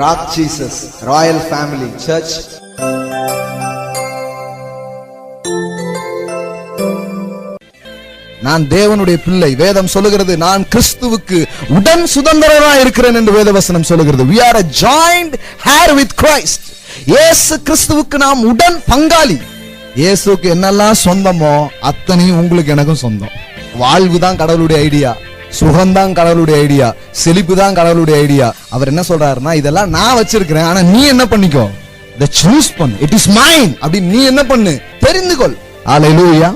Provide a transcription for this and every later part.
Rock Jesus Royal family search. நான் தேவனுடைய பிள்ளை. வேதம் சொல்லுகிறது நான் கிறிஸ்துவுக்கு உடன் சுதந்திரனாய் இருக்கிறேன் என்று வேதவசனம் சொல்லுகிறது. We are a joint heir with Christ. இயேசு கிறிஸ்துவுக்கு நாம் உடன் பங்காளி. இயேசுக்கு என்னெல்லாம் சொந்தமோ அத்தனையும் உங்களுக்கு எனக்கும் சொந்தம். வாழ்வு தான் கடவுளுடைய ஐடியா, சுகம்தான் கடவுளுடைய ஐடியா, செழிப்பு தான் கடவுளுடைய ஐடியா. அவர் என்ன சொல்றாருன்னா, இதெல்லாம் நான் வச்சிருக்கிறேன், ஆனா நீ என்ன பண்ணிக்கோ, இதை சூஸ் பண்ணு, இட் இஸ் மைன் அப்படி நீ என்ன பண்ணு, தெரிந்து கொள். ஹல்லேலூயா.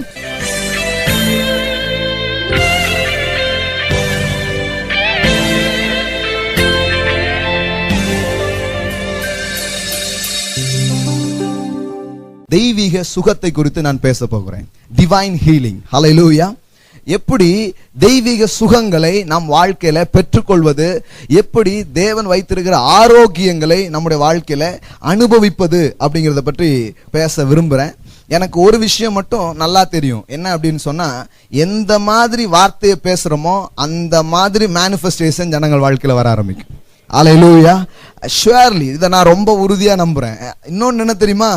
தெய்வீக சுகத்தை குறித்து நான் பேச போகிறேன். Divine healing. ஹல்லேலூயா. எப்படி தெய்வீக சுகங்களை நம் வாழ்க்கையில பெற்றுக்கொள்வது, எப்படி தேவன் வைத்திருக்கிற ஆரோக்கியங்களை நம்முடைய வாழ்க்கையில அனுபவிப்பது அப்படிங்கறத பற்றி பேச விரும்புறேன். எனக்கு ஒரு விஷயம் மட்டும் நல்லா தெரியும். என்ன அப்படின்னு சொன்னா, எந்த மாதிரி வார்த்தையை பேசுறோமோ அந்த மாதிரி மேனிஃபெஸ்டேஷன் ஜனங்கள் வாழ்க்கையில வர ஆரம்பிக்கும். ஹல்லேலூயா. ஷுவர்லி இதை நான் ரொம்ப உறுதியா நம்புறேன். இன்னொன்னு என்ன தெரியுமா,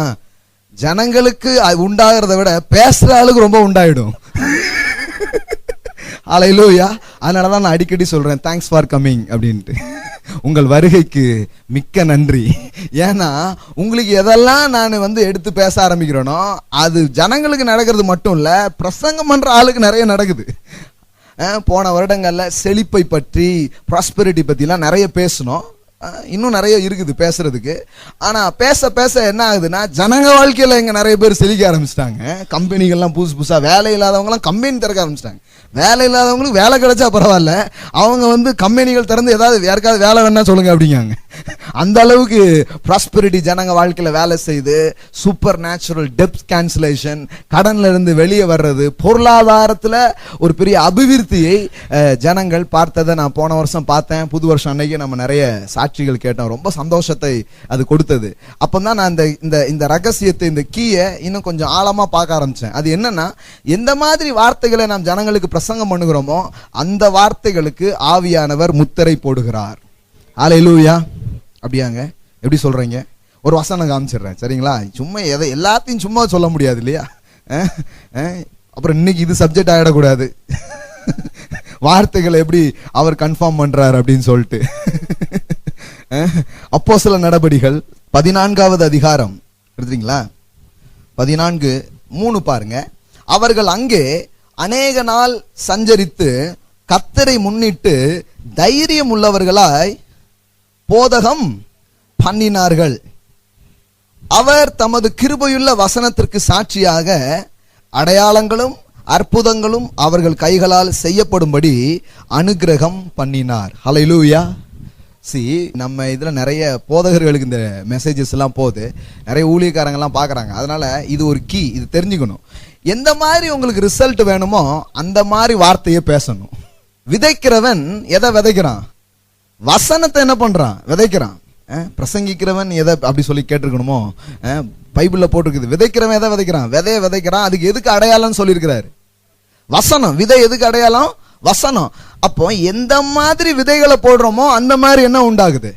ஜனங்களுக்கு உண்டாகிறத விட பேசுற ஆளுக்கு ரொம்ப உண்டாயிடும். ஹல்லேலூயா. அதனாலதான் நான் அடிக்கடி சொல்றேன், தேங்க்ஸ் ஃபார் கமிங் அப்படின்ட்டு. உங்கள் வருகைக்கு மிக்க நன்றி. ஏன்னா உங்களுக்கு எதெல்லாம் நான் எடுத்து பேச ஆரம்பிக்கிறேனோ அது ஜனங்களுக்கு நடக்கிறது மட்டும் இல்ல, பிரசங்கம் பண்ற ஆளுக்கு நிறைய நடக்குது. போன வருடங்கள்ல செழிப்பை பற்றி, ப்ராஸ்பெரிட்டி பத்தி எல்லாம் நிறைய பேசணும். இன்னும் நிறைய இருக்குது பேசுறதுக்கு. ஆனா பேச பேச என்ன ஆகுதுன்னா, ஜனங்க வாழ்க்கையில இங்க நிறைய பேர் செழிக்க ஆரம்பிச்சிட்டாங்க. கம்பெனிகள்லாம் புதுசா வேலை இல்லாதவங்க எல்லாம் கம்பெனி திறக்க ஆரம்பிச்சிட்டாங்க. வேலை இல்லாதவங்களுக்கு வேலை கிடைச்சா பரவாயில்ல, அவங்க கம்பெனிகள் திறந்து ஏதாவது யாருக்காவது வேலை வேணா சொல்லுங்க அப்படிங்காங்க. அந்த அளவுக்கு ப்ராஸ்பெரிட்டி ஜனங்க வாழ்க்கையில வேலை செய்து, சூப்பர் நேச்சுரல் டெப்த் கேன்சலேஷன், கடன்ல இருந்து வெளியே வர்றது, பொருளாதாரத்துல ஒரு பெரிய அபிவிருத்தியை ஜனங்கள் பார்த்ததை நான் போன வருஷம் பார்த்தேன். புது வருஷம் அன்னைக்கு நம்ம நிறைய சாட்சிகள் கேட்டோம். ரொம்ப சந்தோஷத்தை அது கொடுத்தது. அப்பதான் நான் இந்த ரகசியத்தை, இந்த கீயை இன்னும் கொஞ்சம் ஆழமா பார்க்க ஆரம்பிச்சேன். அது என்னன்னா, எந்த மாதிரி வார்த்தைகளை நாம் ஜனங்களுக்கு பிரசங்கம் பண்ணுகிறோமோ அந்த வார்த்தைகளுக்கு ஆவியானவர் முத்திரை போடுகிறார். ஹல்லேலூயா. அப்படியாங்க? எப்படி சொல்றீங்க? ஒரு வசனம் காமிச்சிடுறேன், சரிங்களா? சும்மா எல்லாத்தையும் சும்மா சொல்ல முடியாது இல்லையா? அப்புறம் இன்னைக்கு இது சப்ஜெக்ட் ஆயிடக்கூடாது. வார்த்தைகளை எப்படி அவர் கன்ஃபார்ம் பண்றார் அப்படின்னு சொல்லிட்டு. அப்போஸ்தலர் நடபடிகள் 14வது அதிகாரம் எடுத்தீங்களா? 14:3 பாருங்க. அவர்கள் அங்கே அநேக நாள் சஞ்சரித்து கர்த்தரை முன்னிட்டு தைரியம் உள்ளவர்களாய் போதகம் பண்ணினார்கள். அவர் தமது கிருபையுள்ள வசனத்திற்கு சாட்சியாக அடையாளங்களும் அற்புதங்களும் அவர்கள் கைகளால் செய்யப்படும்படி அனுக்கிரகம் பண்ணினார். ஹல்லேலூயா. நம்ம இதுல நிறைய போதகர்களுக்கு இந்த மெசேஜஸ் எல்லாம் போகுது, நிறைய ஊழியக்காரங்க எல்லாம் பாக்குறாங்க. அதனால இது ஒரு கீ, இது தெரிஞ்சுக்கணும். எந்த மாதிரி உங்களுக்கு ரிசல்ட் வேணுமோ அந்த மாதிரி வார்த்தையை பேசணும். விதைக்கிறவன் எதை விதைக்கிறான்? வசனத்தை என்ன பண்றான்? விதைக்கிறான். பிரசங்கிக்கிறவன் எதை அப்படி சொல்லி கேட்டிருக்கணுமோ, பைபிள்ல போட்டிருக்குது. விதைக்கிறவன் எதை விதைக்கிறான்? விதைய விதைக்கிறான். அதுக்கு எதுக்கு அடையாளம் சொல்லி இருக்கிறாரு? வசனம். விதை எதுக்கு அடையாளம்? வசனம். அப்போ எந்த மாதிரி விதைகளை போடுறோமோ அந்த மாதிரி என்ன உண்டாகுது?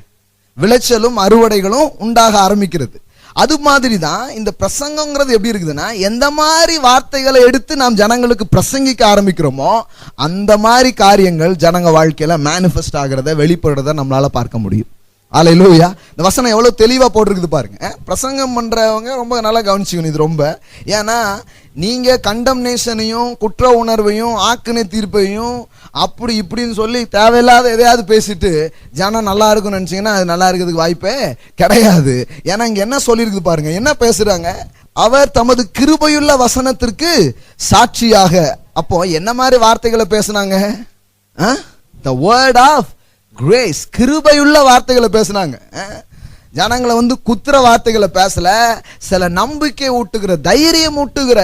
விளைச்சலும் அறுவடைகளும் உண்டாக ஆரம்பிக்கிறது. அது மாதிரி தான் இந்த பிரசங்கங்கிறது எப்படி இருக்குதுன்னா, எந்த மாதிரி வார்த்தைகளை எடுத்து நாம் ஜனங்களுக்கு பிரசங்கிக்க ஆரம்பிக்கிறோமோ அந்த மாதிரி காரியங்கள் ஜனங்க வாழ்க்கையில மேனிஃபெஸ்ட் ஆகிறத, வெளிப்படுறத நம்மளால பார்க்க முடியும். ஹல்லேலூயா. இந்த வசனம் எவ்வளவு தெளிவா போட்டிருக்குது பாருங்க. பிரசங்கம் பண்றவங்க ரொம்ப நல்லா கவனிச்சுக்கணும் இது ரொம்ப. ஏன்னா நீங்க கண்டம்னேஷனையும் குற்ற உணர்வையும் ஆக்கினை தீர்ப்பையும் அப்படி இப்படின்னு சொல்லி தேவையில்லாத எதையாவது பேசிட்டு ஜனம் நல்லா இருக்கும்னு நினைச்சீங்கன்னா அது நல்லா இருக்கிறதுக்கு வாய்ப்பே கிடையாது. ஏன்னா இங்க என்ன சொல்லியிருக்குது பாருங்க, என்ன பேசுறாங்க? அவர் தமது கிருபையுள்ள வசனத்திற்கு சாட்சியாக. அப்போ என்ன மாதிரி வார்த்தைகளை பேசுனாங்க? the word of grace, கிருபையுள்ள வார்த்தைகளை பேசுனாங்க. ஜனங்களை குத்துற வார்த்தைகளை பேசல, சில நம்பிக்கை ஊட்டுகிற, தைரியம் ஊட்டுகிற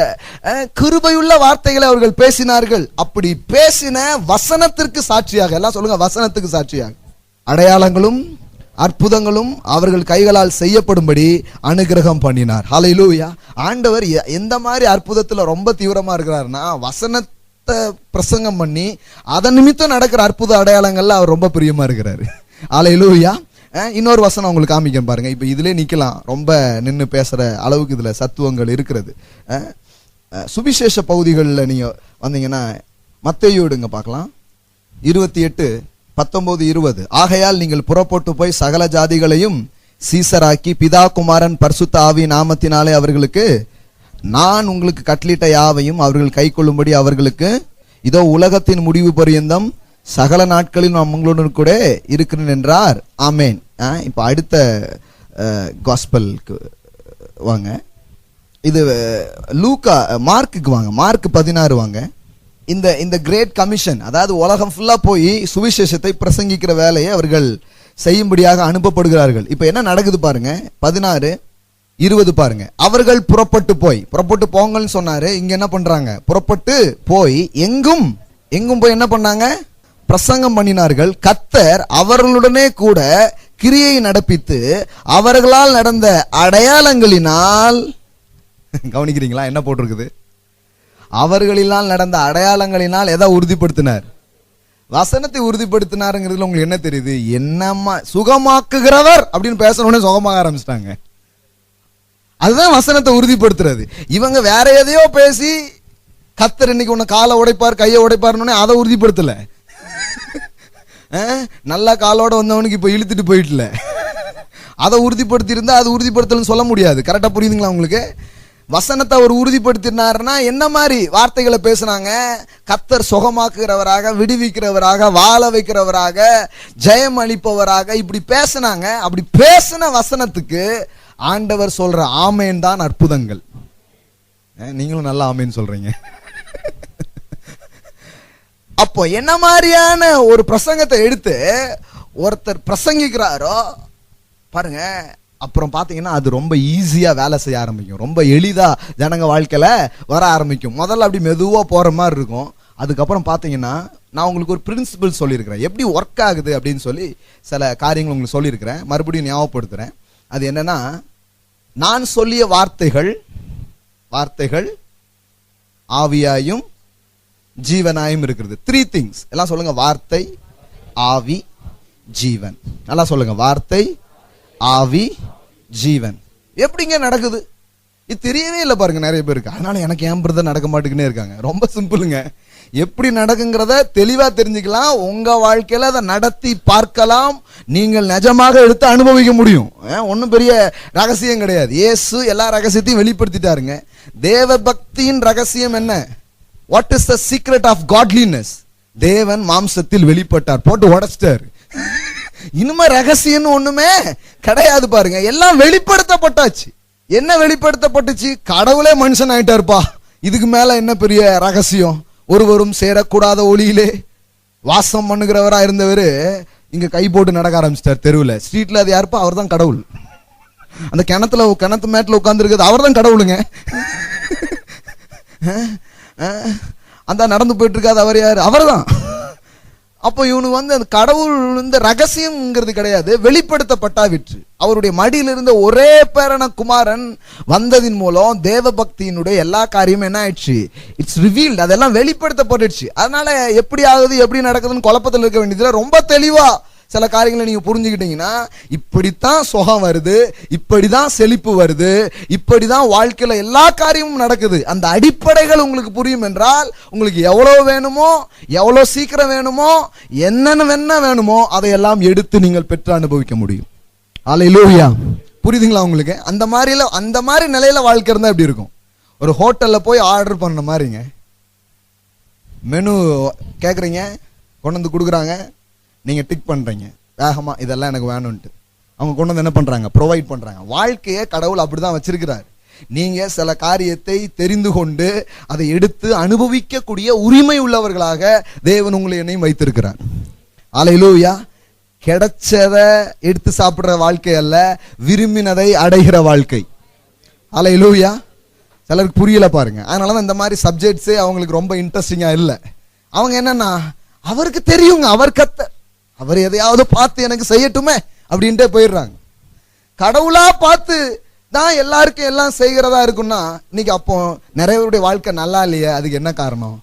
கிருபையுள்ள வார்த்தைகளை அவர்கள் பேசினார்கள். அப்படி பேசின வசனத்திற்கு சாட்சியாக, எல்லாம் சொல்லுங்க, வசனத்துக்கு சாட்சியாக அடையாளங்களும் அற்புதங்களும் அவர்கள் கைகளால் செய்யப்படும்படி அனுக்கிரகம் பண்ணினார். ஹல்லேலூயா. ஆண்டவர் எந்த மாதிரி அற்புதத்துல ரொம்ப தீவிரமா இருக்கிறாருன்னா, வசனத்தை பிரசங்கம் பண்ணி அதன் நிமித்தம் நடக்கிற அற்புத அடையாளங்கள்ல அவர் ரொம்ப பிரியமா இருக்கிறாரு. ஹல்லேலூயா. இன்னொரு வசனம் உங்களுக்கு காமிக்க பாருங்க. இப்ப இதுல நிக்கலாம், ரொம்ப நின்று பேசுற அளவுக்கு இதுல சத்துவங்கள் இருக்கிறது. சுவிசேஷ பகுதிகளில் நீங்க வந்தீங்கன்னா மத்தேயு எடுங்க பார்க்கலாம். 28:19-20. ஆகையால் நீங்கள் புறப்பட்டு போய் சகல ஜாதிகளையும் சீசராக்கி பிதா குமாரன் பரிசுத்த ஆவி நாமத்தினாலே அவர்களுக்கு நான் உங்களுக்கு கட்டளிட்ட யாவையும் அவர்கள் கை கொள்ளும்படி அவர்களுக்கு இதோ உலகத்தின் முடிவு பரியந்தம் சகல நாட்களில் நான் உங்களுடன் கூட இருக்கிறேன் என்றார். ஆமேன். இப்ப அடுத்த காஸ்பலுக்கு வாங்க. இது லூக்கா, மார்க்குக்கு வாங்க. மார்க் 16 வாங்க. இந்த கிரேட் கமிஷன், அதாவது உலகம் ஃபுல்லா போய் சுவிசேஷத்தை பிரசங்கிக்கிற வேலையை அவர்கள் செய்யும்படியாக அனுப்பப்படுகிறார்கள். இப்ப என்ன நடக்குது பாருங்க. 16:20 பாருங்க. அவர்கள் புறப்பட்டு போங்கன்னு சொன்னாரு. இங்க என்ன பண்றாங்க? புறப்பட்டு போய் எங்கும் போய் என்ன பண்ணாங்க? பிரசங்கம் பண்ணினார்கள். கர்த்தர் அவர்களுடனே கூட கிரியை நடப்பித்து அவர்களால் நடந்த அடையாளங்களினால், கவனிக்கிறீங்களா என்ன போட்டிருக்குது? அவர்களினால் நடந்த அடையாளங்களினால் எதை உறுதிப்படுத்தினார்? வசனத்தை உறுதிப்படுத்தினாருங்கிறதுல உங்களுக்கு என்ன தெரியுது? என்னம்மா சுகமாக்குகிறவர் அப்படின்னு பேசணும்னே சுகமாக ஆரம்பிச்சிட்டாங்க. அதுதான் வசனத்தை உறுதிப்படுத்துறது. இவங்க வேற எதையோ பேசி கர்த்தர் இன்னைக்கு உன்னை காலை உடைப்பார் கையை உடைப்பாருன்னு அதை உறுதிப்படுத்தல. நல்ல காலோட வந்தவனுக்கு இப்ப இழுத்துட்டு போயிட்டுல, அதை உறுதிப்படுத்தி இருந்தா அது உறுதிப்படுத்தலன்னு சொல்ல முடியாது. கரெக்டா புரியுதுங்களா உங்களுக்கு? வசனத்தை அவர் உறுதிப்படுத்தினார்னா என்ன மாதிரி வார்த்தைகளை பேசுனாங்க? கர்த்தர் சுகமாக்குகிறவராக, விடுவிக்கிறவராக, வாழ வைக்கிறவராக, ஜெயம் அளிப்பவராக இப்படி பேசினாங்க. அப்படி பேசின வசனத்துக்கு ஆண்டவர் சொல்ற ஆமேன் தான் அற்புதங்கள். நீங்களும் நல்லா ஆமேன்னு சொல்றீங்க. அப்போ என்ன மாதிரியான ஒரு பிரசங்கத்தை எடுத்து ஒருத்தர் பிரசங்கிக்கிறாரோ பாருங்க, அப்புறம் பாத்தீங்கன்னா அது ரொம்ப ஈஸியா வேலை செய்ய ஆரம்பிக்கும். ரொம்ப எளிதா ஜனங்க வாழ்க்கையில வர ஆரம்பிக்கும். முதல்ல அப்படி மெதுவா போற மாதிரி இருக்கும். அதுக்கப்புறம் பாத்தீங்கன்னா நான் உங்களுக்கு ஒரு பிரின்சிபிள் சொல்லியிருக்கிறேன், எப்படி ஒர்க் ஆகுது அப்படின்னு சொல்லி சில காரியங்கள் உங்களுக்கு சொல்லியிருக்கிறேன். மறுபடியும் ஞாபகப்படுத்துறேன். அது என்னன்னா, நான் சொல்லிய வார்த்தைகள் ஆவியாயும் ஜீவனாயும் இருக்கிறது. 3 things. எல்லாம் சொல்லுங்க. வார்த்தை, ஆவி, ஜீவன். நல்லா சொல்லுங்க. வார்த்தை, ஆவி, ஜீவன். எப்படிங்க நடக்குது? இது தெரியவே இல்லை பாருங்க நிறைய பேருக்கு. அதனால எனக்கு ஏன் பிரதர் நடக்க மாட்டேங்குன்னே இருக்காங்க. ரொம்ப சிம்பிளுங்க. எப்படி நடக்குங்கிறத தெளிவா தெரிஞ்சுக்கலாம். உங்க வாழ்க்கையில அதை நடத்தி பார்க்கலாம். நீங்கள் நிஜமாக எடுத்து அனுபவிக்க முடியும். ஒன்னும் பெரிய ரகசியம் கிடையாது. இயேசு எல்லா ரகசியத்தையும் வெளிப்படுத்திட்டாருங்க. தேவ பக்தியின் ரகசியம் என்ன? What is the secret of godliness? தேவன் மாம்சத்தில் வெளிப்பட்டார், போட்டு உடைச்சிட்டாரு. இனிமே ரகசியம் ஒண்ணுமே கிடையாது பாருங்க. எல்லாம் வெளிப்படுத்தப்பட்டாச்சு. என்ன வெளிப்படுத்தப்பட்டுச்சு? கடவுளே மனுஷன் ஆயிட்டாருப்பா. இதுக்கு மேல என்ன பெரிய ரகசியம்? ஒருவரும் சேரக்கூடாத ஒளியிலே வாசம் பண்ணுகிறவரா இருந்தவரு இங்க கை போட்டு நடக்க ஆரம்பிச்சிட்டார் தெருவில், ஸ்ட்ரீட்ல. அது யாருப்பா? அவர் தான் கடவுள். அந்த கிணத்து மேட்ல உட்கார்ந்து இருக்கிறது அவர் தான் கடவுளுங்க. அந்த நடந்து போயிட்டு இருக்காது அவர் யாரு? அவர் தான். அப்போ இவனுக்கு அந்த கடவுள் இந்த ரகசியம்ங்கிறது கிடையாது, வெளிப்படுத்தப்பட்டா விற்று. அவருடைய மடியில் இருந்த ஒரே பேரன குமாரன் வந்ததின் மூலம் தேவ பக்தியினுடைய எல்லா காரியமும் என்ன ஆயிடுச்சு? It's revealed. அதெல்லாம் வெளிப்படுத்தப்பட்டுச்சு. அதனால எப்படி ஆகுது, எப்படி நடக்குதுன்னு குழப்பத்தில் இருக்க வேண்டியதுல ரொம்ப தெளிவா சில காரியங்களை நீங்க புரிஞ்சுக்கிட்டீங்கன்னா, இப்படித்தான் சுகம் வருது, இப்படிதான் செழிப்பு வருது, இப்படிதான் வாழ்க்கையில எல்லா காரியமும் நடக்குது. அந்த அடிப்படைகள் உங்களுக்கு புரியும் என்றால், உங்களுக்கு எவ்வளவு வேணுமோ, எவ்வளவு சீக்கிரம் வேணுமோ, என்னென்ன வேணுமோ அதையெல்லாம் எடுத்து நீங்கள் பெற்று அனுபவிக்க முடியும். அல்லேலூயா. புரியுதுங்களா உங்களுக்கு? அந்த மாதிரி நிலையில வாழ்க்கை இருந்தா எப்படி இருக்கும்? ஒரு ஹோட்டல்ல போய் ஆர்டர் பண்ண மாதிரிங்க. மெனு கேக்குறீங்க, கொண்டு வந்து கொடுக்குறாங்க, நீங்க டிக் பண்றீங்க வேகமா, இதெல்லாம் எனக்கு வேணும்ட்டு. அவங்க கொண்டு வந்து என்ன பண்றாங்க? ப்ரொவைட் பண்றாங்க. வாழ்க்கையை கடவுள் அப்படிதான் வச்சிருக்கிறார். நீங்க சில காரியத்தை தெரிந்து கொண்டு அதை எடுத்து அனுபவிக்கக்கூடிய உரிமை உள்ளவர்களாக தேவன் உங்களை என்னையும் வைத்திருக்கிறார். அல்லேலூயா. கிடைச்சதை எடுத்து சாப்பிடுற வாழ்க்கை அல்ல, விரும்பினதை அடைகிற வாழ்க்கை. அல்லேலூயா. சிலருக்கு புரியல பாருங்க. அதனாலதான் இந்த மாதிரி சப்ஜெக்ட்ஸே அவங்களுக்கு ரொம்ப இன்ட்ரெஸ்டிங்கா இல்லை. அவங்க என்னன்னா, அவருக்கு தெரியுங்க, அவர் எதையாவது பார்த்து எனக்கு செய்யட்டுமே அப்படின்ட்டு போயிடுறாங்க. கடவுளா பார்த்து தான் எல்லாருக்கும் எல்லாம் செய்கிறதா இருக்குன்னா, இன்னைக்கு அப்போ நிறைய பேருடைய வாழ்க்கை நல்லா இல்லையே. அதுக்கு என்ன காரணம்?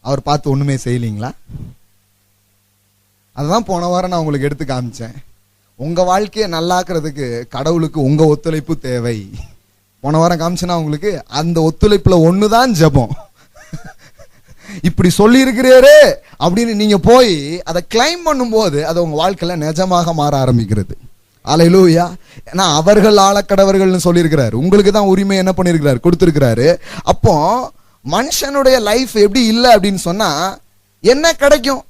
அவர் பார்த்து ஒண்ணுமே செய்யலீங்களா? அதுதான் போன வாரம் நான் உங்களுக்கு எடுத்து காமிச்சேன். உங்க வாழ்க்கையை நல்லாக்குறதுக்கு கடவுளுக்கு உங்க ஒத்துழைப்பு தேவை. போன வாரம் காமிச்சனா உங்களுக்கு, அந்த ஒத்துழைப்புல ஒண்ணுதான் ஜெபம். இப்படி சொல்லி இருக்கிறாரு அப்படின்னு நீங்க போய் அதை கிளைம் பண்ணும்போது அது உங்க வாழ்க்கையில நிஜமாக மாற ஆரம்பிக்கிறது. அல்லேலூயா. ஏன்னா அவர்கள் ஆளக்கடவர்கள்னு சொல்லியிருக்கிறாரு, உங்களுக்கு தான் உரிமை என்ன பண்ணிருக்கிறாரு, கொடுத்திருக்கிறாரு. அப்போ மனுஷனுடைய லைஃப் எப்படி இல்லை அப்படின்னு சொன்னா, என்ன கிடைக்கும்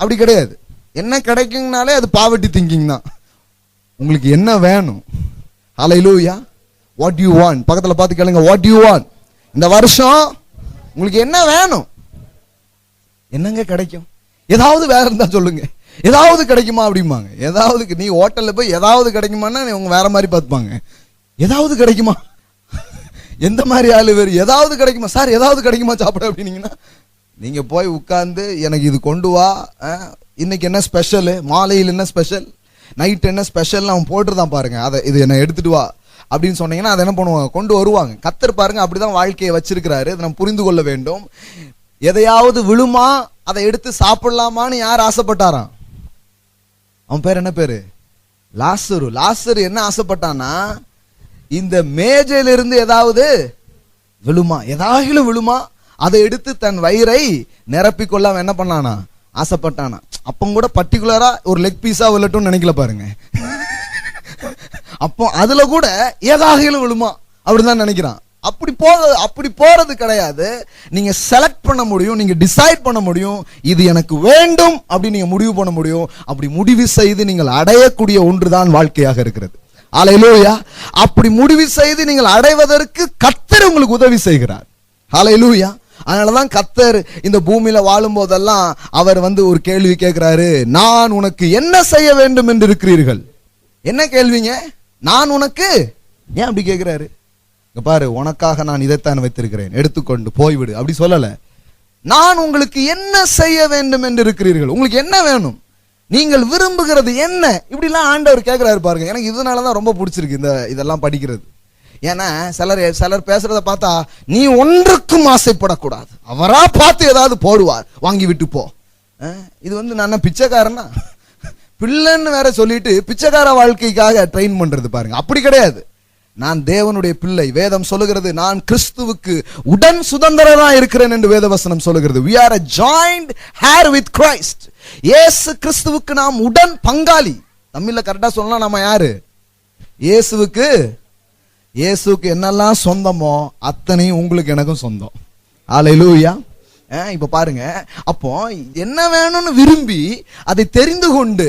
அப்படி கிடையாது. என்ன கிடைக்கும்னாலே அது பாவர்ட்டி திங்கிங் தான். உங்களுக்கு என்ன வேணும்? அல்லேலூயா. What you want. பக்கத்துல பார்த்து கேளுங்க, வாட் யூ வாண்ட். இந்த வருஷம் உங்களுக்கு என்ன வேணும்? என்னங்க கிடைக்கும்? ஏதாவது வேற இருந்தா சொல்லுங்க, ஏதாவது கிடைக்குமா அப்படிம்பாங்க. ஏதாவது நீ ஹோட்டல்ல போய் ஏதாவது கிடைக்குமான்னா உங்க வேற மாதிரி பார்த்துப்பாங்க. ஏதாவது கிடைக்குமா? எந்த மாதிரி ஆளு வேறு? ஏதாவது கிடைக்குமா சார், ஏதாவது கிடைக்குமா சாப்பிட அப்படின்னீங்கன்னா, நீங்க போய் உட்கார்ந்து எனக்கு இது கொண்டு வா, இன்னைக்கு என்ன ஸ்பெஷல், மாலையில் என்ன ஸ்பெஷல், நைட் என்ன ஸ்பெஷல் அவன் போட்டுருதான் பாருங்க, அதை இது என்ன எடுத்துட்டு வா அப்படின்னு சொன்னீங்கன்னா அதை என்ன பண்ணுவாங்க, கொண்டு வருவாங்க. கர்த்தர் பாருங்க அப்படிதான் வாழ்க்கையை வச்சிருக்கிறாரு. அதை நம்ம புரிந்து கொள்ள வேண்டும். எதையாவது விழுமா அதை எடுத்து சாப்பிடலாமான்னு யார் ஆசைப்பட்டாராம்? அவன் பேர் என்ன பேரு? லாசரு. லாசரு என்ன ஆசைப்பட்டானா, இந்த மேஜையிலிருந்து ஏதாவது விழுமா, ஏதாவது விழுமா அதை எடுத்து தன் வயிறை நிரப்பிக்கொள்ள அவன் என்ன பண்ணானா, ஆசைப்பட்டானா. அப்போ கூட பர்டிகுலரா ஒரு லெக் பீஸா விழட்டும் நினைக்கல பாருங்க. அப்போ அதுல கூட ஏதாவது விழுமா அப்படிதான் நினைக்கிறான். அப்படி போறது கிடையாது. நீங்க செலக்ட் பண்ண முடியும், நீங்க டிசைட் பண்ண முடியும், இது எனக்கு வேண்டும் அப்படி நீங்க முடிவு பண்ண முடியும். அப்படி முடிவு செய்து நீங்கள் அடையக்கூடிய ஒன்றுதான் வாழ்க்கையாக இருக்கிறது. அல்லேலூயா. அப்படி முடிவு செய்து நீங்கள் அடைவதற்கு கர்த்தர் உங்களுக்கு உதவி செய்கிறார். அல்லேலூயா. அதனாலதான் கர்த்தர் இந்த பூமியில வாழும் போதெல்லாம் அவர் ஒரு கேள்வி கேட்கிறாரு, நான் உனக்கு என்ன செய்ய வேண்டும் என்று இருக்கிறீர்கள். என்ன கேள்விங்க? நான் உனக்கு, ஏன் அப்படி கேட்கிறாரு? பாரு, உனக்காக நான் இதைத்தான் வைத்திருக்கிறேன், எடுத்துக்கொண்டு போய்விடு அப்படி சொல்லல. நான் உங்களுக்கு என்ன செய்ய வேண்டும் என்று இருக்கிறீர்கள், உங்களுக்கு என்ன வேணும், நீங்கள் விரும்புகிறது என்ன, இப்படிலாம் ஆண்டவர் கேட்கிறாரு பாருங்க. எனக்கு இதனாலதான் ரொம்ப பிடிச்சிருக்கு இதெல்லாம் படிக்கிறது. ஏன்னா சிலர் பேசுறத பார்த்தா நீ ஒன்றுக்கும் ஆசைப்படக்கூடாது, அவரா பார்த்து ஏதாவது போடுவார், வாங்கி விட்டு போ. இது நான் பிச்சைக்காரனா பிள்ளைன்னு வேற சொல்லிட்டு பிச்சைக்கார வாழ்க்கைக்காக ட்ரெயின் பண்றது பாருங்க. அப்படி கிடையாது. நான் தேவனுடைய பிள்ளை. வேதம் சொல்லுகிறது, நான் கிறிஸ்துவுக்கு உடன் சுதந்திரனா இருக்கிறேன் என்று வேதவசனம் சொல்லுகிறது. we are a joined heir with Christ. இயேசு கிறிஸ்துவுக்கு நாம் உடன் பங்காளி. தமிழ்ல கரெக்டா சொல்லலாம், நம்ம யாரு? இயேசுவுக்கு என்னெல்லாம் சொந்தமோ அத்தனையும் உங்களுக்கு எனக்கும் சொந்தம். அல்லேலூயா. இப்ப பாருங்க, அப்போ என்ன வேணும்னு விரும்பி அதை தெரிந்து கொண்டு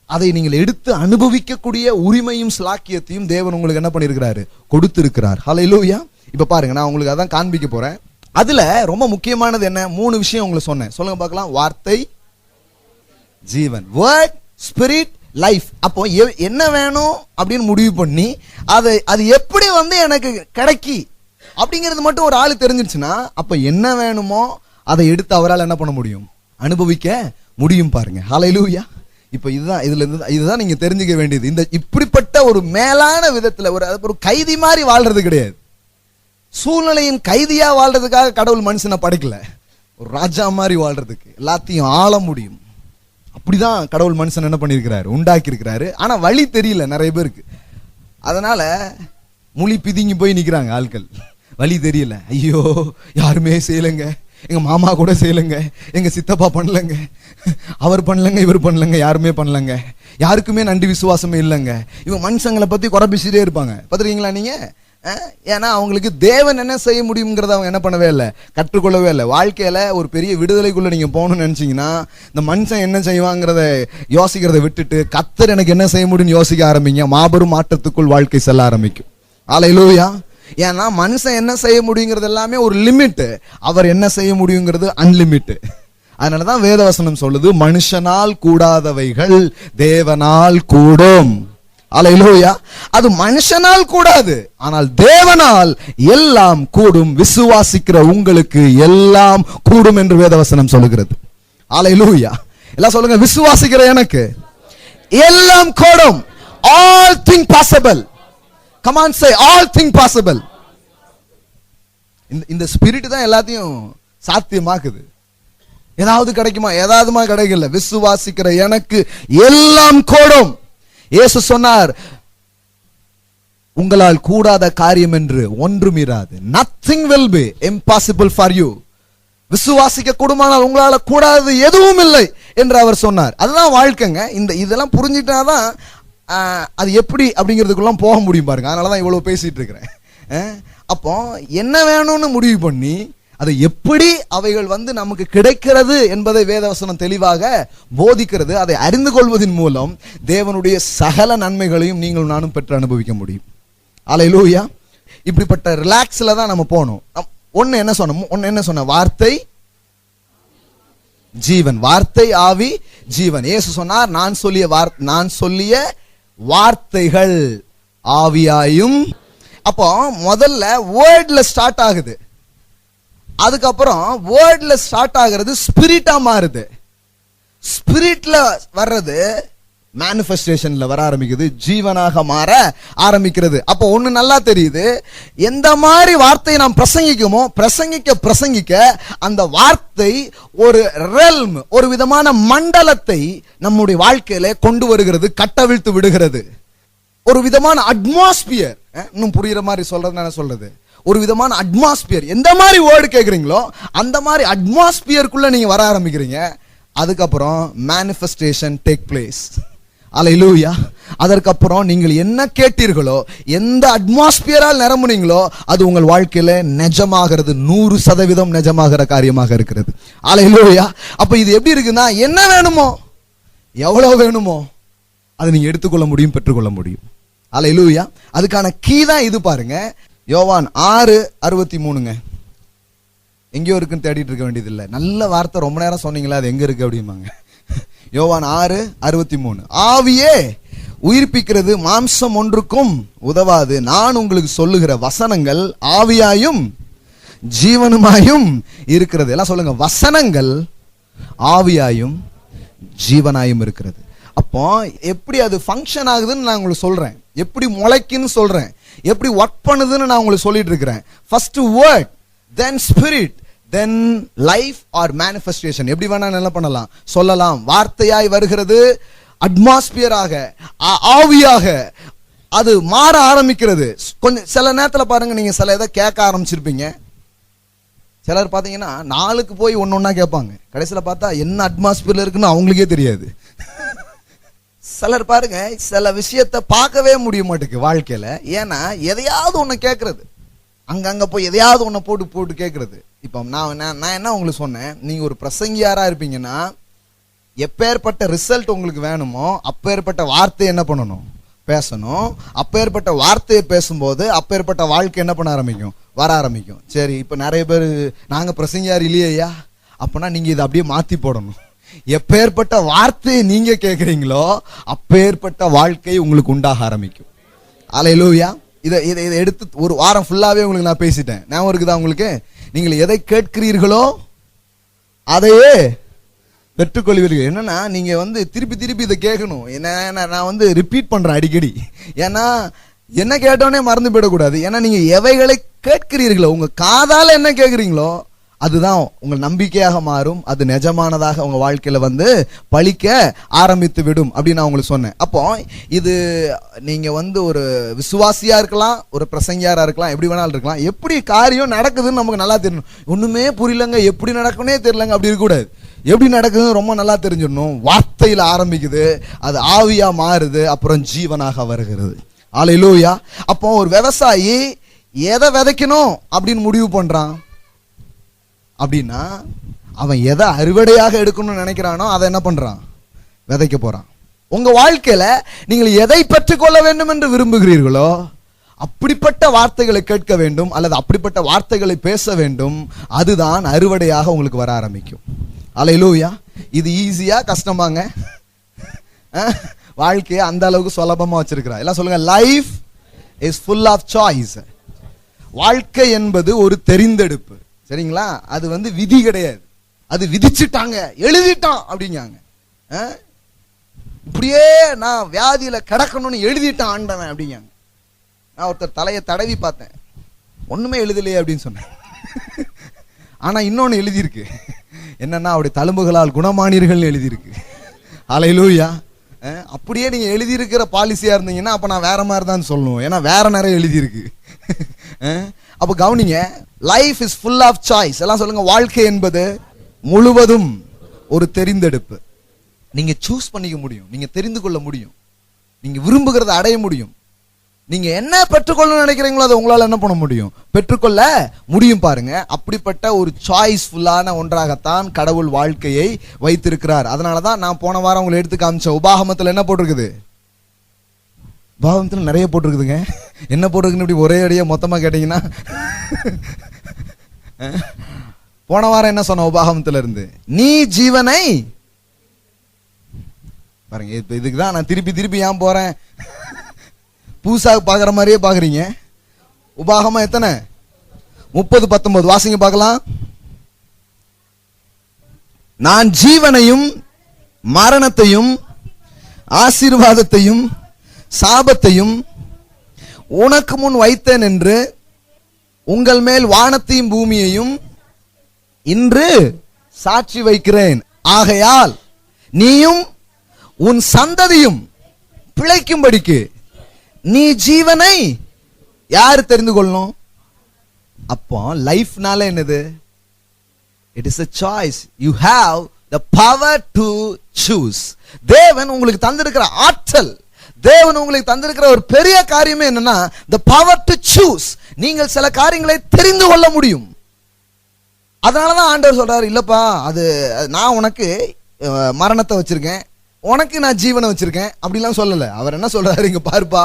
அதை நீங்கள் எடுத்து அனுபவிக்கக்கூடிய உரிமையும் ஸ்லாக்கியத்தையும் தேவன் உங்களுக்கு என்ன பண்ணிருக்கிறாரு, கொடுத்திருக்கிறார். ஹல்லேலூயா. இப்ப பாருங்க, நான் உங்களுக்கு அதான் காண்பிக்க போறேன். அதுல ரொம்ப முக்கியமானது என்ன, 3 விஷயம் உங்களுக்கு சொன்னேன். சொல்லுங்க பார்க்கலாம். வார்த்தை, ஜீவன், வேர்ட், ஸ்பிரிட், லைஃப். அப்போ என்ன வேணும் அப்படின்னு முடிவு பண்ணி அது எப்படி எனக்கு கிடைக்கி அப்படிங்கிறது மட்டும் ஒரு ஆளு தெரிஞ்சிருச்சுன்னா, அப்ப என்ன வேணுமோ அதை எடுத்து அவரால் என்ன பண்ண முடியும், அனுபவிக்க முடியும். பாருங்க. ஹல்லேலூயா. இப்ப இதுதான் நீங்க தெரிஞ்சுக்க வேண்டியது. இந்த இப்படிப்பட்ட ஒரு மேலான விதத்துல ஒரு கைதி மாதிரி வாழ்றது கிடையாது. சூழ்நிலையின் கைதியா வாழ்றதுக்காக கடவுள் மனுஷனை படைக்கல, ஒரு ராஜா மாதிரி வாழ்றதுக்கு, எல்லாத்தையும் ஆள முடியும். அப்படிதான் கடவுள் மனுஷன் என்ன பண்ணிருக்கிறாரு, உண்டாக்கி இருக்கிறாரு. ஆனா வழி தெரியல நிறைய பேருக்கு. அதனால முழி பிதிங்கி போய் நிக்கிறாங்க ஆட்கள். வழி தெரியல. ஐயோ யாருமே செய்யலைங்க, எங்க மாமா கூட செய்யலைங்க, எங்க சித்தப்பா பண்ணலங்க, அவர் பண்ணலங்க, இவர் பண்ணலங்க, யாருமே பண்ணலங்க, யாருக்குமே நன்றி விசுவாசமே இல்லைங்க. இவங்க மனுஷங்களை பத்தி குறை பேசிட்டே இருப்பாங்க. பாத்துருக்கீங்களா நீங்க? ஏன்னா அவங்களுக்கு தேவன் என்ன செய்ய முடியுங்கிறத அவங்க என்ன பண்ணவே இல்லை, கற்றுக்கொள்ளவே இல்லை. வாழ்க்கையில ஒரு பெரிய விடுதலைக்குள்ள நீங்க போகணும்னு நினைச்சீங்கன்னா, இந்த மனுஷன் என்ன செய்வாங்கிறத யோசிக்கிறத விட்டுட்டு கர்த்தர் எனக்கு என்ன செய்ய முடியும்னு யோசிக்க ஆரம்பிங்க. மாபெரும் மாற்றத்துக்குள் வாழ்க்கை செல்ல ஆரம்பிக்கும். அல்லேலூயா. ஏன்னா மனுஷன் என்ன செய்ய முடியுங்கிறது எல்லாமே ஒரு லிமிட், அவர் என்ன செய்ய முடியுங்கிறது அன்லிமிட். அதனாலதான் வேதவசனம் சொல்லுது, மனுஷனால் கூடாதவைகள் தேவனால் கூடும். அல்லேலூயா. அது மனுஷனால் கூடாது, ஆனால் தேவனால் எல்லாம் கூடும். விசுவாசிக்கிற உங்களுக்கு எல்லாம் கூடும் என்று வேதவசனம் சொல்லுகிறது. அல்லேலூயா. எல்லாம் சொல்லுங்க, விசுவாசிக்கிற எனக்கு எல்லாம் கூடும். All things possible. Come on, say all things possible. இந்த ஸ்பிரிட் தான் எல்லாத்தையும் சாத்தியமாக்குது. ஏதாவது கிடைக்குமா? ஏதாவதுமா கிடைக்கல. விசுவாசிக்கிற எனக்கு எல்லாம் கூடும். இயேசு சொன்னார், உங்களால் கூடாத காரியம் என்று ஒன்றும் இராது. nothing will be impossible for you. விசுவாசிக்க கூடுமானால் உங்களால கூடாதது எதுவும் இல்லை என்று அவர் சொன்னார். அதுதான் வாழ்க்கைங்க. இதெல்லாம் புரிஞ்சிட்டாதான் அது எப்படி அப்படிங்கிறதுக்குள்ள போக முடியும் பாருங்க. அதனாலதான் இவ்வளவு பேசிட்டு இருக்கிறேன். அப்போ என்ன வேணும்னு முடிவு பண்ணி அதை எப்படி அவைகள் நமக்கு கிடைக்கிறது என்பதை வேதவசனம் தெளிவாக போதிக்கிறது. அதை அறிந்து கொள்வதன் மூலம் தேவனுடைய சகல நன்மைகளையும் நீங்கள் நானும் பெற்று அனுபவிக்க முடியும். அல்லேலூயா. இப்படிப்பட்ட ரிலாக்ஸ்ல தான் நம்ம போகணும். ஒன்னு என்ன சொன்ன வார்த்தை ஜீவன், வார்த்தை ஆவி ஜீவன். இயேசு சொன்னார், நான் சொல்லிய வார்த்தைகள் ஆவியாயும். அப்போ முதல்ல வேர்ட்ல ஸ்டார்ட் ஆகுது, அதுக்கப்புறம் வேர்ட்ல ஸ்டார்ட் ஆகிறது ஸ்பிரிட்டா மாறுது. ஸ்பிரிட்ல வர்றது மேனிஃபெஸ்டேஷன்ல வர ஆரம்பிக்குது, ஜீவனாக மாற ஆரம்பிக்கிறது. அப்போ ஒண்ணு நல்லா தெரியுது, எந்த மாதிரி வார்த்தையை நாம் பிரசங்கிக்குமோ பிரசங்கிக்க அந்த வார்த்தை ஒரு ரெல்ம், ஒரு விதமான மண்டலத்தை நம்முடைய வாழ்க்கையில கொண்டு வருகிறது, கட்டவிழ்த்து விடுகிறது. ஒரு விதமான அட்மாஸ்பியர், இன்னும் புரியுற மாதிரி சொல்றது, ஒரு விதமான அட்மாஸ்பியர். எந்த மாதிரி வேர்டு கேட்குறீங்களோ அந்த மாதிரி அட்மாஸ்பியருக்குள்ள நீங்க வர ஆரம்பிக்கிறீங்க. அதுக்கப்புறம் மேனிஃபெஸ்டேஷன் டேக் பிளேஸ். அல்லேலூயா. அதற்கப்புறம் நீங்கள் என்ன கேட்டீர்களோ, எந்த அட்மாஸ்பியரால் நிரம்புனீங்களோ அது உங்கள் வாழ்க்கையில நிஜமாகிறது, 100% நிஜமாகிற காரியமாக இருக்கிறது. அல்லேலூயா. அப்ப இது எப்படி இருக்குன்னா, என்ன வேணுமோ எவ்வளவு வேணுமோ அதை நீங்க எடுத்துக்கொள்ள முடியும், பெற்றுக்கொள்ள முடியும். அல்லேலூயா. அதுக்கான கீ தான் இது பாருங்க. யோவான் 6:63. எங்கேயோ இருக்குன்னு தேடிட்டு இருக்க வேண்டியது இல்லை. நல்ல வார்த்தை, ரொம்ப நேரம் சொன்னீங்களா, அது எங்க இருக்கு அப்படிம்பாங்க. யோவான் 6:63. ஆவியே உயிர்ப்பிக்கிறது, மாம்சம் ஒன்றுக்கும் உதவாது. நான் உங்களுக்கு சொல்லுகிற வசனங்கள் ஆவியாயும் ஜீவனுமாயும் இருக்கிறது. எல்லாம் சொல்லுங்க, வசனங்கள் ஆவியாயும் ஜீவனாயும் இருக்கிறது. அப்போ எப்படி அது ஃபங்க்ஷன் ஆகுதுன்னு நான் உங்களுக்கு சொல்றேன், எப்படி முளைக்குன்னு சொல்றேன், எப்படி ஒர்க் பண்ணுதுன்னு நான் உங்களுக்கு சொல்லிட்டு இருக்கிறேன். ஃபர்ஸ்ட் வேர்ட், தென் spirit, than life R manifestation. எப்படி வேணா என்ன பண்ணலாம், சொல்லலாம். வார்த்தையாய் வருகிறது, அட்மாஸ்பியராக, ஆவியாக அது மாற ஆரம்பிக்கிறது. கொஞ்சம் சில நேரத்துல பாருங்க, நீங்க சில இதை கேட்க ஆரம்பிச்சிருப்பீங்க. சிலர் பாத்தீங்கன்னா நாளுக்கு போய் ஒன்னொன்னா கேட்பாங்க, கடைசியில பார்த்தா என்ன அட்மாஸ்பியர்ல இருக்குன்னு அவங்களுக்கே தெரியாது. சிலர் பாருங்க, சில விஷயத்தை பார்க்கவே முடிய மாட்டேங்குது வாழ்க்கையில. ஏன்னா எதையாவது ஒண்ணு கேட்கறது, அங்கங்க போய் எதையாவது ஒண்ணு போட்டு கேட்கறது. இப்போ நான் என்ன உங்களுக்கு சொன்னேன், நீங்க ஒரு பிரசங்கியாரா இருப்பீங்கன்னா எப்பேற்பட்ட ரிசல்ட் உங்களுக்கு வேணுமோ அப்பேற்பட்ட வார்த்தை என்ன பண்ணணும், பேசணும். அப்பேற்பட்ட வார்த்தையை பேசும்போது அப்பேற்பட்ட வாழ்க்கை என்ன பண்ண ஆரம்பிக்கும், வர ஆரம்பிக்கும். சரி, இப்ப நிறைய பேர் நாங்க பிரசங்கியார் இல்லையா, அப்பனா நீங்க இதை அப்படியே மாத்தி போடணும். எப்பேற்பட்ட வார்த்தையை நீங்க கேட்கறீங்களோ அப்பேற்பட்ட வாழ்க்கை உங்களுக்கு உண்டாக ஆரம்பிக்கும். அல்லேலூயா. இதை எடுத்து ஒரு வாரம் ஃபுல்லாவே உங்களுக்கு நான் பேசிட்டேன், ஞாபகம் இருக்குதா உங்களுக்கு? நீங்கள் எதை கேட்கிறீர்களோ அதையே பெற்றுக்கொள்வீர்கள். என்னன்னா நீங்க திருப்பி இதை கேட்கணும். என்ன நான் ரிப்பீட் பண்றேன் அடிக்கடி, ஏன்னா என்ன கேட்டோன்னே மறந்து போயிடக்கூடாது. ஏன்னா நீங்க எவைகளை கேட்கிறீர்களோ, உங்க காதால என்ன கேட்கிறீங்களோ அதுதான் உங்கள் நம்பிக்கையாக மாறும், அது நிஜமானதாக உங்க வாழ்க்கையில பலிக்க ஆரம்பித்து விடும் அப்படின்னு நான் உங்களுக்கு சொன்னேன். அப்போ இது நீங்க ஒரு விசுவாசியா இருக்கலாம், ஒரு பிரசங்கியாரா இருக்கலாம், எப்படி வேணாலும் இருக்கலாம். எப்படி காரியம் நடக்குதுன்னு நமக்கு நல்லா தெரியணும். ஒண்ணுமே புரியலங்க, எப்படி நடக்குன்னே தெரியலங்க அப்படி இருக்கக்கூடாது. எப்படி நடக்குதுன்னு ரொம்ப நல்லா தெரிஞ்சிடணும். வார்த்தையில ஆரம்பிக்குது, அது ஆவியா மாறுது, அப்புறம் ஜீவனாக வருகிறது. அல்லேலூயா. அப்போ ஒரு விவசாயி எதை விதைக்கணும் அப்படின்னு முடிவு பண்றான் அப்படின்னா, அவன் எதை அறுவடையாக எடுக்கணும்னு நினைக்கிறானோ அதை என்ன பண்றான், விதைக்க போறான். உங்க வாழ்க்கையில நீங்கள் எதை பெற்றுக்கொள்ள வேண்டும் என்று விரும்புகிறீர்களோ அப்படிப்பட்ட வார்த்தைகளை கேட்க வேண்டும், அல்லது அப்படிப்பட்ட வார்த்தைகளை பேச வேண்டும். அதுதான் அறுவடையாக உங்களுக்கு வர ஆரம்பிக்கும். அல்லேலூயா. இது ஈஸியா கஷ்டமாங்க? வாழ்க்கையை அந்த அளவுக்கு சுலபமா வச்சிருக்கிறா. எல்லாம் சொல்லுங்க, life is full of choice. வாழ்க்கை என்பது ஒரு தெரிந்தெடுப்பு, சரிங்களா? அது விதி கிடையாது. அது விதிச்சுட்டாங்க, எழுதிட்டான் அப்படிங்காங்க. இப்படியே நான் வியாதியில கிடக்கணும்னு எழுதிட்டான் ஆண்டவன் அப்படிங்காங்க. நான் ஒருத்தர் தலையை தடவி பார்த்தேன், ஒண்ணுமே எழுதலையே அப்படின்னு சொன்னேன். ஆனா இன்னொன்னு எழுதியிருக்கு, என்னன்னா அவருடைய தழும்புகளால் குணமானீர்கள் எழுதியிருக்கு. அல்லேலூயா. அப்படியே நீங்க எழுதியிருக்கிற பாலிசியா இருந்தீங்கன்னா அப்ப நான் வேற மாதிரி தான் சொல்லணும், ஏன்னா வேற நிறைய எழுதியிருக்கு. அப்ப கவனிங்க, life is full of choice. எல்லாம் சொல்லுங்க, வாழ்க்கை என்பது முழுவதும் ஒரு தெரிந்தெடுப்பு. நீங்க சூஸ் பண்ணிக்க முடியும், நீங்க தெரிந்து கொள்ள முடியும், நீங்க விரும்புகிறத அடைய முடியும். நீங்க என்ன பெற்றுக்கொள்ளணும்னு நினைக்கிறீங்களோ அதை உங்களால என்ன பண்ண முடியும், பெற்றுக்கொள்ள முடியும். பாருங்க, அப்படிப்பட்ட ஒரு சாய்ஸ் ஃபுல்லான ஒன்றாகத்தான் கடவுள் வாழ்க்கையை வைத்திருக்கிறார். அதனாலதான் நான் போன வாரம் உங்களை எடுத்து காமிச்சேன். உபாகமத்துல என்ன போட்டிருக்குது? உபாகமத்துல நிறைய போட்டிருக்குதுங்க. என்ன போட்டிருக்குன்னு இப்படி ஒரே அடியா மொத்தமா கேட்டீங்கன்னா, போன வாரம் என்ன சொன்ன உபாகமத்துல இருந்து? நீ ஜீவனை பாருங்க. இப்ப இதுக்குதான் நான் திருப்பி திருப்பி ஏன் போறேன், பூசா பாக்குற மாதிரியே பாக்குறீங்க. உபாகமம் எத்தனை? 30:19 வாசிங்க பார்க்கலாம். நான் ஜீவனையும் மரணத்தையும் ஆசீர்வாதத்தையும் சாபத்தையும் உனக்கு முன் வைத்தேன் என்று உங்கள் மேல் வானத்தையும் பூமியையும் இன்று சாட்சி வைக்கிறேன். ஆகையால் நீயும் உன் சந்ததியும் பிழைக்கும்படிக்கு நீ ஜீவனை யாரு தெரிந்து கொள்ளணும்? அப்போ லைஃப்னால என்னது? It is a choice. You have the power to choose. தேவன் உங்களுக்கு தந்திருக்கிற ஆற்றல், தேவன் உங்களுக்கு தந்திருக்கிற ஒரு பெரிய காரியமே என்னன்னா the power to choose. நீங்கள் சில காரியங்களை தெரிந்து கொள்ள முடியும். அதனாலதான் ஆண்டவர் சொல்றாரு, இல்லப்பா அது நான் உனக்கு மரணத்தை வச்சிருக்கேன், உனக்கு நான் ஜீவனை வச்சிருக்கேன் அப்படிலாம் சொல்லல. அவர் என்ன சொல்றாரு, இங்க பாருப்பா,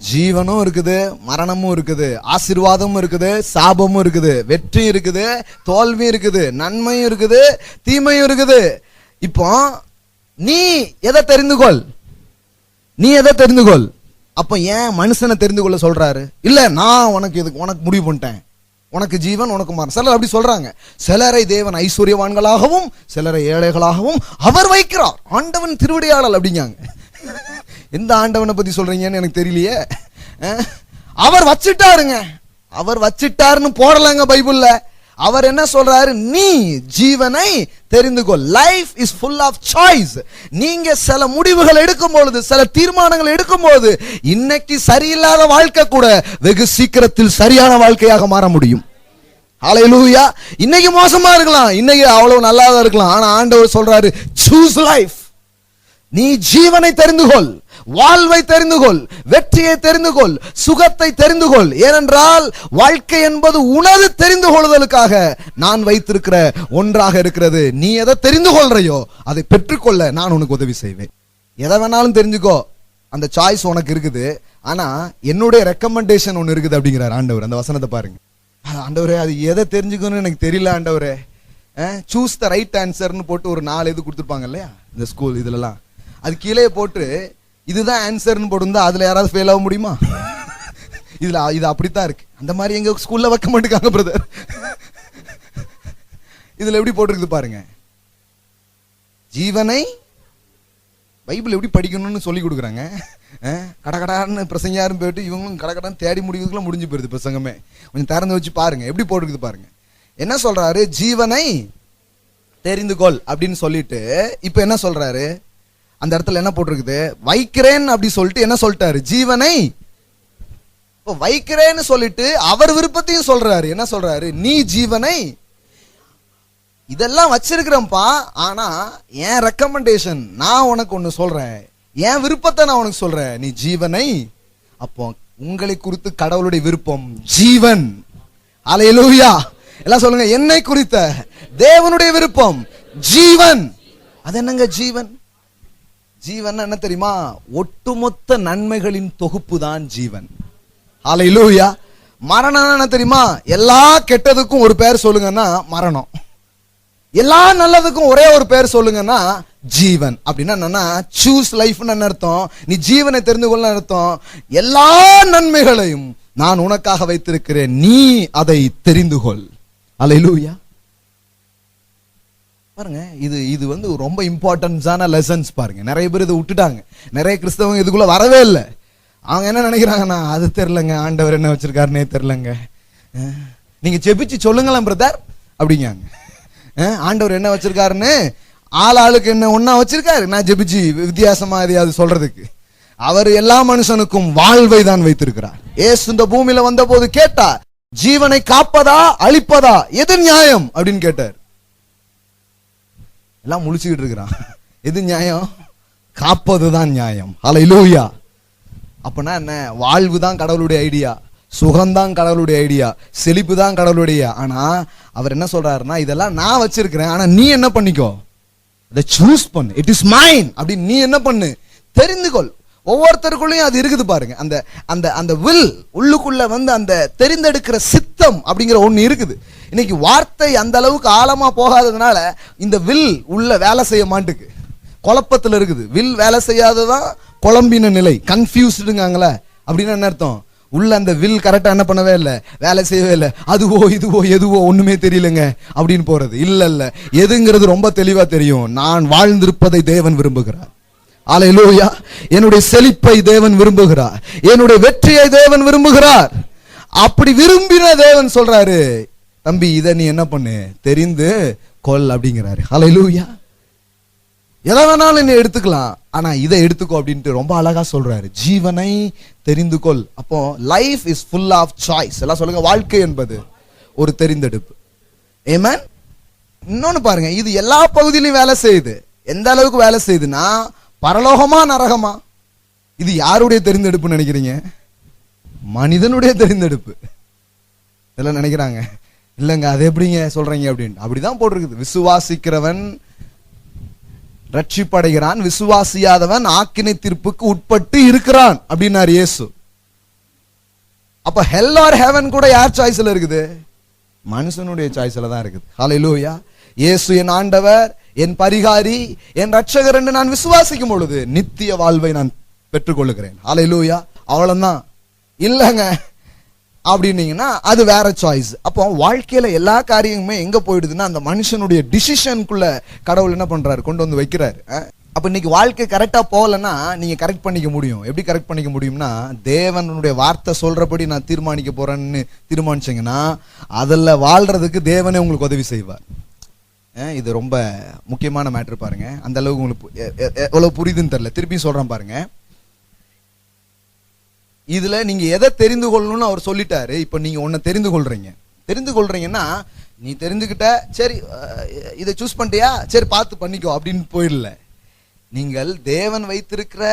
ஜீவனும் இருக்குது, மரணமும் இருக்குது, ஆசீர்வாதமும் இருக்குது, சாபமும் இருக்குது, வெற்றி இருக்குது, தோல்வி இருக்குது, நன்மையும் இருக்குது, தீமையும் இருக்குது. இப்போ நீ எதை தெரிந்து கொள், நீ எதை தெரிந்து கொள். அப்ப ஏன் மனுஷனை தெரிந்து கொள்ள சொல்றாரு? இல்ல நான் உனக்கு உனக்கு முடிவு பண்ணிட்டேன், உனக்கு ஜீவன் உனக்கு மரணம். சிலர் அப்படி சொல்றாங்க. சிலரை தேவன் ஐஸ்வர்யவான்களாகவும் சிலரை ஏழைகளாகவும் அவர் வைக்கிறார். ஆண்டவன் திருவிடையாளல் அப்படிங்காங்க. எந்த ஆண்டவனை பத்தி சொல்றீங்கன்னு எனக்கு தெரியலையே. அவர் வச்சிட்டாருங்க, அவர் வச்சிட்டாருன்னு போடலாங்க பைபிள்ல. அவர் என்ன சொல்றாரு, நீ ஜீவனை தெரிந்து கொள். Life is full of choice. நீங்க சில முடிவுகள் எடுக்கும் பொழுது, சில தீர்மானங்கள் எடுக்கும் போது, இன்னைக்கு சரியில்லாத வாழ்க்கை கூட வெகு சீக்கிரத்தில் சரியான வாழ்க்கையாக மாற முடியும். ஹல்லேலூயா. இன்னைக்கு மோசமா இருக்கலாம், இன்னைக்கு அவ்வளவு நல்லா இருக்கலாம், ஆனா ஆண்டவர் சொல்றாரு, சூஸ் லைஃப். நீ ஜீவனை தெரிந்து கொள், வாழ்வை தெரிந்து கொள், வெற்றியை தெரிந்து கொள், சுகத்தை தெரிந்து கொள். ஏனென்றால் வாழ்க்கை என்பது உனது தெரிந்து கொள்வதற்காக நான் வைத்திருக்கிற ஒன்றாக இருக்கிறது. நீ எதை தெரிந்து கொள்றையோ அதை பெற்றுக்கொள்ள நான் உனக்கு உதவி செய்வேன். எதை வேணாலும் தெரிஞ்சுக்கோ, அந்த சாய்ஸ் உனக்கு இருக்குது. ஆனா என்னுடைய ரெக்கமெண்டேஷன் ஒன்னு இருக்குது அப்படிங்கிறார் ஆண்டவர். அந்த வசனத்தை பாருங்க. ஆண்டவரே, அது எதை தெரிஞ்சுக்கணும்னு எனக்கு தெரியல ஆண்டவரே. சூஸ் த ரைட் ஆன்சர்னு போட்டு ஒரு 4 இது கொடுத்துருப்பாங்க இல்லையா இந்த ஸ்கூல் இதுலலாம். அது கீழே போட்டு இதுதான் ஆன்சர்னு போட்டுருந்தா அதுல யாராவது ஃபெயில் ஆக முடியுமா? இதுல இது அப்படித்தான் இருக்கு. அந்த மாதிரி எங்க ஸ்கூல்ல வைக்க மாட்டேங்காங்க பிரதர். இதுல எப்படி போட்டிருக்குது பாருங்க, ஜீவனை. பைபிள் எப்படி படிக்கணும்னு சொல்லி கொடுக்குறாங்க. கடகடான்னு பிரசங்காரும் போயிட்டு இவங்களும் கடகடான்னு தேடி முடிக்கிறதுக்குள்ள முடிஞ்சு போயிருது பிரசங்கமே. கொஞ்சம் திறந்து வச்சு பாருங்க எப்படி போட்டிருக்குது பாருங்க. என்ன சொல்றாரு, ஜீவனை தெரிந்து கொள் அப்படின்னு சொல்லிட்டு இப்ப என்ன சொல்றாரு, அந்த இடத்துல என்ன போட்டிருக்குது, வைக்கிறேன் அப்படி சொல்லிட்டு என்ன சொல்லிட்டாரு, ஜீவனை வைக்கிறேன்னு சொல்லிட்டு அவர் விருப்பத்தையும் சொல்றாரு. என்ன சொல்றாரு, நீ ஜீவனை இதெல்லாம் வச்சிருக்கிறப்பா, ஆனா என் ரெக்கமெண்டேஷன் நான் உனக்கு ஒண்ணு சொல்றேன், என் விருப்பத்தை நான் உனக்கு சொல்றேன், நீ ஜீவனை. அப்போ உங்களை குறித்து கடவுளுடைய விருப்பம் ஜீவன். அல்லேலூயா. எல்லாம் சொல்லுங்க, என்னை குறித்த தேவனுடைய விருப்பம் ஜீவன். அது என்னங்க ஜீவன்? ஜீவன் என்ன தெரியுமா? ஒட்டுமொத்த நன்மைகளின் தொகுப்பு தான் ஜீவன். அல்லேலூயா. மரணம் என்ன தெரியுமா? எல்லா கெட்டதுக்கும் ஒரு பேர் சொல்லுங்கன்னா மரணம், எல்லா நல்லதுக்கும் ஒரே ஒரு பேர் சொல்லுங்கன்னா ஜீவன். அப்படின்னா என்னன்னா, சூஸ் லைஃப் அர்த்தம். நீ ஜீவனை தெரிந்து கொள்ள அர்த்தம். எல்லா நன்மைகளையும் நான் உனக்காக வைத்திருக்கிறேன், நீ அதை தெரிந்து கொள். அல்லேலூயா. பாருங்க, இது வந்து ரொம்ப இம்பார்ட்டன்ஸான லெசன்ஸ். பாருங்க, நிறைய பேர் இதை விட்டுட்டாங்க. நிறைய கிறிஸ்தவங்க இதுக்குள்ள வரவே இல்லை. அவங்க என்ன நினைக்கிறாங்கன்னா, அது தெரியலங்க, ஆண்டவர் என்ன வச்சிருக்காருன்னே தெரியலங்க, நீங்க ஜெபிச்சு சொல்லுங்களேன் பிரதர் அப்படிங்காங்க. ஆண்டவர் என்ன வச்சிருக்காருன்னு ஆளுக்கு என்ன ஒன்னா வச்சிருக்காரு நான் ஜெபிச்சு வித்தியாசமா எதையாவது சொல்றதுக்கு. அவர் எல்லா மனுஷனுக்கும் வாழ்வை தான் வைத்திருக்கிறார். இயேசு இந்த பூமியில வந்த போது கேட்டார், ஜீவனை காப்பதா அழிப்பதா எது நியாயம் அப்படின்னு கேட்டார். எல்லாம் முழிச்சுக்கிட்டு இருக்கிறான். எது நியாயம்? காப்பதுதான் நியாயம். ஹல்லேலூயா. அப்பனா என்ன? வாழ்வு தான் கடவுளுடைய ஐடியா, சுகம்தான் கடவுளுடைய ஐடியா, செழிப்பு தான் கடவுளுடைய. ஆனா அவர் என்ன சொல்றாருன்னா, இதெல்லாம் நான் வச்சிருக்கிறேன், ஆனா நீ என்ன பண்ணிக்கோ, அதை சூஸ் பண்ணு. இட் இஸ் மைன் அப்படின்னு நீ என்ன பண்ணு, தெரிந்து கொள். ஒவ்வொருத்தருக்குள்ளயும் அது இருக்குது பாருங்க. அந்த அந்த அந்த வில் உள்ளுக்குள்ள வந்து அந்த தெரிந்தெடுக்கிற சித்தம் அப்படிங்கிற ஒண்ணு இருக்குது. இன்னைக்கு வார்த்தை அந்த அளவுக்கு ஆழமா போகாததுனால இந்த வில் உள்ள வேலை செய்ய மாட்டுக்கு, குழப்பத்துல இருக்குது. வில் வேலை செய்யாததான் குழம்பின நிலை, கன்ஃபியூஸ்டுங்காங்களே. அப்படின்னு என்ன அர்த்தம்? உள்ள அந்த வில் கரெக்டா என்ன பண்ணவே இல்லை, வேலை செய்யவே இல்லை. அதுவோ இதுவோ எதுவோ ஒண்ணுமே தெரியலங்க அப்படின்னு போறது. இல்ல இல்ல, எதுங்கிறது ரொம்ப தெளிவா தெரியும். நான் வாழ்ந்திருப்பதை தேவன் விரும்புகிறார். அல்லேலூயா. என்னுடைய செழிப்பை தேவன் விரும்புகிறார், என்னுடைய வெற்றியை தேவன் விரும்புகிறார். அப்படி விரும்பின தேவன் சொல்றாரு, தம்பி இதை நீ என்ன பண்ணு, தெரிந்து கொள் அப்படிங்கிறாரு. அல்லேலூயா. எதை வேணாலும் நீ எடுத்துக்கலாம், ஆனா இதை எடுத்துக்கோ அப்படின்ட்டு ரொம்ப அழகா சொல்றாரு. ஜீவனை தெரிந்து கொள். அப்போ life is full of choice. எல்லாம் சொல்லுங்க, வாழ்க்கை என்பது ஒரு தெரிந்தெடுப்பு. ஆமென். இன்னொன்னு பாருங்க, இது எல்லா பகுதியிலும் வேலை செய்யுது. எந்த அளவுக்கு வேலை செய்யுதுன்னா, பரலோகமா நரகமா, இது யாருடைய தெரிந்தெடுப்பு நினைக்கிறீங்க? மனிதனுடைய தெரிந்தெடுப்பு. இதெல்லாம் நினைக்கிறாங்க, இல்லங்க அது எப்படிங்க சொல்றீங்க அப்படின்னு. அப்படிதான் போட்டிருக்குது. விசுவாசிக்கிறவன் ரட்சிப்படைகிறான், விசுவாசியாதவன் ஆக்கினை தீர்ப்புக்கு உட்பட்டு இருக்கிறான் அப்படின்னாரு இயேசு. அப்ப ஹெல் ஆர் ஹெவன் கூட யார் சாய்ஸ்ல இருக்குது? மனுஷனுடைய சாய்ஸ்ல தான் இருக்குது. ஹல்லேலூயா. இயேசு என் ஆண்டவர், என் பரிகாரி, என் ரட்சகர் என்று நான் விசுவாசிக்கும் பொழுது நித்திய வாழ்வை நான் பெற்றுக்கொள்ளுகிறேன். ஹல்லேலூயா. அவ்வளவுதான். இல்லங்க அப்படின்னீங்கன்னா அது வேற சாய்ஸ். அப்போ வாழ்க்கையில எல்லா காரியமுமே எங்க போயிடுதுன்னா, அந்த மனுஷனுடைய டிசிஷனுக்குள்ள கடவுள் என்ன பண்றாரு, கொண்டு வந்து வைக்கிறாரு. அப்ப இன்னைக்கு வாழ்க்கை கரெக்டா போகலன்னா நீங்க கரெக்ட் பண்ணிக்க முடியும். எப்படி கரெக்ட் பண்ணிக்க முடியும்னா, தேவனுடைய வார்த்தை சொல்றபடி நான் தீர்மானிக்க போறேன்னு தீர்மானிச்சீங்கன்னா அதுல வாழ்றதுக்கு தேவனே உங்களுக்கு உதவி செய்வார். இது ரொம்ப முக்கியமான மேட்டர் பாருங்க. அந்த அளவுக்கு உங்களுக்கு எவ்வளவு புரியுதுன்னு தெரியல, திருப்பி சொல்றேன் பாருங்க. இதுல நீங்க எதை தெரிந்து கொள்ளணும்னு அவர் சொல்லிட்டாரு. இப்ப நீங்க ஒன்ன தெரிந்து கொள்றீங்கன்னா, நீ தெரிஞ்சுக்கிட்ட, சரி இதை சூஸ் பண்ணிட்டியா, சரி பார்த்து பண்ணிக்கோ அப்படின்னு போயிடல. நீங்கள் தேவன் வைத்திருக்கிற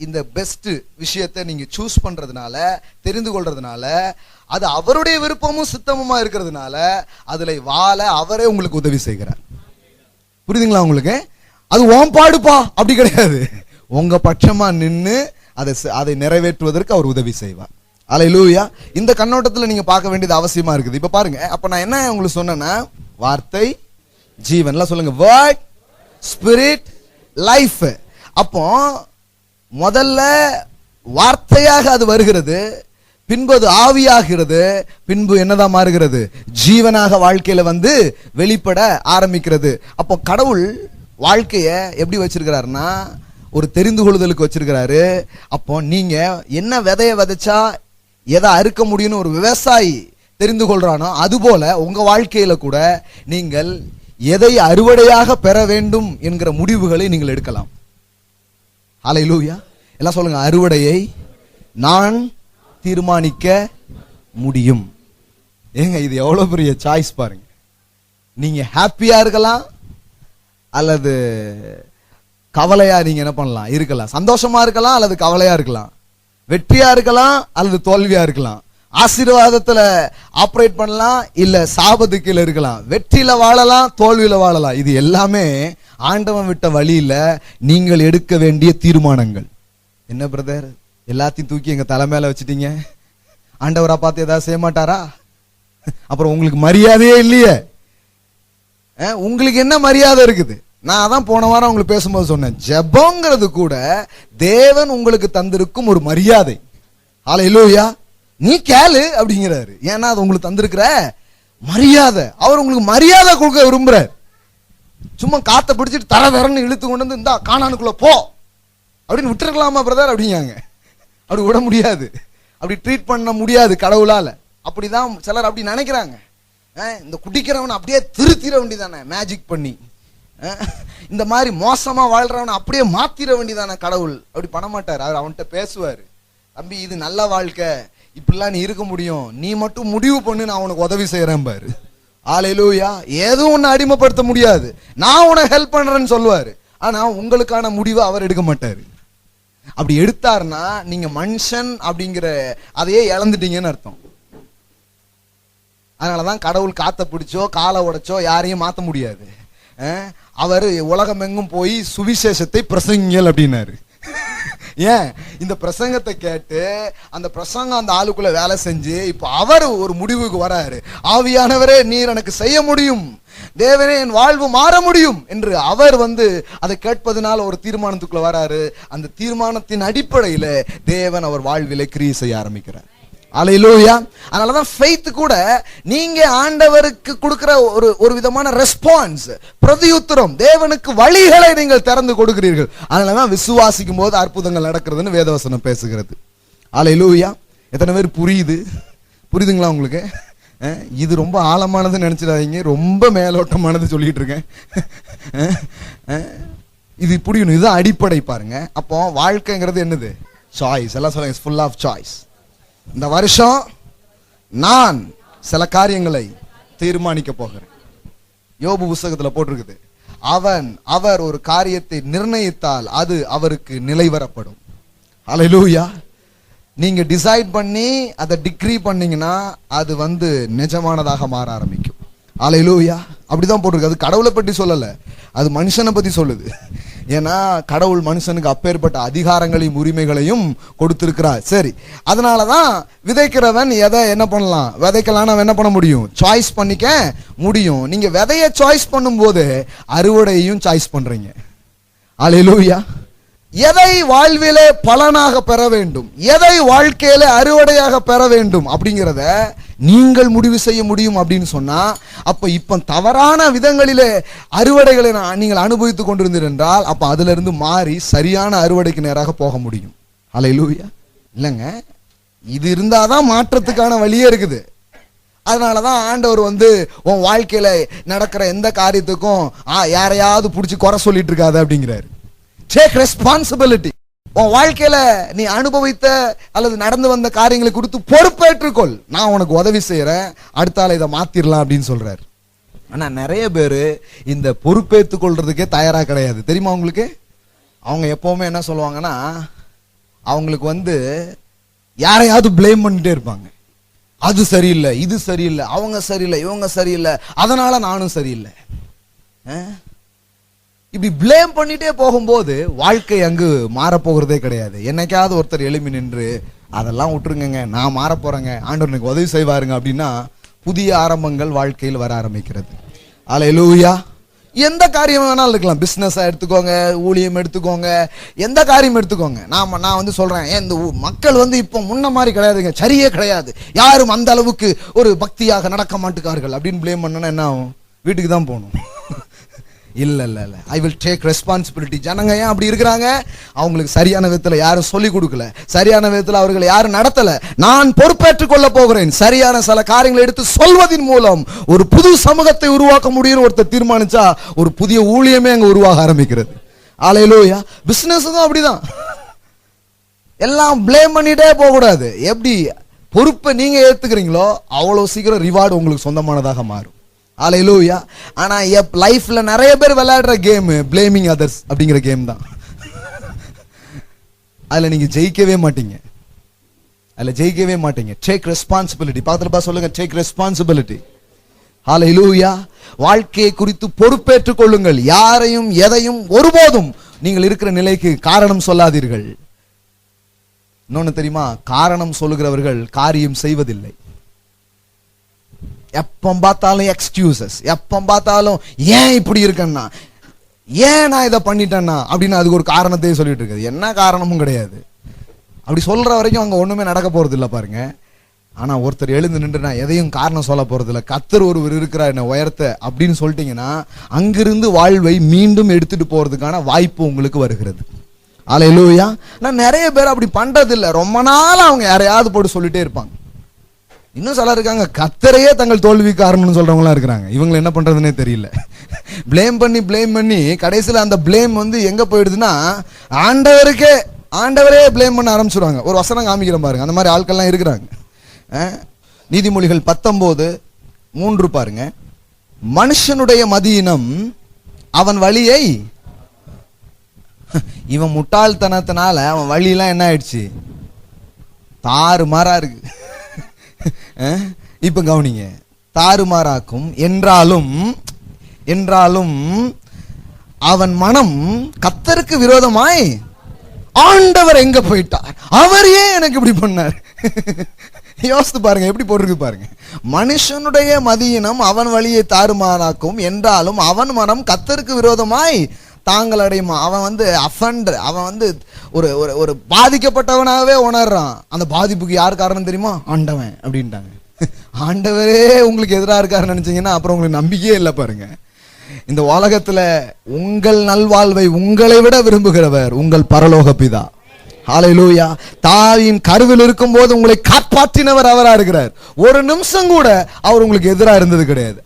இந்த பெஸ்ட் விஷயத்தை நீங்க சூஸ் பண்றதுனால, தெரிந்து கொள்றதுனால, அது அவருடைய விருப்பமும் சித்தமுமா இருக்கிறதுனால அதுல வாழ அவரே உங்களுக்கு உதவி செய்கிறார். புரியுதுங்களா உங்களுக்கு? அது ஓம் பாடுப்பா அப்படி கிடையாது. உங்க பட்சமா நின்னு அதை நிறைவேற்றுவதற்கு அவர் உதவி செய்வார். அல்லேலூயா. இந்த கண்ணோட்டத்துல நீங்க பார்க்க வேண்டியது அவசியமா இருக்குது. இப்ப பாருங்க, அப்ப நான் என்ன உங்களுக்கு சொன்னேன்னா, வார்த்தை ஜீவன். சொல்லுங்க, வேர்ட், ஸ்பிரிட், லைஃப். அப்போ முதல்ல வார்த்தையாக அது வருகிறது, பின்பு அது ஆவியாகிறது, பின்பு என்னதான் மாறுகிறது, ஜீவனாக வாழ்க்கையில வந்து வெளிப்பட ஆரம்பிக்கிறது. அப்போ கடவுள் வாழ்க்கைய எப்படி வச்சிருக்கிறாருன்னா, ஒரு தெரிந்து கொள்ளுதலுக்கு வச்சிருக்கிறாரு. அப்போ நீங்க என்ன விதைய விதைச்சா எதை அறுக்க முடியும்னு ஒரு விவசாயி தெரிந்து கொள்றானோ, அதுபோல உங்க வாழ்க்கையில கூட நீங்கள் எதை அறுவடையாக பெற வேண்டும் என்கிற முடிவுகளை நீங்கள் எடுக்கலாம். ஹல்லேலூயா. எல்லாம் சொல்லுங்க, அறுவடையை நான் தீர்மானிக்க முடியும். ஏங்க இது எவ்வளவு பெரிய சாய்ஸ் பாருங்க. நீங்க ஹாப்பியா இருக்கலாம், அல்லது கவலையா நீங்க என்ன பண்ணலாம் இருக்கலாம். சந்தோஷமா இருக்கலாம் அல்லது கவலையா இருக்கலாம், வெற்றியா இருக்கலாம் அல்லது தோல்வியா இருக்கலாம், ஆசீர்வாதத்துல ஆபரேட் பண்ணலாம் இல்ல சாபத்து கீழே இருக்கலாம், வெற்றியில வாழலாம் தோல்வியில வாழலாம். இது எல்லாமே ஆண்டவன் விட்ட வழியில நீங்கள் எடுக்க வேண்டிய தீர்மானங்கள். என்ன பிரதர், எல்லாத்தையும் தூக்கி எங்க தலை மேல வச்சுட்டீங்க, ஆண்டவரா பார்த்து ஏதாவது செய்ய மாட்டாரா? அப்புறம் உங்களுக்கு மரியாதையே இல்லையே. உங்களுக்கு என்ன மரியாதை இருக்குது? நான் அதான் போன வாரம் உங்களுக்கு பேசும்போது சொன்னேன், ஜெபங்கிறது கூட தேவன் உங்களுக்கு தந்திருக்கும் ஒரு மரியாதை. ஹல்லேலூயா. நீ கேளு அப்படிங்கிறாரு. ஏன்னா அது உங்களுக்கு தந்திருக்கிற மரியாதை. அவர் உங்களுக்கு மரியாதை கொடுக்க விரும்புறாரு. சும்மா காத்த பிடிச்சிட்டு தர வேறன்னு இழுத்து கொண்டு வந்து இந்தா கானானுக்குள்ள போ அப்படின்னு விட்டுருக்கலாமா பிரதர் அப்படிங்காங்க. அப்படி விட முடியாது, அப்படி ட்ரீட் பண்ண முடியாது கடவுளால. அப்படிதான் சிலர் அப்படி நினைக்கிறாங்க. இந்த குடிக்கிறவன் அப்படியே திருத்திர வேண்டியதானே மேஜிக் பண்ணி. இந்த மாதிரி மோசமா வாழ்றவனை அப்படியே மாத்திர வேண்டியதான கடவுள். அப்படி பண்ண மாட்டார். அவர் அவன்கிட்ட பேசுவார், தம்பி இது நல்ல வாழ்க்கை, இப்படிலாம் நீ இருக்க முடியும், நீ மட்டும் முடிவு பண்ணு, நான் உனக்கு உதவி செய்யறேன் பாரு. ஹல்லேலூயா. எதுவும் உன்னை அடிமைப்படுத்த முடியாது, நான் உனக்கு ஹெல்ப் பண்றேன்னு சொல்லுவாரு. ஆனா உங்களுக்கான முடிவை அவர் எடுக்க மாட்டாரு. அப்படி எடுத்தாருன்னா நீங்க மனுஷன் அப்படிங்கிற அதையே இழந்துட்டீங்கன்னு அர்த்தம். அதனாலதான் கடவுள் காத்த பிடிச்சோ காலை உடைச்சோ யாரையும் மாத்த முடியாது. அவர் உலகமெங்கும் போய் சுவிசேஷத்தை பிரசங்கிங்கள் அப்படின்னாரு. ஏன்? இந்த பிரசங்கத்தை கேட்டு அந்த பிரசங்கம் அந்த ஆளுக்குள்ள வேலை செஞ்சு இப்ப அவர் ஒரு முடிவுக்கு வராரு. ஆவியானவரே நீர் எனக்கு செய்ய முடியும், தேவனே என் வாழ்வு மாற முடியும் என்று அவர் அதை கேட்பதனால ஒரு தீர்மானத்துக்குள்ள வராரு. அந்த தீர்மானத்தின் அடிப்படையில தேவன் அவர் வாழ்விலை கிரியை செய்ய ஆரம்பிக்கிறார். ஹல்லேலூயா. அதனாலதான் ஃபெய்த் கூட நீங்க ஆண்டவருக்கு கொடுக்கிற ஒரு விதமான ரெஸ்பான்ஸ், பிரதியுத்தரம், தேவனுக்கு வழிகளை நீங்கள் திறந்து கொடுக்கிறீர்கள். அதனாலதான் விசுவாசிக்கும் போது அற்புதங்கள் நடக்கிறதுன்னு வேதவசனம் பேசுகிறது. ஹல்லேலூயா. எத்தனை பேர் புரியுதுங்களா உங்களுக்கு? இது ரொம்ப ஆழமானது நினைச்சிடாதீங்க, ரொம்ப மேலோட்டமானது சொல்லிட்டு இருக்கேன். இது புரியணும், இதுதான் அடிப்படை. பாருங்க, அப்போ வாழ்க்கைங்கிறது என்னது? சாய்ஸ். எல்லாம் சொல்லுங்க, ஃபுல் ஆஃப் சாய்ஸ். இந்த வருஷம் நான் சில காரியங்களை தீர்மானிக்க போகிறேன். யோபு புத்தகத்துல போட்டிருக்குது, அவர் ஒரு காரியத்தை நிர்ணயித்தால் அது அவருக்கு நிலைவரப்படும். ஹல்லேலூயா. நீங்க டிசைட் பண்ணி அதை டிக்ரீ பண்ணீங்கன்னா அது நிஜமானதாக மாற ஆரம்பிக்கும். ஹல்லேலூயா. அப்படிதான் போட்டிருக்கு. அது கடவுளை பற்றி சொல்லல, அது மனுஷனை பத்தி சொல்லுது. ஏன்னா கடவுள் மனுஷனுக்கு அப்பேற்பட்ட அதிகாரங்களையும் உரிமைகளையும் கொடுத்திருக்கிறார். சரி, அதனாலதான் விதைக்கிறவன் எதை என்ன பண்ணலாம், விதைக்கலாம், என்ன பண்ண முடியும், சாய்ஸ் பண்ணிக்க முடியும். நீங்க விதைய சாய்ஸ் பண்ணும் போது அறுவடையையும் சாய்ஸ் பண்றீங்க. ஹல்லேலூயா. எதை வாழ்விலே பலனாக பெற வேண்டும், எதை வாழ்க்கையில அறுவடையாக பெற வேண்டும் அப்படிங்கிறத நீங்கள் முடிவு செய்ய முடியும் அப்படின்னு சொன்னா, இப்ப தவறான விதங்களிலே அறுவடைகளை நீங்கள் அனுபவித்துக் கொண்டிருந்தீர்கள் என்றால் அப்ப அதுல இருந்து மாறி சரியான அறுவடைக்கு நேராக போக முடியும். ஹல்லேலூயா. இல்லைங்க, இது இருந்தாதான் மாற்றத்துக்கான வழியே இருக்குது. அதனாலதான் ஆண்டவர் உன் வாழ்க்கையில நடக்கிற எந்த காரியத்துக்கும் யாரையாவது பிடிச்சி குறை சொல்லிட்டு இருக்காது அப்படிங்கிறாரு. Take responsibility. உன் வாழ்க்கையில நீ அனுபவித்த அல்லது நடந்து வந்த காரியங்களை குறித்து பொறுப்பேற்றுக்கொள். நான் உனக்கு உதவி செய்யறேன், அடுத்தால இதை மாத்திரலாம் அப்படின்னு சொல்றாரு. ஆனா நிறைய பேரு இந்த பொறுப்பேற்றுக் கொள்றதுக்கே தயாரா கிடையாது. தெரியுமா உங்களுக்கு? அவங்க எப்பவுமே என்ன சொல்லுவாங்கன்னா, அவங்களுக்கு யாரையாவது பிளேம் பண்ணிட்டே இருப்பாங்க. அது சரியில்லை, இது சரியில்லை, அவங்க சரியில்லை, இவங்க சரியில்லை, அதனால நானும் சரியில்லை. இப்படி பிளேம் பண்ணிட்டே போகும்போது வாழ்க்கை அங்கு மாறப்போகிறதே கிடையாது. என்னைக்காவது ஒருத்தர் எழுப்பி நின்று அதெல்லாம் விட்டுருங்க, நான் மாற போறேங்க, ஆண்டவர் எனக்கு உதவி செய்வாருங்க அப்படின்னா புதிய ஆரம்பங்கள் வாழ்க்கையில் வர ஆரம்பிக்கிறது. ஹல்லேலூயா. எந்த காரியம் வேணாலும் இருக்கலாம். பிசினஸா எடுத்துக்கோங்க, ஊழியம் எடுத்துக்கோங்க, எந்த காரியம் எடுத்துக்கோங்க. நான் சொல்றேன், இந்த மக்கள் இப்போ முன்ன மாதிரி கிடையாதுங்க, சரியே கிடையாது, யாரும் அந்த அளவுக்கு ஒரு பக்தியாக நடக்க மாட்டுக்கார்கள் அப்படின்னு பிளேம் பண்ணனா என்ன ஆகும்? வீட்டுக்கு தான் போகணும். இல்ல இல்ல இல்ல, ஐ வில் டேக் ரெஸ்பான்சிபிலிட்டி. ஜனங்க ஏன் அப்படி இருக்கிறாங்க? அவங்களுக்கு சரியான விதத்துல யாரும் சொல்லிக் கொடுக்கல, சரியான விதத்துல அவர்களை யாரும் நடத்தல. நான் பொறுப்பேற்றுக் கொள்ள போகிறேன், சரியான சில காரியங்களை எடுத்து சொல்வதன் மூலம் ஒரு புது சமூகத்தை உருவாக்க முடியும் ஒருத்தர் தீர்மானிச்சா ஒரு புதிய ஊழியமே அங்க உருவாக ஆரம்பிக்கிறது. ஹல்லேலூயா. பிசினஸ் தான் அப்படிதான். எல்லாம் பிளேம் பண்ணிட்டே போக கூடாது. எப்படி பொறுப்பை நீங்க ஏத்துக்கிறீங்களோ அவ்வளவு சீக்கிரம் ரிவார்டு உங்களுக்கு சொந்தமானதாக மாறும். ஹல்லேலூயா. ஆனா லைஃப்ல நிறைய பேர் விளையாடுற கேம் பிளேமிங் அதர்ஸ் அப்படிங்கிற கேம் தான். அதுல நீங்க ஜெயிக்கவே மாட்டீங்க. Take responsibility. பக்கத்துல சொல்லுங்க, டேக் ரெஸ்பான்சிபிலிட்டி. ஹல்லேலூயா. வாழ்க்கையை குறித்து பொறுப்பேற்றுக் கொள்ளுங்கள். யாரையும் எதையும் ஒருபோதும் நீங்கள் இருக்கிற நிலைக்கு காரணம் சொல்லாதீர்கள். இன்னொன்னு தெரியுமா? காரணம் சொல்லுகிறவர்கள் காரியம் செய்வதில்லை. எப்ப பார்த்தாலும் எக்ஸ்கியூசஸ், எப்ப பார்த்தாலும் ஏன் இப்படி இருக்கேன்னா, ஏன் நான் இதை பண்ணிட்டேன்னா அப்படின்னு அதுக்கு ஒரு காரணத்தையும் சொல்லிட்டு இருக்குது. என்ன காரணமும் கிடையாது. அப்படி சொல்ற வரைக்கும் அங்க ஒண்ணுமே நடக்க போறது இல்லை பாருங்க. ஆனா ஒருத்தர் எழுந்து நின்று நான் எதையும் காரணம் சொல்ல போறது இல்லை, கர்த்தர் ஒருவர் இருக்கிறார் என்ன உயர்த்த அப்படின்னு சொல்லிட்டீங்கன்னா அங்கிருந்து வாழ்வை மீண்டும் எடுத்துட்டு போறதுக்கான வாய்ப்பு உங்களுக்கு வருகிறது. ஹல்லேலூயா. நான் நிறைய பேர் அப்படி பண்றது இல்லை. ரொம்ப நாள் அவங்க யாரையாவது போட்டு சொல்லிட்டே இருப்பாங்க. இன்னும் சிலர் இருக்காங்க, கர்த்தரையே தங்கள் தோல்வி காரணம்னு சொல்றவங்களா இருக்கிறாங்க. இவங்க என்ன பண்றதுன்னே தெரியல. பிளேம் பண்ணி கடைசியில் அந்த பிளேம் வந்து எங்க போயிடுதுன்னா ஆண்டவரே பிளேம் பண்ண ஆரம்பிச்சுடுவாங்க. ஒரு வசனம் காமிக்கிறேன் பாருங்க, அந்த மாதிரி ஆட்கள்லாம் இருக்கிறாங்க. நீதிமொழிகள் 19:3 பாருங்க. மனுஷனுடைய மதியினம் அவன் வழியை, இவன் முட்டாள்தனத்தினால அவன் வழியெல்லாம் என்ன ஆயிடுச்சு, தாறுமாறா இருக்கு. இப்ப கவனிங்க, தாறுமாறாக்கும். என்றாலும் அவன் மனம் கர்த்தருக்கு விரோதமாய், ஆண்டவர் எங்க போயிட்டார், அவர் ஏன் எனக்கு இப்படி பண்ணார். யோசித்து பாருங்க, எப்படி போட்டிருக்கு பாருங்க. மனுஷனுடைய மதியினம் அவன் வழியை தாறுமாறாக்கும், என்றாலும் அவன் மனம் கர்த்தருக்கு விரோதமாய் தாங்கள் அடையுமா. அவன் வந்து அஃபண்டர், அவன் வந்து ஒரு ஒரு பாதிக்கப்பட்டவனாகவே உணர்றான். அந்த பாதிப்புக்கு யார் காரணம் தெரியுமா? ஆண்டவன் அப்படின்ட்டாங்க. ஆண்டவரே உங்களுக்கு எதிராக இருக்காருன்னு நினைச்சீங்கன்னா அப்புறம் உங்களுக்கு நம்பிக்கையே இல்லை பாருங்க. இந்த உலகத்துல உங்கள் நல்வாழ்வை உங்களை விட விரும்புகிறவர் உங்கள் பரலோக பிதா. ஹல்லேலூயா. தாயின் கருவில் இருக்கும் போது உங்களை காப்பாற்றினவர் அவரா இருக்கிறார். ஒரு நிமிஷம் கூட அவர் உங்களுக்கு எதிராக இருந்தது கிடையாது.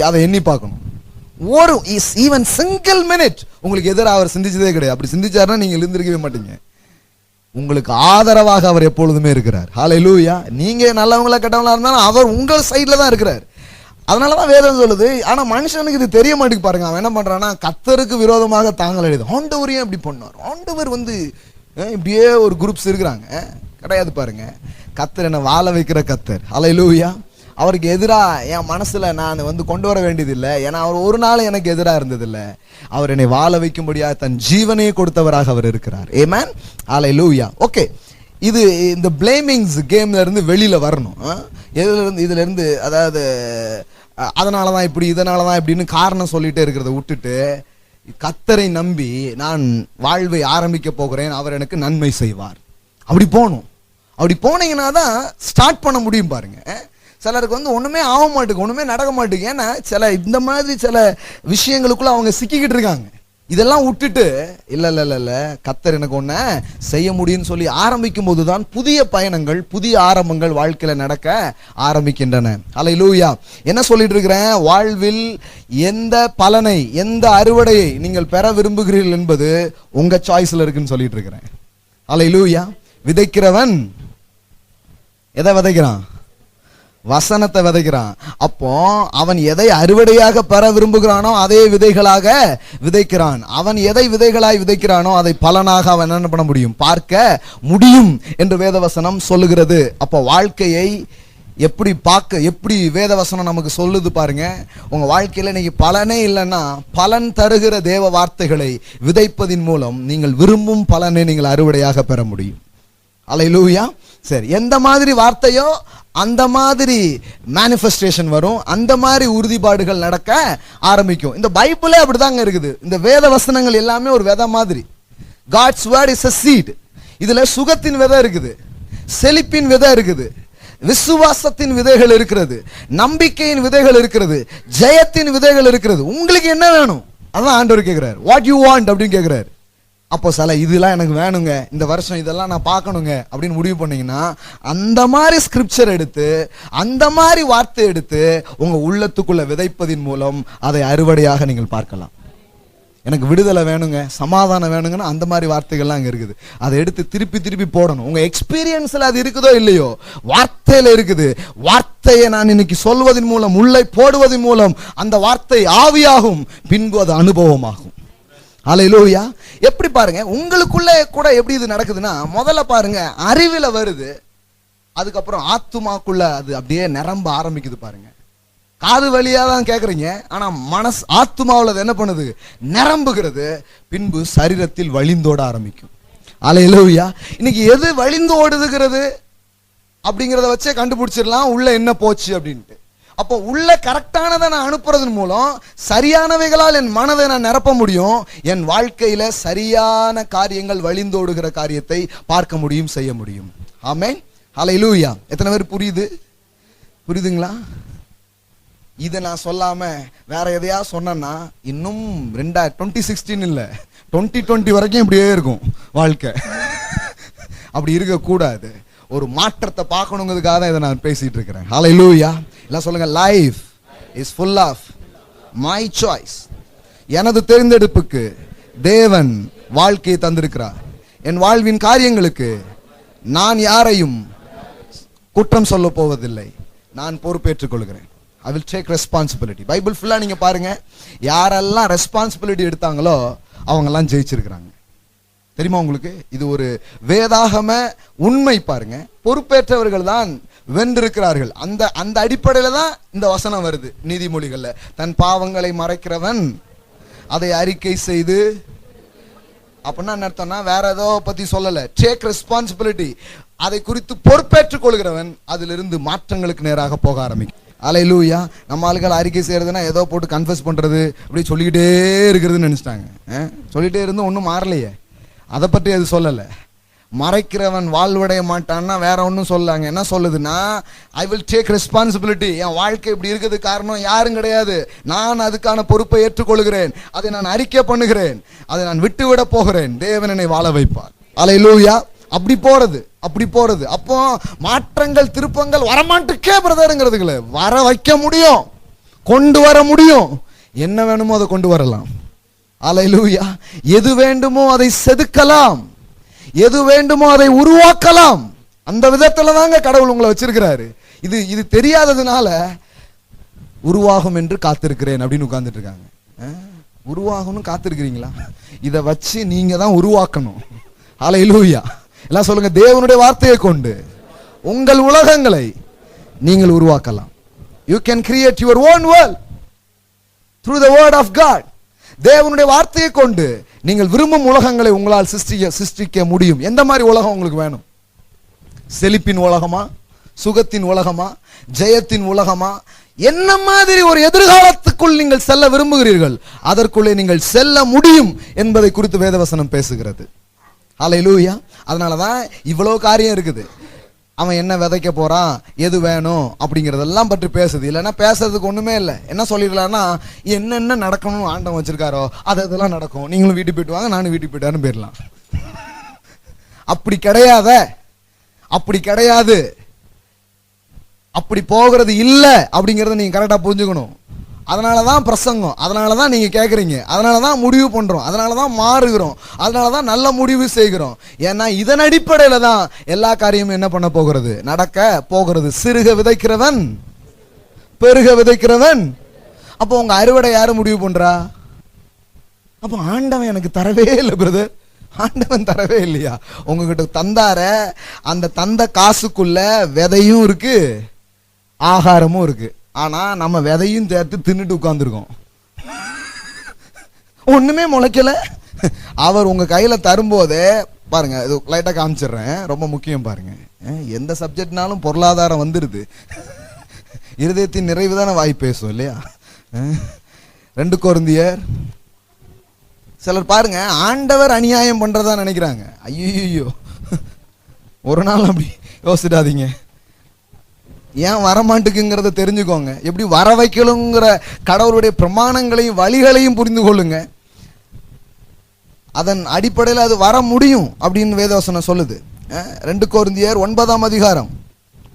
அதை எண்ணி பார்க்கணும். ஒரு ஈவன் சிங்கிள் மினிட் உங்களுக்கு எதிராக அவர் சிந்திச்சதே கிடையாது. அப்படி சிந்திச்சாருன்னா நீங்க இருந்திருக்கவே மாட்டீங்க. உங்களுக்கு ஆதரவாக அவர் எப்பொழுதுமே இருக்கிறார். ஹல்லேலூயா. நீங்க நல்லவங்களா கெட்டவங்களா இருந்தாலும் அவர் உங்கள் சைட்ல தான் இருக்கிறார். அதனாலதான் வேதம் சொல்லுது. ஆனா மனுஷனுக்கு இது தெரிய மாட்டேங்குது பாருங்க. அவன் என்ன பண்றான்னா கர்த்தருக்கு விரோதமாக தாங்கள் எழுது. ஆண்டவரையும் இப்படி பண்ணார். ஆண்டவர் வந்து இப்படியே ஒரு குரூப்ஸ் இருக்கிறாங்க கிடையாது பாருங்க. கர்த்தர் என்ன வாழ வைக்கிற கர்த்தர். ஹல்லேலூயா. அவருக்கு எதிராக என் மனசுல நான் வந்து கொண்டு வர வேண்டியதில்லை. ஏன்னா அவர் ஒரு நாள் எனக்கு எதிராக இருந்ததில்லை. அவர் என்னை வாழ வைக்கும்படியாக தன் ஜீவனையே கொடுத்தவராக அவர் இருக்கிறார். ஆமென். ஹல்லேலூயா. ஓகே, இது இந்த பிளேமிங்ஸ் கேம்ல இருந்து வெளியில வரணும். இதுல இருந்து அதாவது அதனாலதான் இப்படி இதனாலதான் இப்படின்னு காரணம் சொல்லிட்டே இருக்கிறத விட்டுட்டு கர்த்தரை நம்பி நான் வாழ்வை ஆரம்பிக்க போகிறேன், அவர் எனக்கு நன்மை செய்வார், அப்படி போகணும். அப்படி போனீங்கன்னா தான் ஸ்டார்ட் பண்ண முடியும் பாருங்க. சிலருக்கு வந்து ஒண்ணுமே ஆக மாட்டேங்குது, ஒண்ணுமே நடக்க மாட்டேங்குது. ஏன்னா சில இந்த மாதிரி சில விஷயங்களுக்குள்ள அவங்க சிக்கிக்கிட்டு இருக்காங்க. இதெல்லாம் விட்டுட்டு இல்ல கர்த்தர் எனக்கு ஒண்ண செய்ய முடியும்னு சொல்லி ஆரம்பிக்கும் போதுதான் புதிய பயணங்கள், புதிய ஆரம்பங்கள் வாழ்க்கையில நடக்க ஆரம்பிக்கின்றன. ஹல்லேலூயா. என்ன சொல்லிட்டு இருக்கிறேன், வாழ்வில் எந்த பலனை, எந்த அறுவடையை நீங்கள் பெற விரும்புகிறீர்கள் என்பது உங்க சாய்ஸ்ல இருக்குன்னு சொல்லிட்டு இருக்கிறேன். ஹல்லேலூயா. விதைக்கிறவன் எதை விதைக்கிறான்? வசனத்தை விதைக்கிறான். அப்போ அவன் எதை அறுவடையாக பெற விரும்புகிறானோ அதே விதைகளாக விதைக்கிறான். அவன் எதை விதைகளாய் விதைக்கிறானோ அதை பலனாக அவன் என்ன பண்ண முடியும், பார்க்க முடியும் என்று வேதவசனம் சொல்லுகிறது. அப்போ வாழ்க்கையை எப்படி வேதவசனம் நமக்கு சொல்லுது பாருங்க. உங்க வாழ்க்கையில இன்னைக்கு பலனே இல்லைன்னா பலன் தருகிற தேவ வார்த்தைகளை விதைப்பதின் மூலம் நீங்கள் விரும்பும் பலனை நீங்கள் அறுவடையாக பெற முடியும். ஹல்லேலூயா. சரி, எந்த மாதிரி வார்த்தையோ அந்த மாதிரி மேனிஃபெஸ்டேஷன் வரும், அந்த மாதிரி உறுதிப்பாடுகள் நடக்க ஆரம்பிக்கும். இந்த பைபிளே அப்படிதாங்க இருக்குது. இந்த வேத வசனங்கள் எல்லாமே ஒரு விதை மாதிரி. God's word is a seed. இதுல சுகத்தின் விதை இருக்குது, செழிப்பின் விதை இருக்குது, விசுவாசத்தின் விதைகள் இருக்கிறது, நம்பிக்கையின் விதைகள் இருக்கிறது, ஜெயத்தின் விதைகள் இருக்கிறது. உங்களுக்கு என்ன வேணும் அதான் ஆண்டவர் கேட்கிறார். வாட் யூ வாண்ட் அப்படின்னு கேட்கிறார். அப்போ சில இதெல்லாம் எனக்கு வேணுங்க, இந்த வருஷம் இதெல்லாம் நான் பார்க்கணுங்க அப்படின்னு முடிவு பண்ணீங்கன்னா அந்த மாதிரி ஸ்கிரிப்சர் எடுத்து அந்த மாதிரி வார்த்தை எடுத்து உங்க உள்ளத்துக்குள்ள விதைப்பதின் மூலம் அதை அறுவடையாக நீங்கள் பார்க்கலாம். எனக்கு விடுதலை வேணுங்க, சமாதானம் வேணுங்கன்னா அந்த மாதிரி வார்த்தைகள்லாம் அங்கே இருக்குது. அதை எடுத்து திருப்பி போடணும். உங்க எக்ஸ்பீரியன்ஸ்ல அது இருக்குதோ இல்லையோ, வார்த்தையில இருக்குது. வார்த்தையை நான் இன்னைக்கு சொல்வதன் மூலம், உள்ளே போடுவதன் மூலம் அந்த வார்த்தை ஆவியாகும், பின்பு அது அனுபவமாகும். ஹல்லேலூயா. எப்படி பாருங்க, உங்களுக்குள்ள கூட எப்படி இது நடக்குதுன்னா, முதல்ல பாருங்க அறிவில வருது, அதுக்கப்புறம் ஆத்துமாக்குள்ள அது அப்படியே நிரம்ப ஆரம்பிக்குது பாருங்க. காது வழியா தான் கேட்குறீங்க, ஆனா மனசு ஆத்துமாவில் என்ன பண்ணுது, நிரம்புகிறது, பின்பு சரீரத்தில் வழிந்தோட ஆரம்பிக்கும். ஹல்லேலூயா. இன்னைக்கு எது வழிந்து ஓடுதுகிறது அப்படிங்கிறத வச்சே கண்டுபிடிச்சிடலாம் உள்ள என்ன போச்சு அப்படின்ட்டு. அப்போ உள்ள கரெக்டானதை நான் அனுப்புறதன் மூலம் சரியானவைகளால் என் மனதை நான் நிரப்ப முடியும். என் வாழ்க்கையில சரியான காரியங்கள், வழிந்தோடுகிற காரியத்தை பார்க்க முடியும், செய்ய முடியும். ஆமென். ஹல்லேலூயா. எத்தனை பேர் புரியுதுங்களா? இதை நான் சொல்லாம வேற எதையா சொன்னா இன்னும் 2016 இல்ல 2020 வரைக்கும் இப்படியே இருக்கும் வாழ்க்கை. அப்படி இருக்க கூடாது. ஒரு மாற்றத்தை பார்க்கணுங்கிறதுக்காக தான் இதை நான் பேசிட்டு இருக்கிறேன். ஹல்லேலூயா. எல்லாம் சொல்லுங்க, life is full of my choice. எனது தேர்ந்தெடுப்புக்கு தேவன் வாழ்க்கையை தந்திருக்கிறார். என் வாழ்வின் காரியங்களுக்கு நான் யாரையும் குற்றம் சொல்ல போவதில்லை. நான் பொறுப்பேற்றுக் கொள்கிறேன். I will take responsibility. Bible ஃபுல்லா நீங்க பாருங்க, யாரெல்லாம் ரெஸ்பான்சிபிலிட்டி எடுத்தாங்களோ அவங்கெல்லாம் ஜெயிச்சிருக்கிறாங்க. தெரியுமா உங்களுக்கு? இது ஒரு வேதாகம உண்மை. பாருங்க, பொறுப்பேற்றவர்கள் தான் வென்றிருக்கிறார்கள். அந்த அடிப்படையில தான் இந்த வசனம் வருது நீதிமொழிகள்ல. தன் பாவங்களை மறைக்கிறவன் அதை அறிக்கை செய்து, அப்படின்னா என்ன அர்த்தம்னா, வேற ஏதோ பத்தி சொல்லல. Take responsibility. அதை குறித்து பொறுப்பேற்றுக் கொள்கிறவன் அதிலிருந்து மாற்றங்களுக்கு நேராக போக ஆரம்பிக்கும். அல்லேலூயா. நம்ம ஆளுகள் அறிக்கை செய்யறதுன்னா ஏதோ போட்டு கன்ஃபஸ் பண்றது, அப்படி சொல்லிக்கிட்டே இருக்கிறதுன்னு நினைச்சிட்டாங்க. சொல்லிட்டே இருந்து ஒன்றும் மாறலையே. அதை பற்றி அது சொல்லல. மறைக்கிறவன் வாழ்வடைய மாட்டான்னா வேற ஒன்றும் சொல்லாங்க. என்ன சொல்லுதுன்னா, ஐ வில் டேக் ரெஸ்பான்சிபிலிட்டி. என் வாழ்க்கை இப்படி இருக்கிறது காரணம் யாரும் கிடையாது, நான் அதுக்கான பொறுப்பை ஏற்றுக்கொள்கிறேன், அதை நான் அறிக்கை பண்ணுகிறேன், அதை நான் விட்டுவிட போகிறேன், தேவன் என்னை வாழ வைப்பார். அல்லேலூயா. அப்படி போறது. அப்போ மாற்றங்கள் திருப்பங்கள் வரமாட்டுக்கே பிரதருங்கிறதுல வர வைக்க முடியும், கொண்டு வர முடியும். என்ன வேணுமோ அதை கொண்டு வரலாம். அல்லேலூயா. எது வேண்டுமோ அதை செதுக்கலாம், எது வேண்டுமோ அதை உருவாக்கலாம். அந்த விதத்துல தாங்க கடவுள் உங்களை வச்சிருக்கிறாரு. இது தெரியாததுனால உருவாகும் என்று காத்திருக்கிறேன் அப்படின்னு உட்கார்ந்துட்டு இருக்காங்க. உருவாகும்னு காத்திருக்கிறீங்களா? இதை வச்சு நீங்க தான் உருவாக்கணும். அல்லேலூயா. எல்லாம் சொல்லுங்க, தேவனுடைய வார்த்தையை கொண்டு உங்கள் உலகங்களை நீங்கள் உருவாக்கலாம். You can create your own world through the word of God. தேவனுடைய வார்த்தையை கொண்டு நீங்கள் விரும்பும் உலகங்களை உங்களால் சிருஷ்டிக்க முடியும். எந்த மாதிரி உலகம் உங்களுக்கு வேணும்? செழிப்பின் உலகமா, சுகத்தின் உலகமா, ஜெயத்தின் உலகமா? என்ன மாதிரி ஒரு எதிர்காலத்துக்குள் நீங்கள் செல்ல விரும்புகிறீர்கள், அதற்குள்ளே நீங்கள் செல்ல முடியும் என்பதை குறித்து வேதவசனம் பேசுகிறது. அல்லேலூயா. அதனாலதான் இவ்வளவு காரியம் இருக்குது. அவன் என்ன விதைக்க போறான், எது வேணும் அப்படிங்கறதெல்லாம் பற்றி பேசுது. இல்லைன்னா பேசுறதுக்கு ஒண்ணுமே இல்லை. என்ன சொல்லிடலாம்னா, என்னென்ன நடக்கணும்னு ஆண்டவன் வச்சிருக்காரோ அதெல்லாம் நடக்கும். நீங்களும் வீட்டுக்கு போயிட்டு வாங்க, நானும் வீட்டுக்கு போயிட்டாருன்னு போயிடலாம். அப்படி கிடையாது. அப்படி போகிறது இல்லை அப்படிங்கறத நீங்க கரெக்டா புரிஞ்சுக்கணும். அதனாலதான் பிரசங்கம், அதனாலதான் நீங்க கேட்குறீங்க, அதனாலதான் முடிவு பண்றோம், அதனாலதான் மாறுகிறோம், அதனாலதான் நல்ல முடிவு செய்கிறோம். ஏன்னா இதன் அடிப்படையில தான் எல்லா காரியமும் என்ன பண்ண போகிறது, நடக்க போகிறது. சிறுக விதைக்கிறவன் பெருக விதைக்கிறவன். அப்போ உங்க அறுவடை யாரு முடிவு பண்றா? அப்போ ஆண்டவன் எனக்கு தரவே இல்லை பிரதர். ஆண்டவன் தரவே இல்லையா? உங்ககிட்ட தந்தார அந்த தந்த காசுக்குள்ள விதையும் இருக்கு, ஆகாரமும் இருக்கு. ஆனா நம்ம விதையும் சேர்த்து தின்னுட்டு உட்கார்ந்துருக்கோம், ஒண்ணுமே முளைக்கல. அவர் உங்க கையில தரும்போதே பாருங்க, இது லைட்டா காமிச்சிடுறேன், ரொம்ப முக்கியம் பாருங்க. எந்த சப்ஜெக்ட்னாலும் பொருளாதாரம் வந்துருது. இருதயத்தின் நிறைவு தானே வாய் பேசும் இல்லையா? 2 கொரிந்தியர். சிலர் பாருங்க, ஆண்டவர் அநியாயம் பண்றதா நினைக்கிறாங்க. ஐயோ, ஒரு நாள் அப்படி யோசிடாதீங்க. ஏன் வரமாட்டுக்குங்கிறத தெரிஞ்சுக்கோங்க. எப்படி வர வைக்கலுங்கிற கடவுளுடைய பிரமாணங்களையும் வழிகளையும் புரிந்து கொள்ளுங்க. அதன் அடிப்படையில் அது வர முடியும் அப்படின்னு வேதவசனம் சொல்லுது. 2 கொரிந்தியர் 9ஆம் அதிகாரம்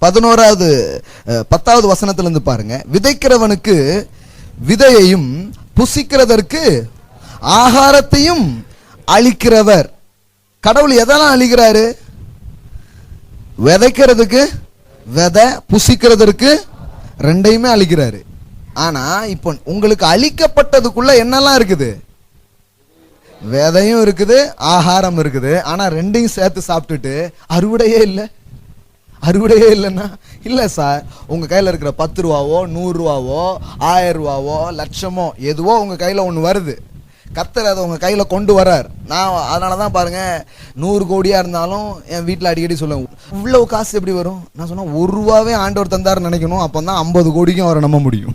10வது வசனத்திலிருந்து பாருங்க. விதைக்கிறவனுக்கு விதையையும் புசிக்கிறதற்கு ஆகாரத்தையும் அளிக்கிறவர். கடவுள் எதெல்லாம் அளிக்கிறாரு? விதைக்கிறதுக்கு விதை, புசிக்கிறதற்கு ரெண்டையுமே அளிக்கிறாரு. ஆனா இப்போ உங்களுக்கு அளிக்கப்பட்டதுக்குள்ள என்னெல்லாம் இருக்குது? விதையும் இருக்குது, ஆகாரம் இருக்குது. ஆனா ரெண்டையும் சேர்த்து சாப்பிட்டுட்டு அறுவடையே இல்லைன்னா இல்ல சார், உங்க கையில இருக்கிற 10 ரூபாவோ 100 ரூபாவோ 1000 ரூபாவோ லட்சமோ எதுவோ உங்க கையில ஒண்ணு வருது. கர்த்தர் அதை உங்க கையில கொண்டு வர்றார். நான் அதனாலதான் பாருங்க, 100 கோடியா இருந்தாலும் என் வீட்டுல அடிக்கடி சொல்லுவேன், இவ்வளவு காசு எப்படி வரும்? நான் சொன்னா 1 ரூபாவே ஆண்டவர் தந்தாரு நினைக்கணும். அப்பதான் 50 கோடிக்கும் அவரை நம்ப முடியும்.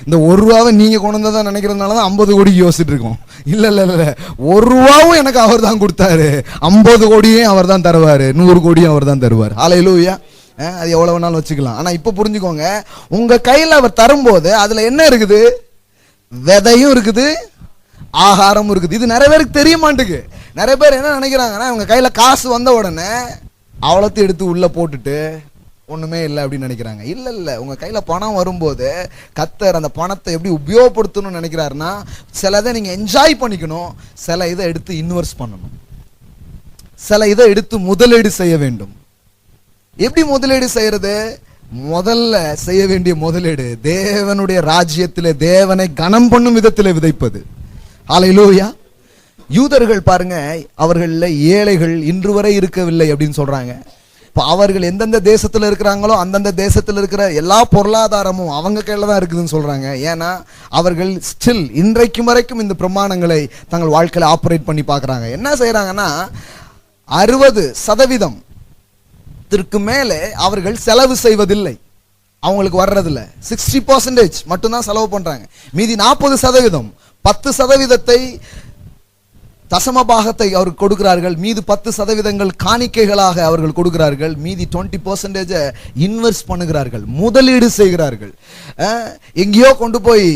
இந்த 1 ரூபாவை நீங்க கொண்டு வந்ததான் நினைக்கிறதுனாலதான் 50 கோடிக்கு யோசிச்சுட்டு இருக்கோம். இல்ல 1 ரூபாவும் எனக்கு அவர் தான் கொடுத்தாரு, 50 கோடியும் அவர் தான் தருவாரு, 100 கோடியும் அவர் தான் தருவார். அல்லேலூயா. அது எவ்வளவு வேணாலும் வச்சுக்கலாம். ஆனா இப்ப புரிஞ்சுக்கோங்க, உங்க கையில அவர் தரும்போது அதுல என்ன இருக்குது? விதையும் இருக்குது, ஆகாரமும் இருக்குது. இது நிறைய பேருக்கு தெரிய மாட்டேங்குது. நிறைய பேர் என்ன நினைக்கிறாங்கன்னா, உங்க கையில காசு வந்த உடனே அவ்வளோத்தையும் எடுத்து உள்ள போட்டுட்டு ஒண்ணுமே இல்லை அப்படின்னு நினைக்கிறாங்க. இல்ல இல்ல, உங்க கையில பணம் வரும்போது கர்த்தர் அந்த பணத்தை எப்படி உபயோகப்படுத்தணும்னு நினைக்கிறாருன்னா, சில இதை நீங்க என்ஜாய் பண்ணிக்கணும், சில இதை எடுத்து இன்வெஸ்ட் பண்ணணும், சில இதை எடுத்து முதலீடு செய்ய வேண்டும். எப்படி முதலீடு செய்யறது? முதல்ல செய்ய வேண்டிய முதலீடு தேவனுடைய ராஜ்யத்திலே தேவனை கனம் பண்ணும் விதத்திலே விதைப்பது. ஹல்லேலூயா. யூதர்கள் பாருங்க, அவர்கள ஏழைகள் இன்று வரை இருக்கவில்லை அப்படின்னு சொல்றாங்க. இப்போ அவர்கள் எந்தெந்த தேசத்துல இருக்கிறாங்களோ அந்தந்த தேசத்தில் இருக்கிற எல்லா பொருளாதாரமும் அவங்க கையில தான் இருக்குதுன்னு சொல்றாங்க. ஏன்னா அவர்கள் ஸ்டில் இன்றைக்கும் வரைக்கும் இந்த பிரமாணங்களை தங்கள் வாழ்க்கையில ஆப்ரேட் பண்ணி பார்க்கறாங்க. என்ன செய்யறாங்கன்னா 60% மேலே அவர்கள் செலவு செய்வதில்லை, அவங்களுக்கு வர்றதில்ல. 60% மட்டும்தான் செலவு பண்றாங்க. மீதி 40% 10% தசமபாகத்தை அவர்கள் கொடுக்கிறார்கள். மீது 10% காணிக்கைகளாக அவர்கள் கொடுக்கிறார்கள். மீதி 20% இன்வெஸ்ட் பண்ணுகிறார்கள், முதலீடு செய்கிறார்கள். எங்கேயோ கொண்டு போய்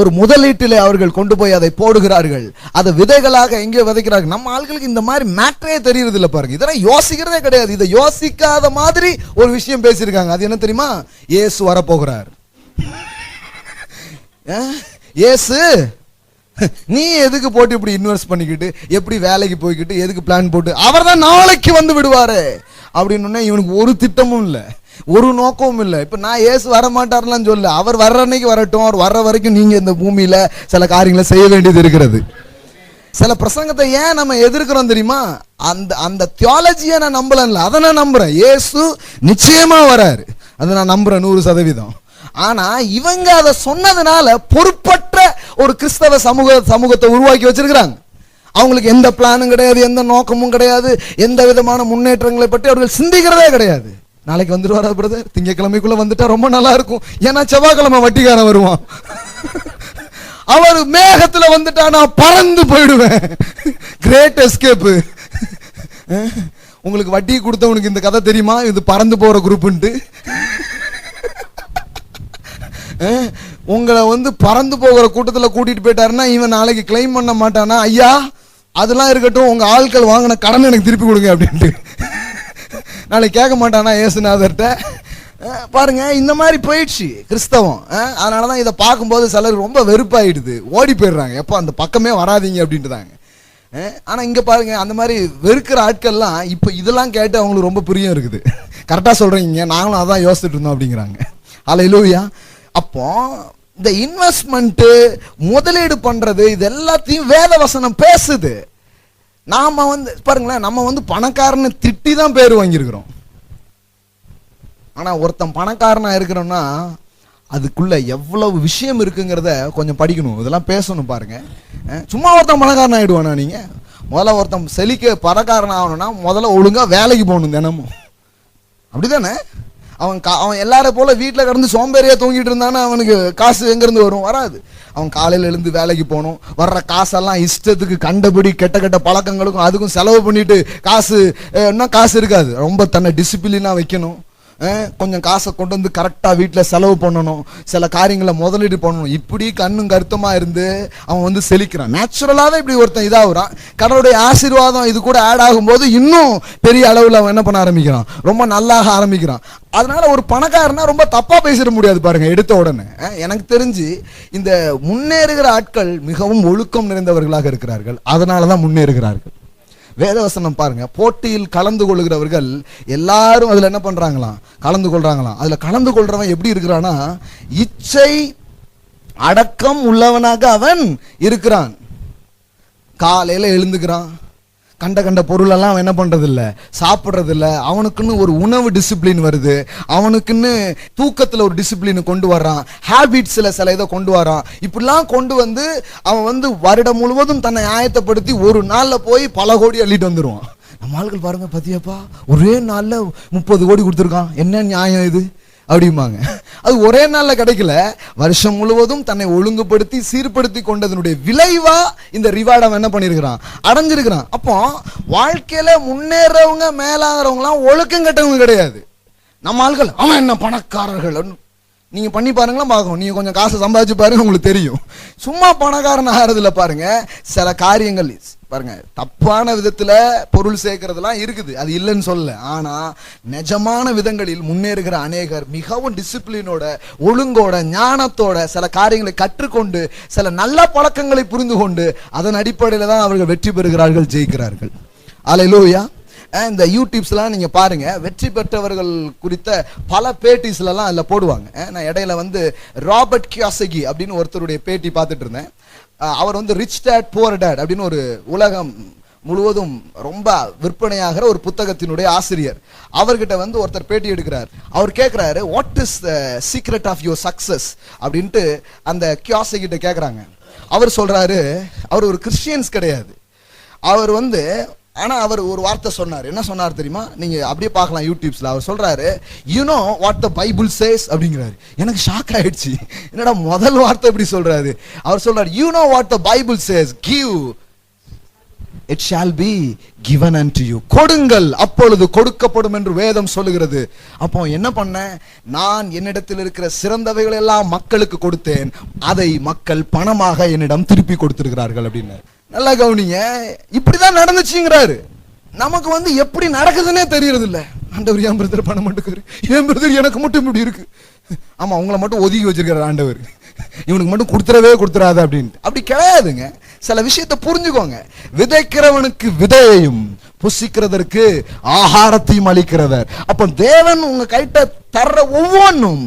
ஒரு முதலீட்டிலே அவர்கள் கொண்டு போய் அதை போடுகிறார்கள். அதை விதைகளாக எங்கேயோ விதைக்கிறார்கள். நம்ம ஆட்களுக்கு இந்த மாதிரி மேட்டரே தெரியறது இல்லை பாருங்க. இதெல்லாம் யோசிக்கிறதே கிடையாது. இதை யோசிக்காத மாதிரி ஒரு விஷயம் பேசியிருக்காங்க. அது என்ன தெரியுமா? இயேசு வரப்போகிறார். இயேசு, நீ எதுக்கு போட்டு இப்படி இன்வெஸ்ட் பண்ணிக்கிட்டு, எப்படி வேலைக்கு போய்கிட்டு, எதுக்கு பிளான் போட்டு, அவர் தான் நாளைக்கு வந்து விடுவாரு அப்படின்னு இவனுக்கு ஒரு திட்டமும் இல்லை, ஒரு நோக்கமும் இல்லை. இப்ப நான் இயேசு வர மாட்டார்லாம் சொல்ல, அவர் வர்ற அன்னைக்கு வரட்டும். அவர் வர்ற வரைக்கும் நீங்க இந்த பூமியில சில காரியங்களை செய்ய வேண்டியது இருக்கிறது. சில பிரசங்கத்தை ஏன் நம்ம எதிர்க்கிறோம் தெரியுமா? அந்த தியாலஜியை நான் நம்பல, அதை நான் நம்புறேன். இயேசு நிச்சயமா வராரு, அதை நான் நம்புறேன் 100%. ஆனா இவங்க அதை சொன்னதுனால பொறுப்பற்ற ஒரு கிறிஸ்தவ சமூகத்தை உருவாக்கி வச்சிருக்கிறாங்க. அவங்களுக்கு எந்த பிளானும் கிடையாது, எந்த நோக்கமும் கிடையாது, எந்த விதமான முன்னேற்றங்களை பற்றி அவர்கள் சிந்திக்கிறதே கிடையாது. நாளைக்கு வந்துடுவாரா பிரதர்? திங்கக்கிழமைக்குள்ள வந்துட்டா ரொம்ப நல்லா இருக்கும். ஏன்னா செவ்வாய்க்கிழமை வட்டிக்காரன் வருவான். அவர் மேகத்துல வந்துட்டா நான் பறந்து போயிடுவேன். Great escape. உங்களுக்கு வட்டி கொடுத்தவனுக்கு இந்த கதை தெரியுமா? இது பறந்து போற குரூப்ன்ட்டு. உங்களை பறந்து போகிற கூட்டத்தில் கூட்டிட்டு போயிட்டாருன்னா இவன் நாளைக்கு கிளைம் பண்ண மாட்டானா? ஐயா அதெல்லாம் இருக்கட்டும், உங்க ஆட்கள் வாங்கின கடன் எனக்கு திருப்பி கொடுங்க அப்படின்ட்டு நாளைக்கு கேட்க மாட்டானா இயேசுநாதர்கிட்ட? பாருங்க, இந்த மாதிரி போயிடுச்சு கிறிஸ்தவம். அதனாலதான் இதை பார்க்கும்போது சிலர் ரொம்ப வெறுப்பாயிடுது, ஓடி போயிடுறாங்க. எப்போ அந்த பக்கமே வராதிங்க அப்படின்ட்டுதாங்க. ஆனா இங்க பாருங்க, அந்த மாதிரி வெறுக்கிற ஆட்கள்லாம் இப்ப இதெல்லாம் கேட்டு அவங்களுக்கு ரொம்ப பிரியம் இருக்குது. கரெக்டா சொல்றீங்க, நாங்களும் அதான் யோசிச்சுட்டு இருந்தோம் அப்படிங்கிறாங்க. ஹல்லேலூயா. அப்போ இந்த இன்வெஸ்ட்மெண்ட், முதலீடு பண்றது, இது எல்லாத்தையும் வேத வசனம் பேசுது. நாம பாருங்களேன், நம்ம பணக்காரன்னு திட்டி தான் பேர் வாங்கியிருக்கிறோம். ஆனா ஒருத்தன் பணக்காரனா இருக்கிறோம்னா அதுக்குள்ள எவ்வளவு விஷயம் இருக்குங்கிறத கொஞ்சம் படிக்கணும், இதெல்லாம் பேசணும். பாருங்க, சும்மா ஒருத்தன் பணக்காரன் ஆயிடுவானா? நீங்க முதல்ல ஒருத்தன் செழிக்க பணக்காரன் ஆகணும்னா முதல்ல ஒழுங்கா வேலைக்கு போகணும் தினமும், அப்படிதானே? அவன் எல்லாரும் போல வீட்டில் கிடந்து சோம்பேறியா தூங்கிட்டு இருந்தானா அவனுக்கு காசு எங்கிருந்து வரும்? வராது. அவன் காலையில எழுந்து வேலைக்கு போகணும். வர்ற காசெல்லாம் இஷ்டத்துக்கு கண்டபடி கெட்ட பழக்கங்களுக்கும் அதுக்கும் செலவு பண்ணிட்டு காசு இருக்காது. ரொம்ப தன்னை டிசிப்ளினா வைக்கணும். கொஞ்சம் காசை கொண்டு வந்து கரெக்டா வீட்டில் செலவு பண்ணணும், சில காரியங்களை முதலீடு பண்ணணும். இப்படி கண்ணும் கருத்துமா இருந்து அவன் செழிக்கிறான். நேச்சுரலாவே இப்படி ஒருத்தன் இதாகிறான். கடவுளுடைய ஆசீர்வாதம் இது கூட ஆட் ஆகும்போது இன்னும் பெரிய அளவில் அவன் என்ன பண்ண ஆரம்பிக்கிறான், ரொம்ப நல்லாக ஆரம்பிக்கிறான். அதனால ஒரு பணக்காரனா ரொம்ப தப்பா பேசிட முடியாது பாருங்க எடுத்த உடனே. எனக்கு தெரிஞ்சு இந்த முன்னேறுகிற ஆட்கள் மிகவும் ஒழுக்கம் நிறைந்தவர்களாக இருக்கிறார்கள், அதனாலதான் முன்னேறுகிறார்கள். வேதவசனம் பாருங்க, போட்டியில் கலந்து கொள்கிறவர்கள் எல்லாரும் அதுல என்ன பண்றாங்களாம், கலந்து கொள்றாங்களாம். அதுல கலந்து கொள்றவன் எப்படி இருக்கிறானா, இச்சை அடக்கம் உள்ளவனாக அவன் இருக்கிறான். காலையில எழுந்துக்கிறான், கண்ட பொருள் எல்லாம் அவன் என்ன பண்றது இல்ல, சாப்பிடுறது இல்ல. அவனுக்குன்னு ஒரு உணவு டிசிப்ளின் வருது, அவனுக்குன்னு தூக்கத்துல ஒரு டிசிப்ளின் கொண்டு வர்றான், ஹேபிட்ஸ்ல சில இதை கொண்டு வரான். இப்படிலாம் கொண்டு வந்து அவன் வருடம் முழுவதும் தன்னை ஆயத்தப்படுத்தி ஒரு நாள்ல போய் பல கோடி அள்ளிட்டு வந்துருவான். நம்ம ஆட்கள் பாருங்க, பத்தியாப்பா ஒரே நாள்ல 30 கோடி கொடுத்துருக்கான், என்ன நியாயம் இது அப்படிம்பாங்க. அது ஒரே நாள்ல கிடைக்கல, வருஷம் முழுவதும் தன்னை ஒழுங்குபடுத்தி சீர்படுத்தி கொண்டதனுடைய விளைவா இந்த ரிவார்ட் அவன் என்ன பண்ணிருக்கிறான், அடைஞ்சிருக்கிறான். அப்போ வாழ்க்கையில முன்னேறவங்க மேலாகிறவங்க எல்லாம் ஒழுக்கம் கட்டவங்க கிடையாது. நம்ம ஆட்கள் அவன் என்ன பணக்காரர்கள், நீங்க பண்ணி பாருங்களா பார்க்கணும். நீங்க கொஞ்சம் காசு சம்பாதிச்சு பாருங்க, உங்களுக்கு தெரியும். சும்மா பணக்காரன் ஆகிறதுல பாருங்க, சில காரியங்கள் பாருங்க, தப்பான விதத்துல பொருள் சேர்க்கறதெல்லாம் இருக்குது, அது இல்லைன்னு சொல்ல. ஆனா நிஜமான விதங்களில் முன்னேறுகிற அநேகர் மிகவும் டிசிப்ளினோட, ஒழுங்கோட, ஞானத்தோட சில காரியங்களை கற்றுக்கொண்டு சில நல்ல பழக்கங்களை புரிந்து கொண்டு அதன் அடிப்படையில தான் அவர்கள் வெற்றி பெறுகிறார்கள், ஜெயிக்கிறார்கள். அல்லேலூயா. இந்த யூடியூப்ஸ்லாம் நீங்க பாருங்க, வெற்றி பெற்றவர்கள் குறித்த பல பேட்டிஸ்லாம் அதுல போடுவாங்க. நான் இடையில வந்து ராபர்ட் கியோசகி அப்படின்னு ஒருத்தருடைய பேட்டி பார்த்துட்டு இருந்தேன். அவர் வந்து ரிச் டேட் புவர் டேட் அப்படின்னு ஒரு உலகம் முழுவதும் ரொம்ப விற்பனையாகிற ஒரு புத்தகத்தினுடைய ஆசிரியர். அவர்கிட்ட வந்து ஒருத்தர் பேட்டி எடுக்கிறார். அவர் கேட்கிறாரு, what is the secret of your success அப்படின்ட்டு அந்த கியோசகி கிட்ட கேட்கறாங்க. அவர் சொல்றாரு, அவர் ஒரு கிறிஸ்டியன்ஸ் கிடையாது. அவர் வந்து, ஆனா அவர் ஒரு வார்த்தை சொன்னார். என்ன சொன்னார் தெரியுமா? நீங்க அப்படியே பார்க்கலாம் யூடியூப்ஸ்ல. அவர் சொல்றாரு, you know what the Bible chase அப்படிங்கிறாரு. எனக்கு ஷாக் ஆயிடுச்சு, என்னடா முதல் வார்த்தை எப்படி சொல்றாரு. அவர் சொல்றாரு, you know what the Bible chase, give it shall be given unto you. கொடுங்கள் அப்பொழுது கொடுக்கப்படும் என்று வேதம் சொல்லுகிறது. அப்போ என்ன பண்ண, நான் என்னிடத்தில் இருக்கிற சிறந்தவைகள் எல்லாம் மக்களுக்கு கொடுத்தேன், அதை மக்கள் பணமாக என்னிடம் திருப்பி கொடுத்திருக்கிறார்கள் அப்படின்னு. நல்லா கவனிங்க, இப்படிதான் நடந்துச்சுங்கிறாரு. நமக்கு வந்து எப்படி நடக்குதுன்னே தெரியறது இல்ல. ஆண்டவர் என் பிரதர் பணம் மட்டும், என் பிரதர் எனக்கு மட்டும் இப்படி இருக்கு. ஆமா, உங்களை மட்டும் ஒதுக்கி வச்சிருக்காரு ஆண்டவர், இவனுக்கு மட்டும் கொடுத்துடவே அப்படின்ட்டு. அப்படி கிடையாதுங்க. சில விஷயத்தை புரிஞ்சுக்கோங்க. விதைக்கிறவனுக்கு விதையையும் புசிக்கிறதற்கு ஆகாரத்தையும் அளிக்கிறவர். அப்ப தேவன் உங்க கைட்ட தர்ற ஒவ்வொன்றும்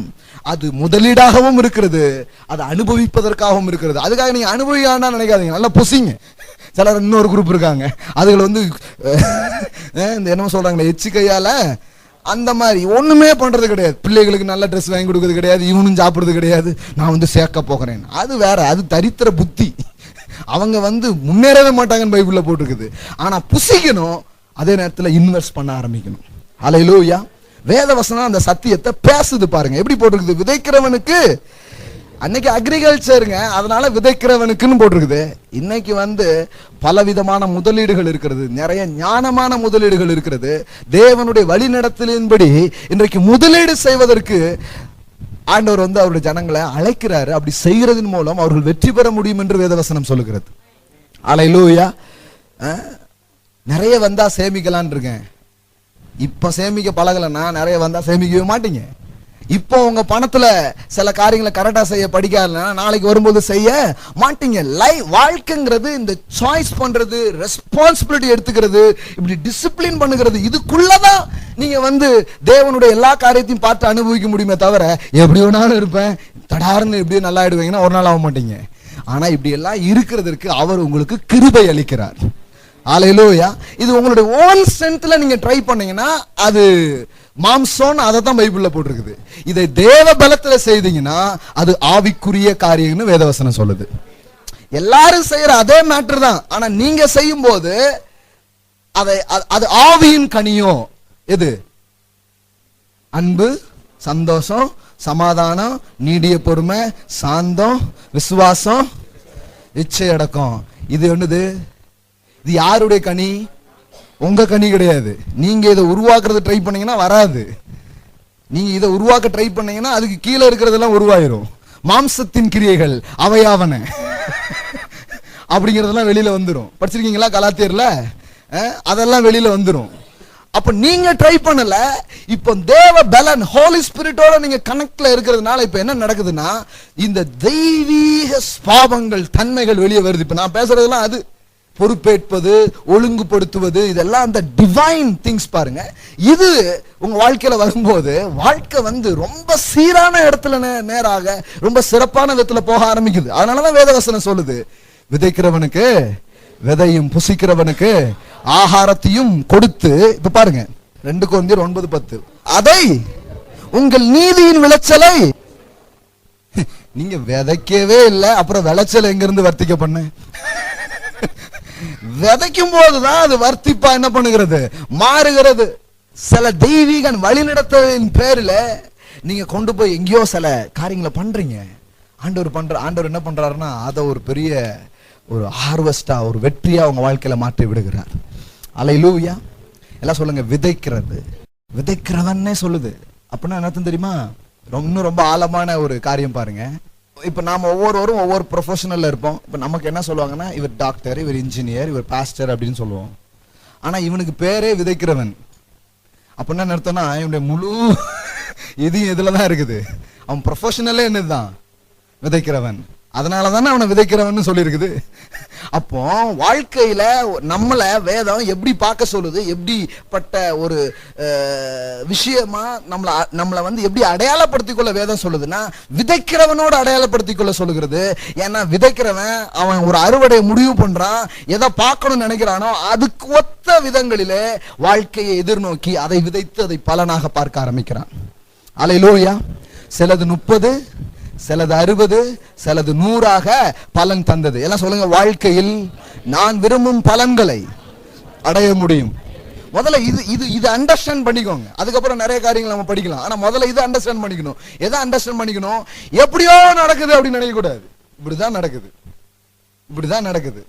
அது முதலீடாகவும் இருக்கிறது, அது அனுபவிப்பதற்காகவும் இருக்கிறது. அதுக்காக நீங்க அனுபவிக்கானா நினைக்காதீங்க, நல்லா புசிங்க. சிலர் இன்னொரு குரூப் இருக்காங்க, அதுகளை வந்து இந்த என்ன சொல்றாங்களே எச்சு கையால, அந்த மாதிரி ஒண்ணுமே பண்றது கிடையாது. பிள்ளைகளுக்கு நல்ல ட்ரெஸ் வாங்கி கொடுக்கறது கிடையாது, இவனும் சாப்பிடுறது கிடையாது, நான் வந்து சேர்க்க போகிறேன். அது வேற, அது தரித்திர புத்தி. அவங்க வந்து முன்னேறவே மாட்டாங்கன்னு பைபிள்ல போட்டிருக்குது. ஆனா புசிக்கணும், அதே நேரத்தில் இன்வெஸ்ட் பண்ண ஆரம்பிக்கணும். அல்லேலூயா. வேதவசனம் அந்த சத்தியத்தை பேசுது பாருங்க. எப்படி போட்டிருக்குது? விதைக்கிறவனுக்கு, அன்னைக்கு அக்ரிகல்ச்சருங்க, அதனால விதைக்கிறவனுக்குன்னு போட்டிருக்குது. இன்னைக்கு வந்து பலவிதமான முதலீடுகள் இருக்கிறது, நிறைய ஞானமான முதலீடுகள் இருக்கிறது. தேவனுடைய வழிநடத்தலின்படி இன்றைக்கு முதலீடு செய்வதற்கு ஆண்டவர் வந்து அவருடைய ஜனங்களை அழைக்கிறாரு. அப்படி செய்கிறதன் மூலம் அவர்கள் வெற்றி பெற முடியும் என்று வேதவசனம் சொல்லுகிறது. அல்லேலூயா. நிறைய வந்தா சேமிக்கலான் இருக்கேன். இப்ப சேமிக்க பழகலன்னா நிறைய வந்தா சேமிக்கவே மாட்டீங்க. இப்போ உங்க பணத்துல சில காரியங்களை கரெக்டா செய்ய படிக்காதுன்னா நாளைக்கு வரும்போது செய்ய மாட்டீங்க. வாழ்க்கைங்கிறது இந்த சாய்ஸ் பண்றது, ரெஸ்பான்சிபிலிட்டி எடுத்துக்கிறது, இப்படி டிசிப்ளின் பண்ணுகிறது, இதுக்குள்ளதான் நீங்க வந்து தேவனுடைய எல்லா காரியத்தையும் பார்த்து அனுபவிக்க முடியுமே தவிர, எப்படி வேணாலும் இருப்பேன் தடார்னு இப்படியே நல்லா ஆயிடுவீங்கன்னா ஒரு நாள் ஆக மாட்டீங்க. ஆனா இப்படி எல்லாம் இருக்கிறதுக்கு அவர் உங்களுக்கு கிருபை அளிக்கிறார். அல்லேலூயா. இது உங்களுடைய ஓன் ஸ்ட்ரென்த்ல நீங்க ட்ரை பண்ணீங்கன்னா அது மாம்சம், அதை தான் பைபிள்ல போட்டிருக்குது. இதை தேவ பலத்துல செய்தீங்கன்னா அது ஆவிக்குரிய காரியம்னு வேதவசனம் சொல்லுது. எல்லாரும் செய்யற அதே மேட்டர் தான், ஆனா நீங்க செய்யும் போது அது ஆவியின் கனியோ. எது? அன்பு, சந்தோஷம், சமாதானம், நீடிய பொறுமை, சாந்தம், விசுவாசம், இச்சை அடக்கம். இது என்னது? இது யாருடைய கனி? உங்க கனி கிடையாது. நீங்க இதை உருவாக்குறது ட்ரை பண்ணீங்கன்னா வராது. நீங்க இதை உருவாக்க ட்ரை பண்ணீங்கன்னா அதுக்கு கீழே இருக்கிறதெல்லாம் உருவாயிரும். மாம்சத்தின் கிரியைகள் அவையாவன அப்படிங்கறதெல்லாம் வெளியில வந்துரும். படிச்சிருக்கீங்களா கலாத்தியர்ல? அதெல்லாம் வெளியில வந்துரும். அப்ப நீங்க ட்ரை பண்ணல. இப்ப தேவ பலன், ஹோலி ஸ்பிரிட்டோட நீங்க கனெக்ட்ல இருக்கிறதுனால இப்ப என்ன நடக்குதுன்னா இந்த தெய்வீக பாவங்கள், தன்மைகள் வெளியே வருது. இப்ப நான் பேசுறதெல்லாம் அது பொறுப்பேற்பது, ஒழுங்குபடுத்துவது, இதெல்லாம் அந்த டிவைன் திங்ஸ் பாருங்க. இது உங்க வாழ்க்கையில வரும்போது வாழ்க்கை வந்து ரொம்ப சீரான இடத்துல நேராக ரொம்ப சிறப்பான விதத்துல போக ஆரம்பிக்குது. அதனாலதான் வேதவசனம் சொல்லுது, விதைக்கிறவனுக்கு விதையும் புசிக்கிறவனுக்கு ஆகாரத்தையும் கொடுத்து. இப்ப பாருங்க 2 கொரிந்தியர் 9:10, அதை உங்கள் நீதியின் விளைச்சலை, நீங்க விதைக்கவே இல்லை, அப்புறம் விளைச்சல் எங்க இருந்து வர்த்திக்க பண்ண? விதைக்கும் போதுதான் அது வர்த்திப்பா என்ன பண்ணுகிறது? மாறுகிறது. சில தெய்வீக வழிநடத்தலின் பேர்ல நீங்க கொண்டு போய் எங்கேயோ சில காரியங்களை பண்றீங்க. ஆண்டவர் என்ன பண்றாருன்னா அதை ஒரு பெரிய ஒரு ஹார்வெஸ்டா, ஒரு வெற்றியா உங்க வாழ்க்கையில மாற்றி விடுகிறார். அல்லேலூயா. எல்லாம் சொல்லுங்க, விதைக்கிறது. விதைக்கிறவன்னே சொல்லுது. அப்படின்னா என்ன தெரியுமா? இன்னும் ரொம்ப ஆழமான ஒரு காரியம் பாருங்க. இப்போ நாம் ஒவ்வொருவரும் ஒவ்வொரு ப்ரொஃபஷனலில் இருப்போம். இப்போ நமக்கு என்ன சொல்லுவாங்கன்னா, இவர் டாக்டர், இவர் இன்ஜினியர், இவர் பாஸ்டர் அப்படின்னு சொல்லுவோம். ஆனால் இவனுக்கு பேரே விதைக்கிறவன். அப்படின்னா நிறுத்தனா இவனுடைய முழு இதையும் இதில் தான் இருக்குது. அவன் ப்ரொஃபஷனலே என்னதுதான்? விதைக்கிறவன். அதனால தானே அவனை விதைக்கிறவன் சொல்லியிருக்குது. அப்போ வாழ்க்கையில நம்மளை வேதம் எப்படி பார்க்க சொல்லுது, எப்படிப்பட்ட ஒரு விஷயமா நம்மளை வந்து எப்படி அடையாளப்படுத்திக் கொள்ள வேதம் சொல்லுதுன்னா, விதைக்கிறவனோடு அடையாளப்படுத்திக் கொள்ள சொல்லுகிறது. ஏன்னா விதைக்கிறவன் அவன் ஒரு அறுவடை முடிவு பண்றான், எதை பார்க்கணும்னு நினைக்கிறானோ அதுக்கு ஒத்த விதங்களிலே வாழ்க்கையை எதிர்நோக்கி அதை விதைத்து அதை பலனாக பார்க்க ஆரம்பிக்கிறான். அல்லேலூயா. சிலது 30, சிலது 60, சிலது 100ஆக பலன் தந்தது. எல்லாம் சொல்லுங்க, வாழ்க்கையில் நான் விரும்பும் பலன்களை அடைய முடியும். முதல்ல இது அண்டர்ஸ்டாண்ட் பண்ணிக்கோங்க. அதுக்கப்புறம் நிறைய காரியங்கள் நம்ம படிக்கலாம். ஆனா முதல்ல இது அண்டர்ஸ்டாண்ட் பண்ணிக்கணும். எதை அண்டர்ஸ்டாண்ட் பண்ணிக்கணும்? எப்படியோ நடக்குது அப்படின்னு நினைக்க கூடாது. இப்படிதான் நடக்குது, இப்படிதான் நடக்குது.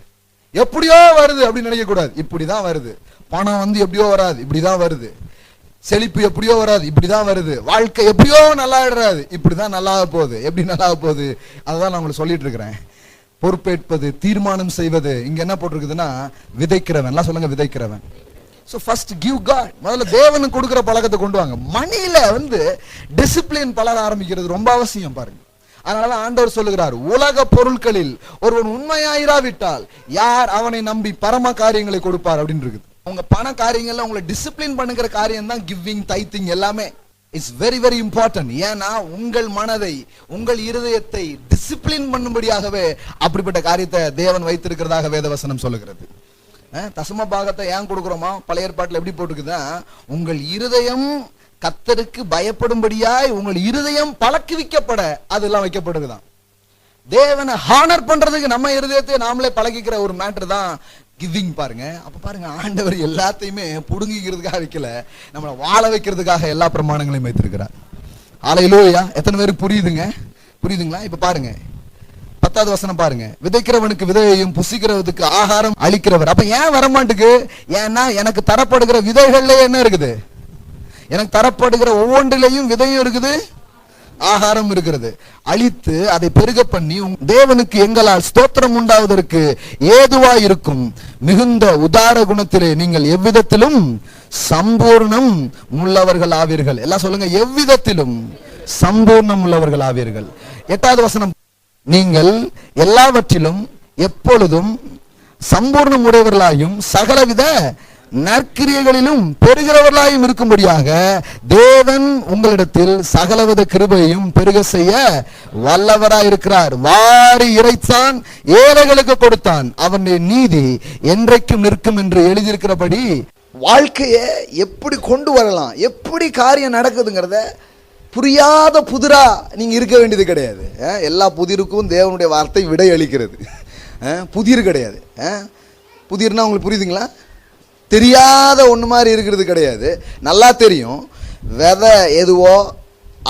எப்படியோ வருது அப்படின்னு நினைக்க கூடாது. இப்படிதான் வருது. பணம் வந்து எப்படியோ வராது, இப்படிதான் வருது. செழிப்பு எப்படியோ வராது, இப்படிதான் வருது. வாழ்க்கை எப்படியோ நல்லா இடாது, இப்படிதான் நல்லா போகுது. எப்படி நல்லா போகுது? அதான் நான் உங்களுக்கு சொல்லிட்டு இருக்கிறேன். பொறுப்பேற்பது, தீர்மானம் செய்வது. இங்க என்ன போட்டிருக்குதுன்னா, விதைக்கிறவன். எல்லாம் சொல்லுங்க, விதைக்கிறவன். So first give God. முதல்ல தேவனுக்கு கொடுக்கிற பழக்கத்தை கொண்டு வாங்க. மணியில வந்து டிசிப்ளின் பலர ஆரம்பிக்கிறது ரொம்ப அவசியம் பாருங்க. அதனால ஆண்டவர் சொல்லுகிறார், உலக பொருட்களில் ஒருவன் உண்மையாயிராவிட்டால் யார் அவனை நம்பி பரம காரியங்களை கொடுப்பார் அப்படின்னு இருக்குது. உங்க பண காரியங்கள்ல உங்களை டிசிப்ளின் பண்ணுகிற காரியம் தான் கிவிங், டைத்திங் எல்லாமே. It's very very important. ஏன்னா உங்கள் மனதை, உங்கள் இருதயத்தை டிசிப்ளின் பண்ணும்படியாகவே அப்படிப்பட்ட காரியத்தை தேவன் வைத்திருக்கிறதாக வேதவசனம் சொல்லுகிறது. தசம பாகத்தை ஏன் கொடுக்குறோமா? பழைய ஏற்பாட்டில் எப்படி போட்டுக்குதா, உங்கள் இருதயம் கர்த்தருக்கு பயப்படும்படியாய் உங்கள் இருதயம் பழக்குவிக்கப்பட அதெல்லாம் வைக்கப்படுதுதான். தேவனை ஹானர் பண்றதுக்கு நம்ம இருதயத்தை நாமளே பழகிக்கிற ஒரு மேட்டர் தான் கிவிங் பாருங்க. அப்ப பாருங்க, ஆண்டவர் எல்லாத்தையுமே புடுங்கிக்கிறதுக்காக வைக்கல, நம்மளை வாழ வைக்கிறதுக்காக எல்லா பிரமாணங்களையும் வைத்திருக்கிறார். அல்லேலூயா. எத்தனை பேருக்கு புரியுதுங்க? புரியுதுங்களா? இப்ப பாருங்க 10வது வசனம் பாருங்க. விதைக்கிறவனுக்கு விதையையும் புசிக்கிறதுக்கு ஆகாரம் அளிக்கிறவர். அப்ப ஏன் வரமாட்டுக்கு? ஏன்னா எனக்கு தரப்படுகிற விதைகள்ல என்ன இருக்குது? எனக்கு தரப்படுகிற ஒவ்வொன்றிலையும் விதையும் இருக்குது, ஆகாரம் இருக்கிறது. அழித்து அதை பெருக பண்ணி தேவனுக்கு எங்களால் ஸ்தோத்திரம் உண்டாவதற்கு ஏதுவா இருக்கும் மிகுந்த உதார குணத்திலே நீங்கள் எவ்விதத்திலும் சம்பூர்ணம் உள்ளவர்கள் ஆவீர்கள். எல்லாம் சொல்லுங்க, எவ்விதத்திலும் சம்பூர்ணம் உள்ளவர்கள் ஆவீர்கள். 8வது வசனம், நீங்கள் எல்லாவற்றிலும் எப்பொழுதும் சம்பூர்ணம் உடையவர்களாயும் சகலவித நற்கிரியைகளிலும் பெருகிறவர்களாயும் இருக்கும்படியாக தேவன் உங்களிடத்தில் சகலவித கிருபையையும் பெருக செய்ய வல்லவராயிருக்கிறார். வாரி இறைத்தான், ஏழைகளுக்கு கொடுத்தான், அவனுடைய நீதி என்றைக்கும் நிற்கும் என்று எழுதியிருக்கிறபடி வாழ்க்கையை எப்படி கொண்டு வரலாம், எப்படி காரியம் நடக்குதுங்கிறத புரியாத புதிரா நீங்க இருக்க வேண்டியது கிடையாது. எல்லா புதிருக்கும் தேவனுடைய வார்த்தை விடை அளிக்கிறது. புதிர் கிடையாது. புதிர்னா உங்களுக்கு புரியுதுங்களா? தெரியாத ஒன்று மாதிரி இருக்கிறது கிடையாது. நல்லா தெரியும். விதை எதுவோ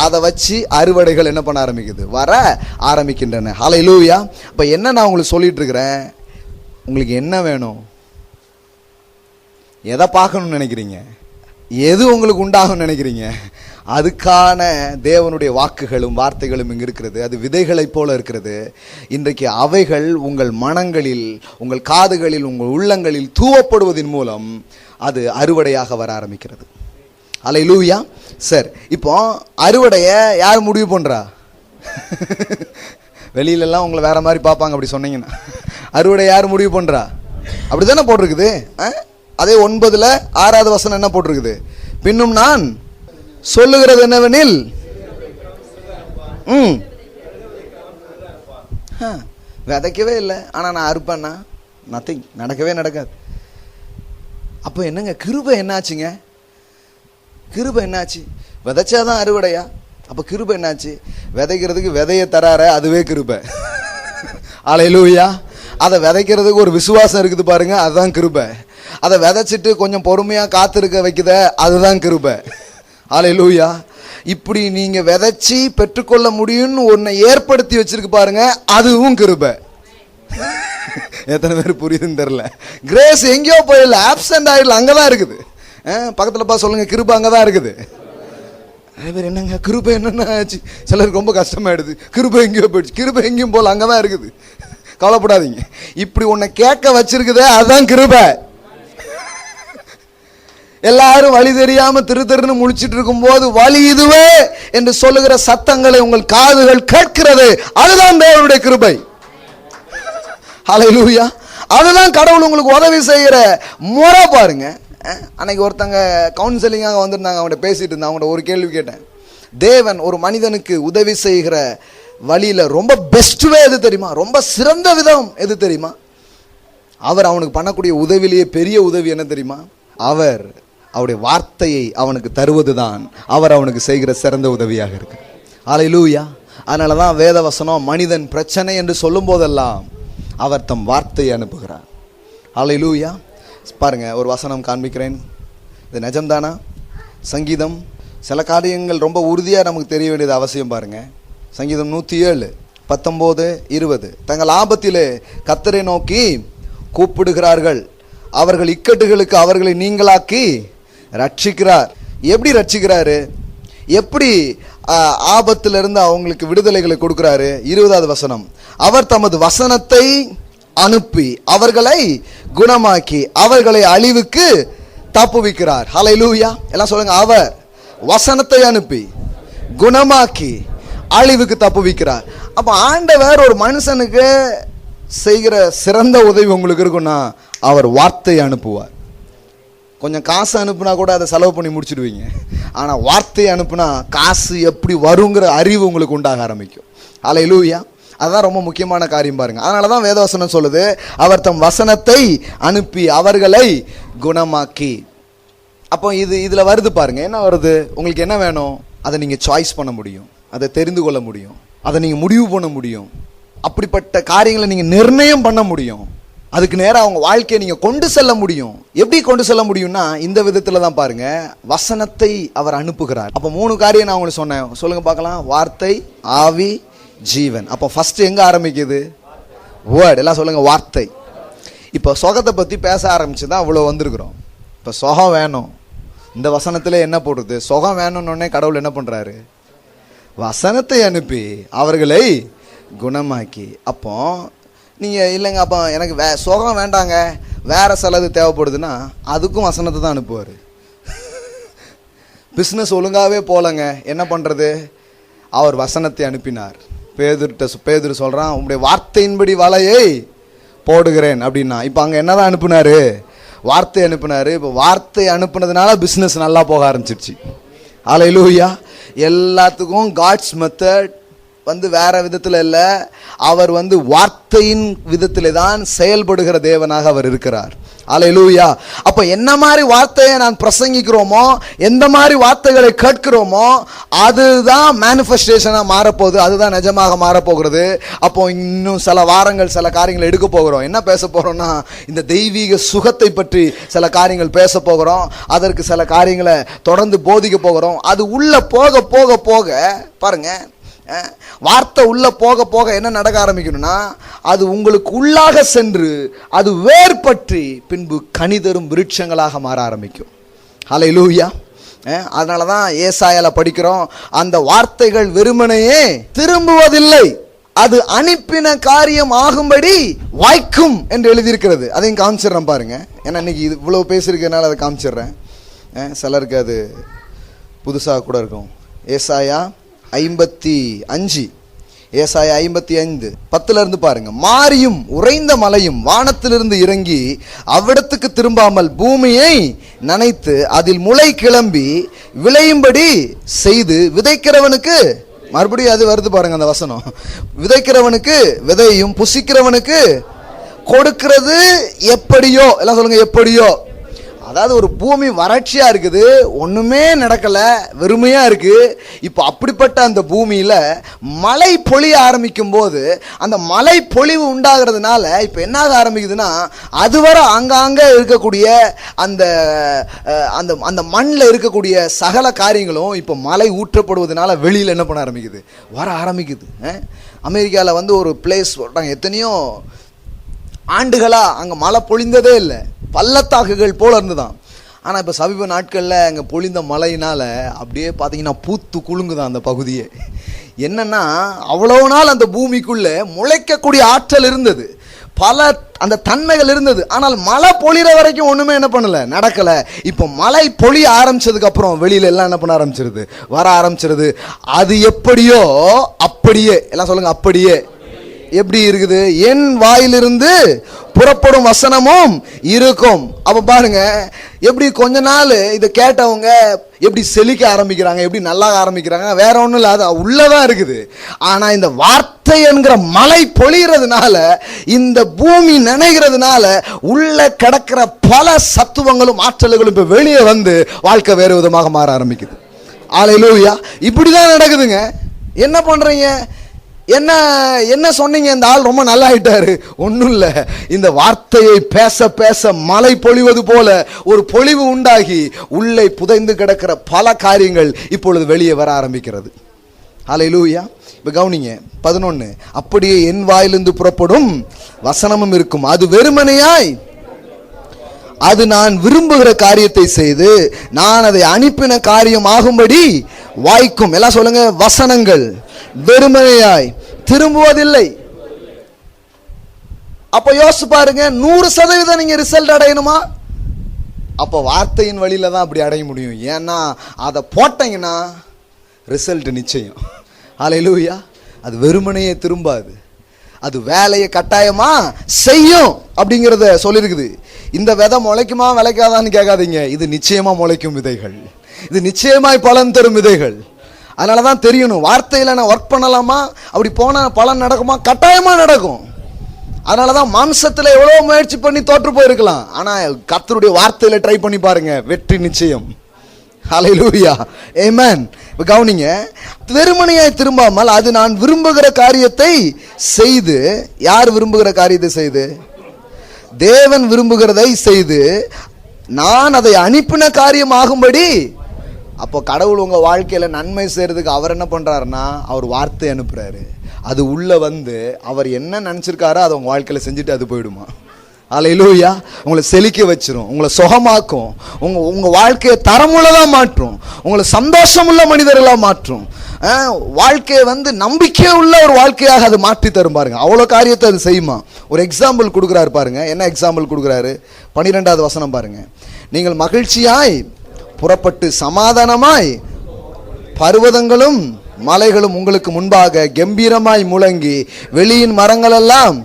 அதை வச்சு அறுவடைகள் என்ன பண்ண ஆரம்பிக்குது, வர ஆரம்பிக்கின்றன. ஹல்லேலூயா. அப்போ என்ன நான் உங்களுக்கு சொல்லிட்டு இருக்கிறேன், உங்களுக்கு என்ன வேணும், எதை பார்க்கணும்னு நினைக்கிறீங்க, எது உங்களுக்கு உண்டாகும் நினைக்கிறீங்க, அதுக்கான தேவனுடைய வாக்குகளும் வார்த்தைகளும் இங்கு இருக்கிறது. அது விதைகளை போல இருக்கிறது. இன்றைக்கு அவைகள் உங்கள் மனங்களில், உங்கள் காதுகளில், உங்கள் உள்ளங்களில் தூவப்படுவதன் மூலம் அது அறுவடையாக வர ஆரம்பிக்கிறது. அல்லேலூயா. சரி, இப்போ அறுவடையை யார் முடிவு பண்றா? வெளியிலெல்லாம் உங்களை வேற மாதிரி பார்ப்பாங்க அப்படி சொன்னீங்கன்னா. அறுவடை யார் முடிவு பண்றா? அப்படித்தானே போட்டிருக்குது. அதே 9ல் 6வது வசனம் என்ன போட்டிருக்குது? பின்னும் நான் சொல்லுகிறது என்னவெனில், விதைக்கவே இல்லை ஆனா நான் அறுப்பேன்னா நத்திங், நடக்கவே நடக்காது. அப்போ என்னங்க கிருபை என்னாச்சுங்க? கிருபை என்னாச்சு? விதைச்சாதான் அறுவடையா? அப்ப கிருபை என்னாச்சு? விதைக்கிறதுக்கு விதையை தரார, அதுவே கிருபை. அல்லேலூயா. அதை விதைக்கிறதுக்கு ஒரு விசுவாசம் இருக்குது பாருங்க, அதுதான் கிருபை. அதை விதைச்சிட்டு கொஞ்சம் பொறுமையா காத்திருக்க வைக்குத, அதுதான் கிருபை. அல்லேலூயா. இப்படி நீங்க விதைச்சி பெற்றுக்கொள்ள முடியும்னு ஒன்னை ஏற்படுத்தி வச்சிருக்கு பாருங்க, அதுவும் கிருபை. எத்தனை பேர் புரியுதுன்னு தெரியல. கிரேஸ் எங்கேயோ போயிடல, ஆப்சென்ட் ஆயிடல, அங்கதான் இருக்குது. பக்கத்துல பா சொல்லுங்க, கிருபை அங்கதான் இருக்குது. நிறைய பேர் என்னங்க கிருபை என்னென்ன ஆச்சு, சிலருக்கு ரொம்ப கஷ்டமாயிடுது. கிருபை எங்கேயோ போயிடுச்சு. கிருபை எங்கேயும் போல, அங்கதான் இருக்குது. கவலைப்படாதீங்க. இப்படி உன்னை கேட்க வச்சிருக்குதே அதுதான் கிருபை. எல்லாரும் வழி தெரியாம திருன்னு முழிச்சிட்டு இருக்கும் போது வழி இதுவே என்று சொல்லுகிற சத்தங்களை உங்கள் காதுகள் கேட்கிறது, அதுதான் தேவனுடைய கிருபை. ஹல்லேலூயா. அதுதான் கடவுள் உங்களுக்கு உதவி செய்கிற முறை. பாருங்க, அன்னைக்கு ஒருத்தங்க கவுன்சிலிங்காக வந்திருந்தாங்க, அவங்கள்ட்ட பேசிட்டு இருந்தாங்க. அவங்கள்ட்ட ஒரு கேள்வி கேட்டேன். தேவன் ஒரு மனிதனுக்கு உதவி செய்கிற வழியில ரொம்ப பெஸ்ட் வே எது தெரியுமா, ரொம்ப சிறந்த விதம் எது தெரியுமா? அவர் அவனுக்கு பண்ணக்கூடிய உதவியிலேயே பெரிய உதவி என்ன தெரியுமா? அவருடைய வார்த்தையை அவனுக்கு தருவதுதான் அவர் அவனுக்கு செய்கிற சிறந்த உதவியாக இருக்கு. ஹல்லேலூயா. அதனாலதான் வேத வசனம் மனிதன் பிரச்சனை என்று சொல்லும் போதெல்லாம் அவர் தம் வார்த்தையை அனுப்புகிறார். ஹல்லேலூயா. பாருங்க, ஒரு வசனம் காண்பிக்கிறேன். இது நிஜம்தானா? சங்கீதம், சில காரியங்கள் ரொம்ப உறுதியா நமக்கு தெரிய வேண்டியது அவசியம். பாருங்க, சங்கீதம் 107, 19, 20. தங்கள் ஆபத்திலே கர்த்தரை நோக்கி கூப்பிடுகிறார்கள், அவர்கள் இக்கட்டுகளுக்கு அவர்களை நீங்களாக்கி ரட்சிக்கிறார். எப்படி ரட்சிக்கிறாரு? எப்படி ஆபத்திலிருந்து அவங்களுக்கு விடுதலைகளை கொடுக்கிறாரு? 20வது வசனம், அவர் தமது வசனத்தை அனுப்பி அவர்களை குணமாக்கி அவர்களை அழிவுக்கு தப்புவிக்கிறார். ஹல்லேலூயா. எல்லாம் சொல்லுங்க. அவர் வசனத்தை அனுப்பி குணமாக்கி அழிவுக்கு தப்புவிக்கிறார். அப்ப ஆண்டவர் ஒரு மனுஷனுக்கு செய்கிற சிறந்த உதவி உங்களுக்கு இருக்குன்னா அவர் வார்த்தையை அனுப்புவார். கொஞ்சம் காசு அனுப்புனா கூட அதை செலவு பண்ணி முடிச்சிடுவீங்க. ஆனா வார்த்தையை அனுப்புனா காசு எப்படி வருங்கிற அறிவு உங்களுக்கு உண்டாக ஆரம்பிக்கும். ஹல்லேலூயா. அதுதான் ரொம்ப முக்கியமான காரியம். பாருங்க, அதனாலதான் வேதவசனம் சொல்லுது, அவர் தம் வசனத்தை அனுப்பி அவர்களை குணமாக்கி. அப்போ இதுல வருது பாருங்க, என்ன வருது? உங்களுக்கு என்ன வேணும் அதை நீங்க சாய்ஸ் பண்ண முடியும், அதை தெரிந்து கொள்ள முடியும், அதை நீங்க முடிவு பண்ண முடியும், அப்படிப்பட்ட காரியங்களை நீங்க நிர்ணயம் பண்ண முடியும். அதுக்கு நேரம் அவங்க வாழ்க்கையை நீங்க கொண்டு செல்ல முடியும். எப்படி கொண்டு செல்ல முடியும்னா இந்த விதத்துல தான். பாருங்க, வசனத்தை அவர் அனுப்புகிறார். அப்ப 3 காரியம் நான் உங்களுக்கு சொன்னேன். சொல்லுங்க பார்க்கலாம். வார்த்தை, ஆவி, ஜீவன். அப்ப ஃபர்ஸ்ட் எங்க ஆரம்பிக்குது? வேர்ட். எல்லாம் சொல்லுங்க, வார்த்தை. இப்ப சுகத்தை பத்தி பேச ஆரம்பிச்சுதான் அவ்வளவு வந்திருக்கிறோம். இப்ப சுகம் வேணும். இந்த வசனத்துல என்ன போடுறது? சுகம் வேணும்னு கடவுள் என்ன பண்றாரு? வசனத்தை அனுப்பி அவர்களை குணமாக்கி. அப்போ நீங்க இல்லைங்க, அப்போ எனக்கு சுகம் வேண்டாங்க, வேற சிலது தேவைப்படுதுன்னா அதுக்கும் வசனத்தை தான் அனுப்புவார். பிஸ்னஸ் ஒழுங்காவே போலங்க, என்ன பண்றது? அவர் வசனத்தை அனுப்பினார். பேதுரு சொல்றான், உங்களுடைய வார்த்தையின்படி வலையை போடுகிறேன் அப்படின்னா. இப்ப அங்க என்னதான் அனுப்புனாரு? வார்த்தை அனுப்புனாரு. இப்ப வார்த்தை அனுப்புனதுனால பிசினஸ் நல்லா போக ஆரம்பிச்சிருச்சு. ஹல்லேலூயா. எல்லாத்துக்கும் காட்ஸ் மெத்தட் வேற விதத்துல இல்ல, அவர் வார்த்தையின் விதத்திலே தான் செயல்படுகிற தேவனாக அவர் இருக்கிறார். ஹல்லேலூயா. அப்ப என்ன மாதிரி வார்த்தையை நான் பிரசங்கிக்கிறோமோ, எந்த மாதிரி வார்த்தைகளை கேட்கிறோமோ அதுதான் மேனிஃபெஸ்டேஷனா மாறப்போகுது, அதுதான் நிஜமாக மாறப்போகிறது. அப்போ இன்னும் சில வாரங்கள் சில காரியங்களை எடுக்க போகிறோம். என்ன பேச போறோம்னா இந்த தெய்வீக சுகத்தை பற்றி சில காரியங்கள் பேச போகிறோம். அதற்கு சில காரியங்களை தொடர்ந்து போதிக்க போகிறோம். அது உள்ள போக போக போக பாருங்க, வார்த்தை உள்ள போக போக என்ன நடக்க ஆரம்பிக்கணும்னா அது உங்களுக்கு உள்ளாக சென்று அது வேர்பற்றி பின்பு கனிதரும் விருட்சங்களாக மாற ஆரம்பிக்கும். ஹல்லேலூயா. அதனாலதான் ஏசாயால படிக்கிறோம், அந்த வார்த்தைகள் வெறுமனையே திரும்புவதில்லை, அது அனுப்பின காரியம் ஆகும்படி வாய்க்கும் என்று எழுதியிருக்கிறது. அதையும் காமிச்சிடுறேன் பாருங்க. ஏன்னா இன்னைக்கு இவ்வளவு பேசியிருக்கிறதுனால அதை காமிச்சிடுறேன். சிலருக்கு அது புதுசாக கூட இருக்கும். ஏசாயா 55, ஏசாயா 55, 10ல இருந்து பாருங்க. மாரியும் உறைந்த மலையும் வானத்திலிருந்து இறங்கி அவ்விடத்துக்கு திரும்பாமல் பூமியை நனைத்து அதில் முளை கிளம்பி விளையும்படி செய்து விதைக்கிறவனுக்கு, மறுபடியும் அது வருது பாருங்க அந்த வசனம், விதைக்கிறவனுக்கு விதையும் புசிக்கிறவனுக்கு கொடுக்கிறது எப்படியோ. எல்லாம் சொல்லுங்க, எப்படியோ. அதாவது ஒரு பூமி வறட்சியா இருக்குது, ஒண்ணுமே நடக்கல, வெறுமையா இருக்கு. இப்ப அப்படிப்பட்ட அந்த பூமியில மழை பொழிய ஆரம்பிக்கும் போது அந்த மழை பொழிவு உண்டாகிறதுனால இப்ப என்ன ஆக ஆரம்பிக்குதுன்னா அதுவரை அங்காங்க இருக்கக்கூடிய அந்த அந்த அந்த மண்ணில் இருக்கக்கூடிய சகல காரியங்களும் இப்ப மழை ஊற்றப்படுவதனால வெளியில என்ன பண்ண ஆரம்பிக்குது? வர ஆரம்பிக்குது. அமெரிக்கால ஒரு பிளேஸ் சொல்றாங்க, எத்தனையோ ஆண்டுகளா அங்க மழை பொழிந்ததே இல்லை, பள்ளத்தாக்குகள் போல இருந்துதான். ஆனால் இப்போ சமீப நாட்களில் அங்கே பொழிந்த மழையினால் அப்படியே பார்த்தீங்கன்னா பூத்து குலுங்குதான் அந்த பகுதியே. என்னன்னா அவ்வளோ நாள் அந்த பூமிக்குள்ளே முளைக்கக்கூடிய ஆற்றல் இருந்தது, பல அந்த தன்மைகள் இருந்தது. ஆனால் மழை பொழிகிற வரைக்கும் ஒன்றுமே என்ன பண்ணலை, நடக்கலை. இப்போ மழை பொழிய ஆரம்பிச்சதுக்கு அப்புறம் வெளியில எல்லாம் என்ன பண்ண ஆரம்பிச்சிருது, வர ஆரம்பிச்சிருது. அது எப்படியோ அப்படியே, எல்லாம் சொல்லுங்க, அப்படியே எப்படி இருக்குது, என் வாயிலிருந்து புறப்படும் வசனமும் இருக்கும். அப்ப பாருங்க எப்படி கொஞ்ச நாள் இதை கேட்டவங்க எப்படி செழிக்க ஆரம்பிக்கிறாங்க, எப்படி நல்லா ஆரம்பிக்கிறாங்க. வேற ஒன்றும் இல்லை, அது உள்ளதான் இருக்குது. ஆனா இந்த வார்த்தை என்கிற மழை பொழிகிறதுனால, இந்த பூமி நினைகிறதுனால உள்ள கிடக்கிற பல சத்துவங்களும் ஆற்றல்களும் இப்ப வெளியே வந்து வாழ்க்கை வேறு விதமாக மாற ஆரம்பிக்குது. அல்லேலூயா. இப்படிதான் நடக்குதுங்க. என்ன பண்றீங்க, என்ன என்ன சொன்னீங்க, இந்த ஆள் ரொம்ப நல்லா ஆயிட்டாரு. ஒன்றும் இல்லை, இந்த வார்த்தையை பேச பேச மழை பொழிவது போல ஒரு பொழிவு உண்டாகி உள்ளே புதைந்து கிடக்கிற பல காரியங்கள் இப்பொழுது வெளியே வர ஆரம்பிக்கிறது. அல்லேலூயா. இப்போ கவனிங்க 11, அப்படியே என் வாயிலிருந்து புறப்படும் வசனமும் இருக்கும், அது வெறுமனையாய் அது நான் விரும்புகிற காரியத்தை செய்து நான் அதை அனுப்பின காரியம் ஆகும்படி வாய்க்கும். எல்லாம் சொல்லுங்க, வசனங்கள் வெறுமையாய் திரும்புவதில்லை. அப்ப யோசிச்சு பாருங்க, 100% நீங்க ரிசல்ட் அடையணுமா? அப்ப வார்த்தையின் வழியில தான் அப்படி அடைய முடியும். ஏன்னா அதை போட்டீங்கன்னா ரிசல்ட் நிச்சயம். அல்லேலூயா. அது வெறுமனையே திரும்பாது, அது வேலையை கட்டாயமா செய்யும் அப்படிங்கிறத சொல்லியிருக்குது. இந்த விதை முளைக்குமா விளைக்காதான்னு கேட்காதீங்க, இது நிச்சயமா முளைக்கும் விதைகள், இது நிச்சயமாய் பலன் தரும் விதைகள். அதனாலதான் தெரியணும், வார்த்தையில நான் ஒர்க் பண்ணலாமா, அப்படி போனா பலன் நடக்குமா, கட்டாயமா நடக்கும். அதனாலதான் மாம்சத்துல எவ்வளவு முயற்சி பண்ணி தோற்று போயிருக்கலாம், ஆனா கர்த்தருடைய வார்த்தையில ட்ரை பண்ணி பாருங்க, வெற்றி நிச்சயம். ஹல்லேலூயா, ஆமென். இப்ப கவனிங்க, வெறுமனையாய் திரும்பாமல் அது நான் விரும்புகிற காரியத்தை செய்து. யார் விரும்புகிற காரியத்தை செய்து? தேவன் விரும்புகிறதை செய்து நான் அதை அனுப்பின காரியம் ஆகும்படி. அப்போ கடவுள் உங்க வாழ்க்கையில நன்மை செய்யறதுக்கு அவர் என்ன பண்றாருன்னா, அவர் வார்த்தை அனுப்புறாரு. அது உள்ள வந்து அவர் என்ன நினைச்சிருக்காரோ அதை உங்க வாழ்க்கையில செஞ்சுட்டு அது போயிடுமா. அல்லேலூயா. உங்களை செழிக்க வச்சிரும், உங்களை சுகமாக்கும், உங்க வாழ்க்கையை தரமுள்ளதா மாற்றும், உங்களை சந்தோஷமுள்ள மனிதர்களா மாற்றும், வாழ்க்கையை வந்து நம்பிக்கை உள்ள ஒரு வாழ்க்கையாக அது மாற்றி தரும். பாருங்க, அவ்வளவு காரியத்தை அது செய்யுமா. ஒரு எக்ஸாம்பிள் கொடுக்குறாரு பாருங்க. என்ன எக்ஸாம்பிள் கொடுக்குறாரு? 12வது வசனம் பாருங்க. நீங்கள் மகிழ்ச்சியாய் புறப்பட்டு சமாதானமாய் பர்வதங்களும் மலைகளும் உங்களுக்கு முன்பாக கம்பீரமாய் முழங்கி வெளியின் மரங்கள் எல்லாம்.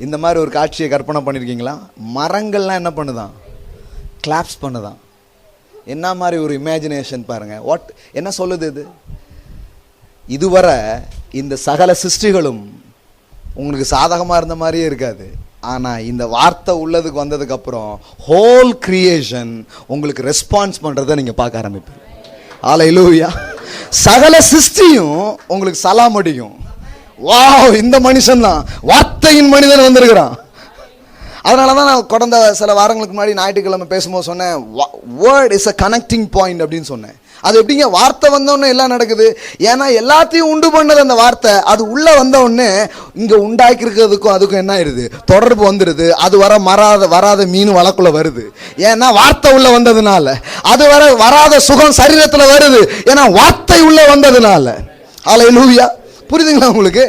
இந்த மாதிரி ஒரு காட்சியை கற்பனை பண்ணிருக்கீங்களா? மரங்கள்லாம் என்ன பண்ணுதான்? கிளாப்ஸ் பண்ணுதான். என்ன மாதிரி ஒரு இமேஜினேஷன் பாருங்க. வாட் என்ன சொல்லுது இது? இதுவரை இந்த சகல சிருஷ்டிகளும் உங்களுக்கு சாதகமா இருந்த மாதிரியே இருக்காது. ஆனா இந்த வார்த்தை உள்ளதுக்கு வந்ததுக்கு அப்புறம் ஹோல் கிரியேஷன் உங்களுக்கு ரெஸ்பான்ஸ் பண்றதை நீங்க பார்க்க ஆரம்பிப்பீங்க. அல்லேலூயா. சகல சிருஷ்டியும் உங்களுக்கு சலாம் அடிக்கும். வாவ், இந்த மனுஷன் தான் வார்த்தையின் மனிதன் வந்திருக்கிறான். அதனாலதான் நான் கடந்த சில வாரங்களுக்கு முன்னாடி ஞாயிற்றுக்கிழமை பேசும்போது சொன்னேன், word is a connecting point அப்படின்னு சொன்னேன். அது எப்படிங்க, வார்த்தை வந்தோடனே எல்லாம் நடக்குது. ஏன்னா எல்லாத்தையும் உண்டு பண்ணது அந்த வார்த்தை. அது உள்ள வந்த உடனே இங்க உண்டாக்கி இருக்கிறதுக்கும் அதுக்கும் என்ன ஆயிருது, தொடர்பு வந்துருது. அது வராத மீன் வழக்குள்ள வருது. ஏன்னா வார்த்தை உள்ள வந்ததுனால. அது வராத சுகம் சரீரத்துல வருது, ஏன்னா வார்த்தை உள்ள வந்ததுனால. அல்லேலூயா. புரியுதுங்களா உங்களுக்கு?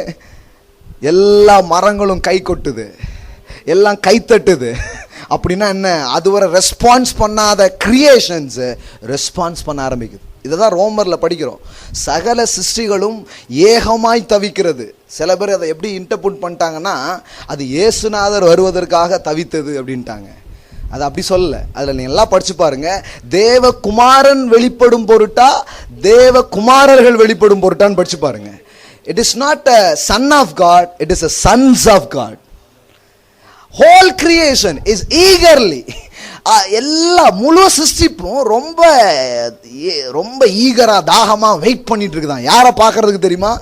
எல்லா மரங்களும் கை கொட்டுது, எல்லாம் கை தட்டுது. அப்படின்னா என்ன? அதுவரை ரெஸ்பான்ஸ் பண்ணாத கிரியேஷன்ஸ் ரெஸ்பான்ஸ் பண்ண ஆரம்பிக்குது. இதைதான் ரோமர்ல படிக்கிறோம். சகல சிருஷ்டிகளும் ஏகமாய் தவிக்கிறது. சில பேர் அதை எப்படி இன்டர்பிரட் பண்ணிட்டாங்கன்னா, அது இயேசுநாதர் வருவதற்காக தவித்தது அப்படின்ட்டாங்க. அது அப்படி சொல்லல. அதுல நீங்க எல்லாம் படிச்சு பாருங்க. தேவகுமாரன் வெளிப்படும் பொருட்டா, தேவகுமாரர்கள் வெளிப்படும் பொருட்டான்னு படிச்சு பாருங்க. It is not a son of God, it is a sons of God. Whole creation is eagerly, எல்லா முழு சிருஷ்டிப்பும் ரொம்ப ரொம்ப ஈகரா தாகமா வெயிட் பண்ணிட்டு இருக்குதான். யாரை பார்க்கறதுக்கு தெரியுமா?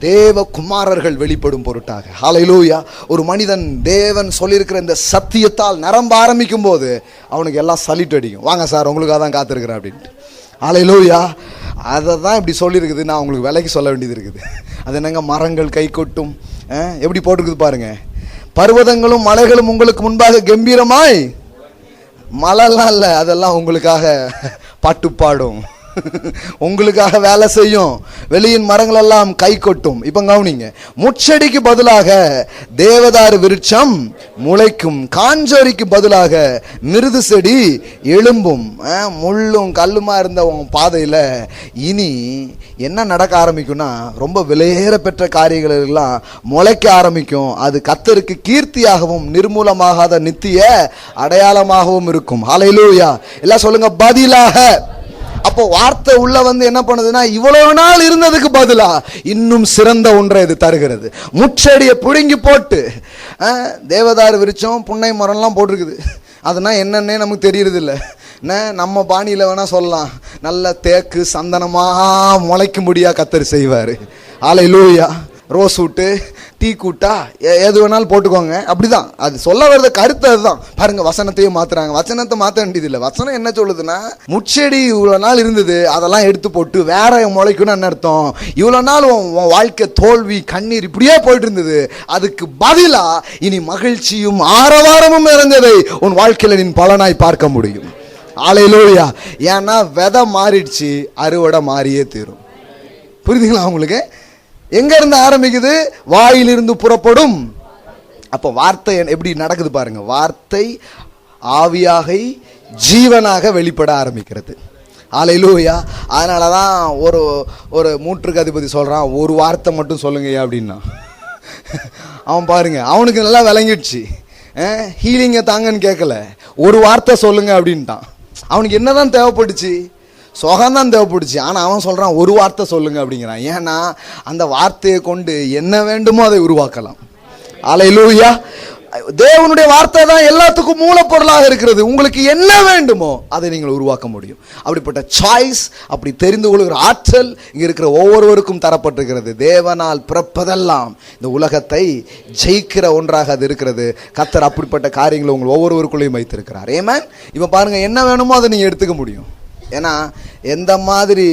தேவகுமாரர்கள் வெளிப்படும் பொருட்டாக. ஹல்லேலூயா. ஒரு மனிதன் தேவன் சொல்லியிருக்கிற இந்த சத்தியத்தால் நிரம்ப ஆரம்பிக்கும் போது அவனுக்கு எல்லாம் சலிட் அடிக்கும். வாங்க சார், உங்களுக்காக தான் காத்திருக்கிறேன் அப்படின்ட்டு. ஹல்லேலூயா. அதை தான் இப்படி சொல்லியிருக்குது. நான் உங்களுக்கு விலைக்கு சொல்ல வேண்டியது இருக்குது. அது என்னங்க, மரங்கள் கை கொட்டும், எப்படி போட்டிருக்குது பாருங்க. பர்வதங்களும் மலைகளும் உங்களுக்கு முன்பாக கம்பீரமாய் மழைலாம் இல்லை, அதெல்லாம் உங்களுக்காக பாட்டு பாடும், உங்களுக்காக வேலை செய்யும். வெளியின் மரங்கள் எல்லாம் கை கொட்டும். இப்ப கவனிங்க, முச்செடிக்கு பதிலாக தேவதாரு விருட்சம் முளைக்கும், காஞ்சோரிக்கு பதிலாக மிருது செடி எழும்பும். முள்ளும் கல்லுமா இருந்த உன் பாதையில இனி என்ன நடக்க ஆரம்பிக்கும்னா, ரொம்ப விலையேற பெற்ற காரியங்கள் எல்லாம் முளைக்க ஆரம்பிக்கும். அது கர்த்தருக்கு கீர்த்தியாகவும் நிர்மூலமாகாத நித்திய அடையாளமாகவும் இருக்கும். ஹல்லேலூயா. எல்லாம் சொல்லுங்க, பதிலாக. அப்போ வார்த்தை உள்ள வந்து என்ன பண்ணுதுன்னா, இவ்வளவு நாள் இருந்ததுக்கு பதிலா இன்னும் சிறந்த ஒன்றை இது தருகிறது. முச்செடியை புடுங்கி போட்டு தேவதாரு விருட்சம் புன்னை மரம்லாம் போட்டிருக்குது. அதுனா என்னன்னே நமக்கு தெரியறது இல்லை. நம்ம பாணியில் வேணா சொல்லலாம், நல்ல தேக்கு சந்தனமா முளைக்கும்படியா கர்த்தர் செய்வார். ஹல்லேலூயா. ரோஸ் விட்டு டீ கூட்டா எது வேணாலும் போட்டுக்கோங்க, அப்படிதான். அது சொல்ல வர்றது கருத்து அதுதான். பாருங்க, வசனத்தையும் மாத்துறாங்க. வசனத்தை மாற்ற வேண்டியதில்லை. வசனம் என்ன சொல்லுதுன்னா, முச்செடி இவ்வளவு நாள் இருந்தது, அதெல்லாம் எடுத்து போட்டு வேற முளைக்குன்னு என்ன அர்த்தம்? இவ்வளவு நாள் உன் வாழ்க்கை தோல்வி கண்ணீர் இப்படியே போயிட்டு இருந்தது, அதுக்கு பதிலா இனி மகிழ்ச்சியும் ஆரவாரமும் இருந்ததை உன் வாழ்க்கையில நீ பலனாய் பார்க்க முடியும். ஹல்லேலூயா. ஏன்னா விதை மாறிடுச்சு, அறுவடை மாறியே தீரும். புரியுதுங்களா உங்களுக்கு? எங்க இருந்து ஆரம்பிக்குது? வாயிலிருந்து புறப்படும். அப்போ வார்த்தை எப்படி நடக்குது பாருங்க. வார்த்தை ஆவியாக ஜீவனாக வெளிப்பட ஆரம்பிக்கிறது. ஹல்லேலூயா. அதனாலதான் ஒரு மூற்றுக்கு அதிபதி சொல்றான், ஒரு வார்த்தை மட்டும் சொல்லுங்க அப்படின்னா. அவன் பாருங்க, அவனுக்கு நல்லா விளங்கிடுச்சு. ஹீலிங்க தாங்கன்னு கேட்கல, ஒரு வார்த்தை சொல்லுங்க அப்படின்ட்டான். அவனுக்கு என்னதான் தேவைப்பட்டுச்சு? சுகம்தான் தேவைப்படுச்சு. ஆனால் அவன் சொல்கிறான், ஒரு வார்த்தை சொல்லுங்க அப்படிங்கிறான். ஏன்னா அந்த வார்த்தையை கொண்டு என்ன வேண்டுமோ அதை உருவாக்கலாம். ஹல்லேலூயா. தேவனுடைய வார்த்தை தான் எல்லாத்துக்கும் மூலப்பொருளாக இருக்கிறது. உங்களுக்கு என்ன வேண்டுமோ அதை நீங்கள் உருவாக்க முடியும். அப்படிப்பட்ட சாய்ஸ், அப்படி தெரிந்து கொள்கிற ஆற்றல் இங்கே இருக்கிற ஒவ்வொருவருக்கும் தரப்பட்டிருக்கிறது. தேவனால் பிறப்பதெல்லாம் இந்த உலகத்தை ஜெயிக்கிற ஒன்றாக அது இருக்கிறது. கர்த்தர் அப்படிப்பட்ட காரியங்களை உங்கள் ஒவ்வொருவருக்குள்ளேயும் வைத்திருக்கிறார். ஆமென். இப்போ பாருங்க, என்ன வேணுமோ அதை நீங்கள் எடுத்துக்க முடியும். ஏன்னா எந்த மாதிரி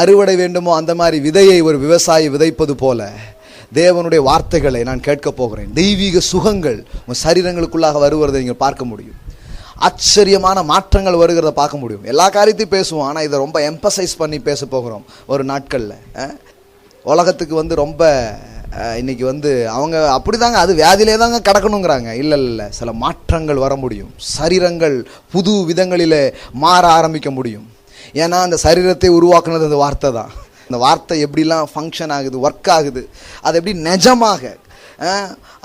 அறுவடை வேண்டுமோ அந்த மாதிரி விதையை ஒரு விவசாயி விதைப்பது போல தேவனுடைய வார்த்தைகளை நான் கேட்க போகிறேன். தெய்வீக சுகங்கள் உங்கள் சரீரங்களுக்குள்ளாக வருவதை நீங்கள் பார்க்க முடியும். ஆச்சரியமான மாற்றங்கள் வருகிறத பார்க்க முடியும். எல்லா காரியத்தையும் பேசுவோம், ஆனால் இதை ரொம்ப எம்பசைஸ் பண்ணி பேச போகிறோம் ஒரு நாட்களில். உலகத்துக்கு ரொம்ப இன்னைக்கு அவங்க அப்படிதாங்க, அது வியாதியிலே தாங்க கிடக்கணுங்கிறாங்க. இல்லை, சில மாற்றங்கள் வர முடியும். சரீரங்கள் புது விதங்களில் மாற ஆரம்பிக்க முடியும். ஏன்னா அந்த சரீரத்தை உருவாக்குனது அந்த வார்த்தை தான். அந்த வார்த்தை எப்படிலாம் ஃபங்க்ஷன் ஆகுது, ஒர்க் ஆகுது, அது எப்படி நிஜமாக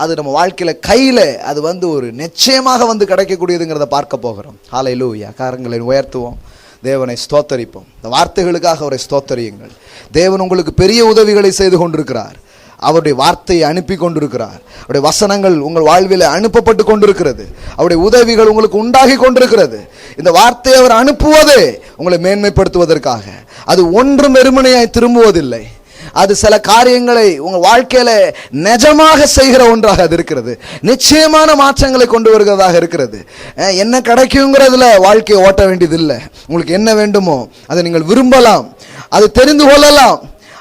அது நம்ம வாழ்க்கையில் கையில் அது ஒரு நிச்சயமாக கிடைக்கக்கூடியதுங்கிறத பார்க்க போகிறோம். ஹல்லேலூயா. கரங்களை உயர்த்துவோம், தேவனை ஸ்தோத்தரிப்போம். இந்த வார்த்தைகளுக்காக அவரை ஸ்தோத்தரியுங்கள். தேவன் உங்களுக்கு பெரிய உதவிகளை செய்து கொண்டிருக்கிறார். அவருடைய வார்த்தையை அனுப்பி கொண்டிருக்கிறார். அவருடைய வசனங்கள் உங்கள் வாழ்வில் அனுப்பப்பட்டு கொண்டிருக்கிறது. அவருடைய உதவிகள் உங்களுக்கு உண்டாகி கொண்டிருக்கிறது. இந்த வார்த்தையை அவர் அனுப்புவதே உங்களை மேன்மைப்படுத்துவதற்காக. அது ஒன்றும் வெறுமனையாய் திரும்புவதில்லை. அது சில காரியங்களை உங்கள் வாழ்க்கையில நிஜமாக செய்கிற ஒன்றாக அது இருக்கிறது. நிச்சயமான மாற்றங்களை கொண்டு வருகிறதாக இருக்கிறது. என்ன கிடைக்குங்கிறதுல வாழ்க்கையை ஓட்ட வேண்டியதில்லை. உங்களுக்கு என்ன வேண்டுமோ அதை நீங்கள் விரும்பலாம், அது தெரிந்து கொள்ளலாம்.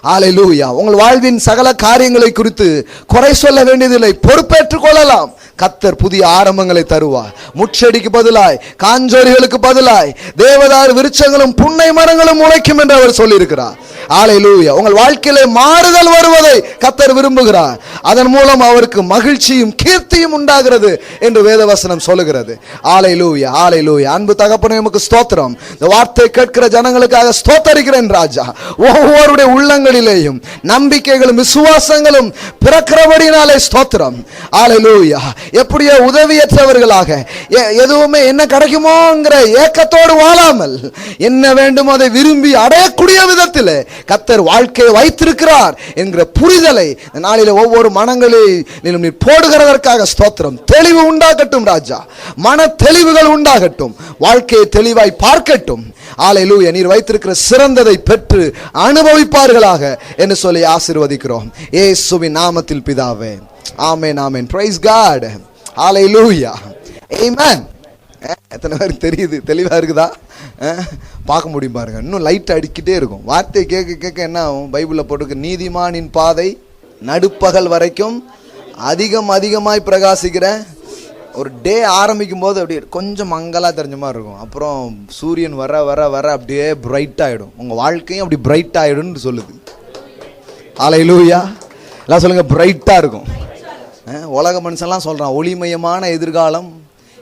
ஹல்லேலூயா. உங்கள் வாழ்வின் சகல காரியங்களை குறித்து குறை சொல்ல வேண்டியதில்லை, பொறுப்பேற்றுக் கொள்ளலாம். கர்த்தர் புதிய ஆரம்பங்களை தருவார். முச்செடிக்கு பதிலாய், காஞ்சோரிகளுக்கு பதிலாய் தேவதாரு விருட்சங்களும் புன்னை மரங்களும் முளைக்கும் என்று அவர் சொல்லியிருக்கிறார். ஹல்லேலூயா. உங்கள் வாழ்க்கையிலே மாறுதல் வருவதை கர்த்தர் விரும்புகிறார். அதன் மூலம் அவருக்கு மகிழ்ச்சியும் கீர்த்தியும் உண்டாகிறது என்று வேதவசனம் சொல்லுகிறது. ஹல்லேலூயா. ஹல்லேலூயா. அன்பு தகப்பனே, உமக்கு ஸ்தோத்திரம். இந்த வார்த்தை கேட்கிற ஜனங்களுக்காக ஸ்தோத்தரிக்கிறேன் ராஜா. ஒவ்வொருடைய உள்ளங்களிலேயும் நம்பிக்கைகளும் விசுவாசங்களும் பிறக்கிறபடினாலே ஸ்தோத்திரம். ஹல்லேலூயா. எப்படியோ உதவியற்றவர்களாக எதுவுமே என்ன கிடைக்குமோங்கிற ஏக்கத்தோடு வாழாமல் என்ன வேண்டுமோ அதை விரும்பி அடையக்கூடிய விதத்தில் கர்த்தர் வாழ்க்கையை வைத்திருக்கிறார் என்கிற புரிதலை நாளில ஒவ்வொரு மனங்களிலும் நீர் போடுகிறதற்காக ஸ்தோத்திரம். தெளிவு உண்டாகட்டும் ராஜா, மன தெளிவுகள் உண்டாகட்டும், வாழ்க்கையை தெளிவாய் பார்க்கட்டும். ஹல்லேலூயா. நீர் வைத்திருக்கிற சிறந்ததை பெற்று அனுபவிப்பார்களாக என்று சொல்லி ஆசீர்வதிக்கிறோம் இயேசுவின் நாமத்தில் பிதாவே. Amen, amen. Praise God. Hallelujah. Amen. எத்தனை பேருக்கு தெரியுது? தெளிவா இருக்குதா? பார்க்க முடியும் பாருங்க. இன்னும் லைட் அடிக்கிட்டே இருக்கும். வார்த்தை கேட்க கேட்க என்ன ஆகும்? பைபிள்ல போட்டுருக்கு, நீதிமானின் பாதை நடுப்பகல் வரைக்கும் அதிகமாய் பிரகாசிக்கிற ஒரு டே ஆரம்பிக்கும் போது அப்படியே கொஞ்சம் மங்கலாக தெரிஞ்ச மாதிரி இருக்கும். அப்புறம் சூரியன் வர வர வர அப்படியே பிரைட் ஆகிடும். உங்கள் வாழ்க்கையும் அப்படி பிரைட் ஆகிடும்னு சொல்லுது. ஹல்லேலூயா. எல்லாம் சொல்லுங்க, பிரைட்டாக இருக்கும். உலக மனுஷன்லாம் சொல்கிறான் ஒளிமயமான எதிர்காலம்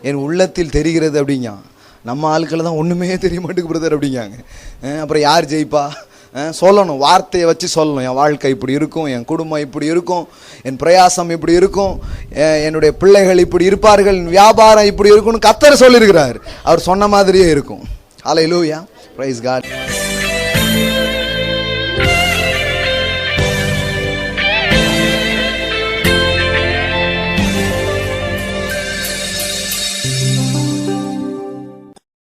என் உள்ளத்தில் தெரிகிறது அப்படிங்க. நம்ம ஆட்கள் தான் ஒன்றுமே தெரிய மாட்டேங்குது பிரதர் அப்படிங்காங்க. அப்புறம் யார் ஜெயிப்பா? சொல்லணும், வார்த்தையை வச்சு சொல்லணும். என் வாழ்க்கை இப்படி இருக்கும், என் குடும்பம் இப்படி இருக்கும், என் பிரயாசம் இப்படி இருக்கும், என்னுடைய பிள்ளைகள் இப்படி இருப்பார்கள், வியாபாரம் இப்படி இருக்கும்னு கர்த்தர் சொல்லியிருக்கிறார். அவர் சொன்ன மாதிரியே இருக்கும். ஹல்லேலூயா. Praise God.